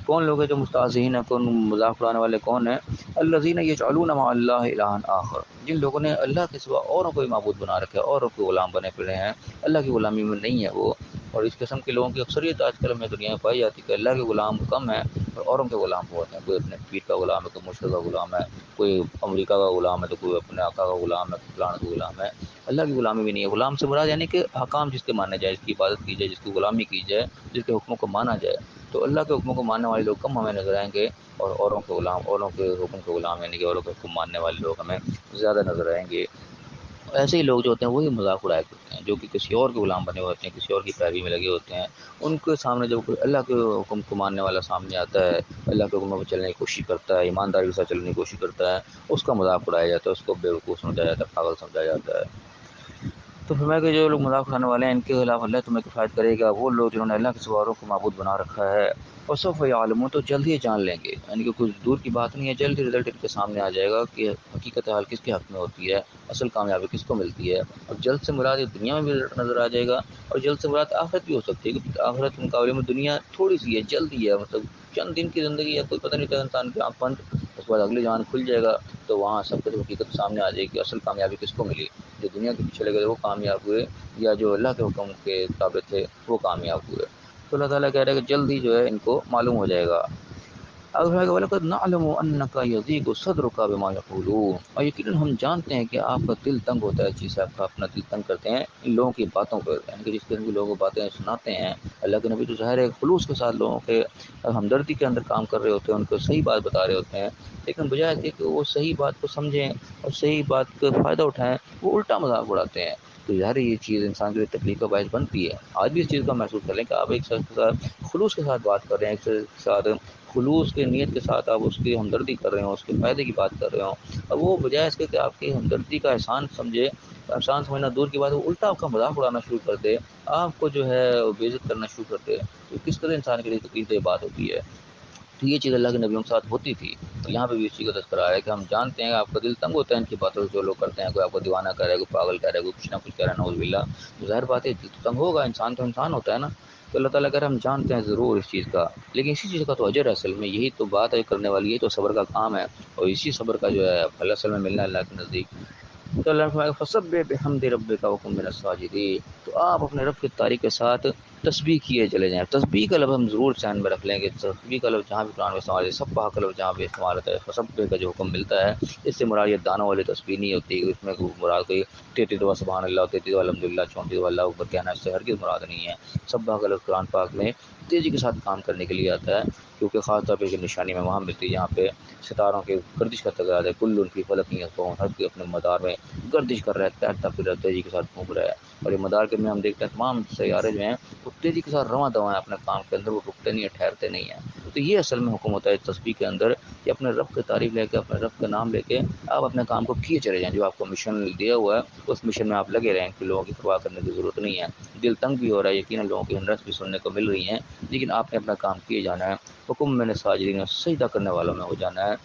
کون لوگ ہیں جو مستہزئین ہیں، کون مذاق اڑانے والے کون ہیں؟ الذین یجعلون مع اللہ الہا آخر، جن لوگوں نے اللہ کے سوا اوروں کو معبود بنا رکھا ہے، اوروں کے غلام بنے پڑے ہیں، اللہ کی غلامی میں نہیں ہے وہ۔ اور اس قسم کے لوگوں کی اکثریت آج کل میں دنیا میں پائی جاتی ہے کہ اللہ کے غلام کم ہیں اور اوروں کے غلام بہت ہیں۔ کوئی اپنے پیر کا غلام ہے، کوئی مرشد کا غلام ہے، کوئی امریکہ کا غلام ہے، تو کوئی اپنے آقا کا غلام ہے، فلاں کا غلام ہے۔ اللہ کی غلامی بھی نہیں ہے۔ غلام سے مراد یعنی کہ حکام جس کے مانے جائے، جس کی عبادت کی جائے، جس کی غلامی کی جائے، جس کے حکموں کو مانا جائے۔ تو اللہ کے حکموں کو ماننے والے لوگ کم ہمیں نظر آئیں گے، اور اوروں کے غلام، اوروں کے حکم کے غلام یعنی کہ اوروں کے حکم ماننے والے لوگ ہمیں زیادہ نظر آئیں گے۔ ایسے ہی لوگ جو ہوتے ہیں وہی مذاق اڑایا کرتے ہیں، جو کہ کسی اور کے غلام بنے ہوتے ہیں، کسی اور کی پیروی میں لگے ہوتے ہیں۔ ان کے سامنے جب کوئی اللہ کے حکم کو ماننے والا سامنے آتا ہے، اللہ کے حکموں پہ چلنے کی کوشش کرتا ہے، ایمانداری کے ساتھ چلنے کی کوشش کرتا ہے، اس کا مذاق اڑایا جاتا ہے، اس کو بیوقوف سمجھا جاتا ہے، پاگل سمجھا جاتا ہے۔ تو فرمایا کہ جو لوگ مذاق اڑانے والے ہیں ان کے خلاف اللہ تمہیں کفایت کرے گا، وہ لوگ جنہوں نے اللہ کے سوا اوروں کو معبود بنا رکھا ہے۔ اور سوف یعلمون، تو جلد ہی جان لیں گے، یعنی کہ کچھ دور کی بات نہیں ہے، جلد ہی رزلٹ ان کے سامنے آ جائے گا کہ حقیقت حال کس کے حق میں ہوتی ہے، اصل کامیابی کس کو ملتی ہے۔ اور جلد سے مراد یہ دنیا میں بھی رزلٹ نظر آ جائے گا، اور جلد سے مراد آخرت بھی ہو سکتی ہے، کیونکہ آخرت کے مقابلے میں دنیا تھوڑی سی ہے، جلد ہی ہے، مطلب چند دن کی زندگی ہے، کوئی پتہ نہیں تھا انسان کی آنکھ بند، اس کے بعد اگلی جان کھل جائے گا، تو وہاں سب کچھ حقیقت سامنے آ جائے گی، اصل کامیابی کس کو ملی، جو دنیا کے پیچھے لگے وہ کامیاب ہوئے، یا جو اللہ کے حکم کے تابع تھے وہ کامیاب ہوئے۔ تو اللہ تعالیٰ کہہ رہے ہیں کہ جلد ہی جو ہے ان کو معلوم ہو جائے گا۔ وَلَقَدْ نَعْلَمُ أَنَّكَ يَضِيقُ صَدْرُكَ بِمَا يَقُولُونَ، اور یقیناً ہم جانتے ہیں کہ آپ کا دل تنگ ہوتا ہے اس چیز سے، آپ کا اپنا دل تنگ کرتے ہیں ان لوگوں کی باتوں پر، یعنی کہ جس طرح کی لوگوں کو باتیں سناتے ہیں اللہ کے نبی، تو ظاہر ہے خلوص کے ساتھ لوگوں کے ہمدردی کے اندر کام کر رہے ہوتے ہیں، ان کو صحیح بات بتا رہے ہوتے ہیں، لیکن بجائے اس کے کہ وہ صحیح بات کو سمجھیں اور صحیح بات کا فائدہ اٹھائیں، وہ الٹا مذاق اڑاتے ہیں۔ تو ظاہر یہ چیز انسان کے لیے تکلیف کا باعث بنتی ہے۔ آج بھی اس چیز کا محسوس کر لیں کہ آپ ایک شخص کے ساتھ خلوص کے ساتھ بات کر رہے ہیں، ایک شخص کے ساتھ خلوص کے نیت کے ساتھ آپ اس کی ہمدردی کر رہے ہوں، اس کے فائدے کی بات کر رہے ہوں، اور وہ بجائے اس کے کہ آپ کی ہمدردی کا احسان سمجھے، احسان سمجھنا دور کی بات ہے، وہ الٹا آپ کا مذاق اڑانا شروع کر دے، آپ کو جو ہے بے عزت کرنا شروع کر دے، تو کس طرح انسان کے لیے تکلیف دہ بات ہوتی ہے۔ تو یہ چیز اللہ کے نبیوں کے ساتھ ہوتی تھی، اور یہاں پہ بھی اس چیز کا تذکرہ ہے کہ ہم جانتے ہیں کہ آپ کا دل تنگ ہوتا ہے ان کی باتوں سے، جو لوگ کرتے ہیں، کوئی آپ کو دیوانہ کہہ رہا ہے، کوئی پاگل کہہ رہا ہے، کوئی کچھ نہ کچھ کہہ رہا ہے، نعوذ باللہ، تو ظاہر بات ہے دل تو تنگ ہوگا، انسان تو انسان ہوتا ہے نا۔ تو اللہ تعالیٰ کہہ رہا ہے ہم جانتے ہیں ضرور اس چیز کا، لیکن اسی چیز کا تو اجر ہے اصل میں، یہی تو بات ہے کرنے والی، یہ تو صبر کا کام ہے، اور اسی صبر کا جو ہے پھل اصل میں ملنا ہے اللہ کے نزدیک۔ تو اللہ فرمائے فسبح بحمد ربک وکن من الساجدین، تو آپ اپنے رب کی تعریف کے ساتھ تسبیح کیے چلے جائیں۔ تسبیح کا لفظ ہم ضرور ذہن میں رکھ لیں کہ تسبیح کا لفظ جہاں بھی قرآن میں استعمال ہے، سبح کا لفظ جہاں بھی استعمال ہوتا ہے، فسبح کا جو حکم ملتا ہے، اس سے مراد یہ دانوں والی تسبیح نہیں ہوتی، اس میں مراد کوئی 33 دفعہ سبحان اللہ، 33 دفعہ الحمدللہ، 34 دفعہ اللہ اکبر کہنا، اس سے ہرگز مراد نہیں ہے۔ سبح کا لفظ قرآن پاک میں تیزی کے ساتھ کام کرنے کے لیے آتا ہے، کیونکہ خاص طور پہ یہ نشانی میں وہاں ملتی ہے جہاں پہ ستاروں کے گردش کا تکرار ہے، کل ان کی فلک یسبحون، ہر کوئی اپنے مدار میں گردش کر رہا ہے، تیرتا پھر رہا ہے، تیزی کے ساتھ گھوم رہا ہے، اور یہ مدار کے میں ہم دیکھتے ہیں تمام سیارے جو ہیں وہ تیزی کے ساتھ رواں دواں ہیں اپنے کام کے اندر، وہ رکتے نہیں ہیں، ٹھہرتے نہیں ہیں۔ تو یہ اصل میں حکم ہوتا ہے تسبیح کے اندر کہ اپنے رب کی تعریف لے کے، اپنے رب کا نام لے کے آپ اپنے کام کو کیے چلے جائیں، جو آپ کو مشن دیا ہوا ہے اس مشن میں آپ لگے رہیں، کہ لوگوں کی پرواہ کرنے کی ضرورت نہیں ہے۔ دل تنگ بھی ہو رہا ہے، یقیناً لوگوں کی ہنڈرس بھی سننے کو مل رہی ہیں، لیکن آپ نے اپنا کام کیے جانا ہے۔ حکم میں نے ساجدین، سجدہ کرنے والوں میں ہو جانا ہے۔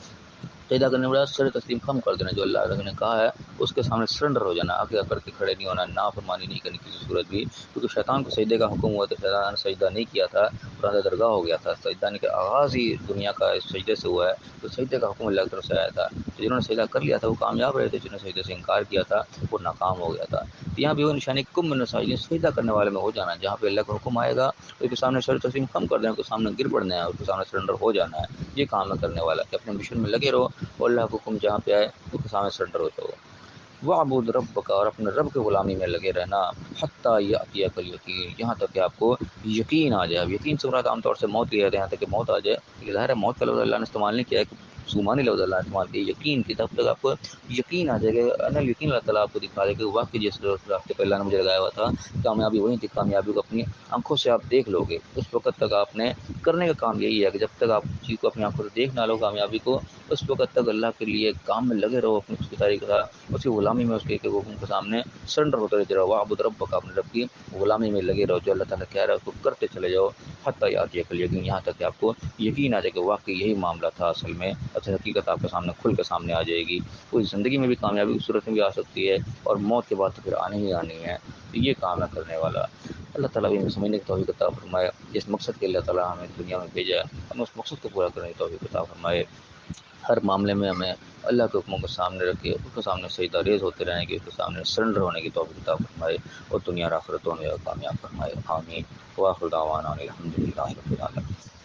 سجدہ کرنے والا سر تسلیم خم کر دینا، جو اللہ نے کہا ہے اس کے سامنے سرنڈر ہو جانا، آگے کر کے کھڑے نہیں ہونا، نافرمانی نہیں کرنی کسی صورت بھی، کیونکہ شیطان کو سجدے کا حکم ہوا تو شیطان نے سجدہ نہیں کیا تھا، قرآن درگاہ ہو گیا تھا، سجدہ کے آغاز ہی دنیا کا اس سجدے سے ہوا ہے، تو سجدے کا حکم اللہ کی طرف سے آیا تھا، تو جنہوں نے سجدہ کر لیا تھا وہ کامیاب رہے تھے، جنہوں نے سجدے سے انکار کیا تھا وہ ناکام ہو گیا تھا۔ تو یہاں بھی وہ نشانی کم من الساجدین، سجدہ کرنے والے میں ہو جانا، جہاں پہ اللہ کا حکم آئے گا اس کے سامنے سر تسلیم کم کر دینا، اس کے سامنے گر پڑنا ہے، اس کے سامنے سرنڈر ہو جانا ہے، یہ کام ہے کرنے والا، کہ اپنے مشن میں لگے رہو اور اللہ کا حکم جہاں پہ آئے اس کے سامنے سرنڈر ہوتا ہو۔ وَاعْبُدْ رَبَّكَ، اور اپنے رب کے غلامی میں لگے رہنا، حتیٰ یأتیک الیقین، یہاں تک کہ آپ کو یقین آ جائے۔ اب یقین سے مراد عام طور سے موت لیا جاتا ہے، یہاں تک کہ موت آ جائے، لیکن ظاہر ہے موت کا لفظ اللہ نے استعمال نہیں کیا ہے، زمانی لفظ اللہ نے استعمال کیا یقین کی، تب تک آپ کو یقین آ جائے گا، انل یقین اللہ تعالیٰ آپ کو دکھا دے کہ واقعی جس راستے پہ اللہ نے مجھے لگایا ہوا تھا کامیابی وہیں تھی، کامیابی کو اپنی آنکھوں سے آپ دیکھ لو گے، اس وقت تک آپ نے کرنے کا کام یہی ہے کہ جب تک آپ چیز کو اپنی آنکھوں سے دیکھ نہ لو کامیابی کو، اس وقت تک اللہ کے لیے کام میں لگے رہو، اپنی اس کی تاریخ کا، اس کی غلامی میں، اس کے حکم کے سامنے سرنڈر ہوتے رہتے رہو، وَاعْبُدْ رَبَّكَ، اپنے رب کی غلامی میں لگے رہو، جو اللہ تعالیٰ کہہ رہا ہے اس کو کرتے چلے جاؤ، حتیٰ یأتیک الیقین، یہاں تک کہ آپ کو یقین آ جائے کہ واقعی یہی معاملہ تھا اصل میں، اصل حقیقت آپ کے سامنے کھل کے سامنے آ جائے گی، کوئی زندگی میں بھی کامیابی کی صورت میں بھی آ سکتی ہے، اور موت کے بعد تو پھر آنی ہی آنی ہے، تو یہ کام ہے کرنے والا۔ اللہ تعالیٰ بھی ہمیں سمجھنے کی توفیق عطا فرمائے، جس مقصد کے اللہ تعالیٰ ہمیں دنیا میں بھیجا ہے ہمیں اس مقصد کو پورا کرنے کی توفیق عطا فرمائے۔ ہر معاملے میں ہمیں اللہ کے حکموں کو سامنے رکھے، اس کے سامنے سجدہ ریز ہوتے رہیں کہ اس کے سامنے سرنڈر ہونے کی توفیق عطا فرمائے، اور دنیا اور آخرت دونوں کامیاب فرمائے، آمین۔ وآخر دعوانا الحمد للہ رب العالمین۔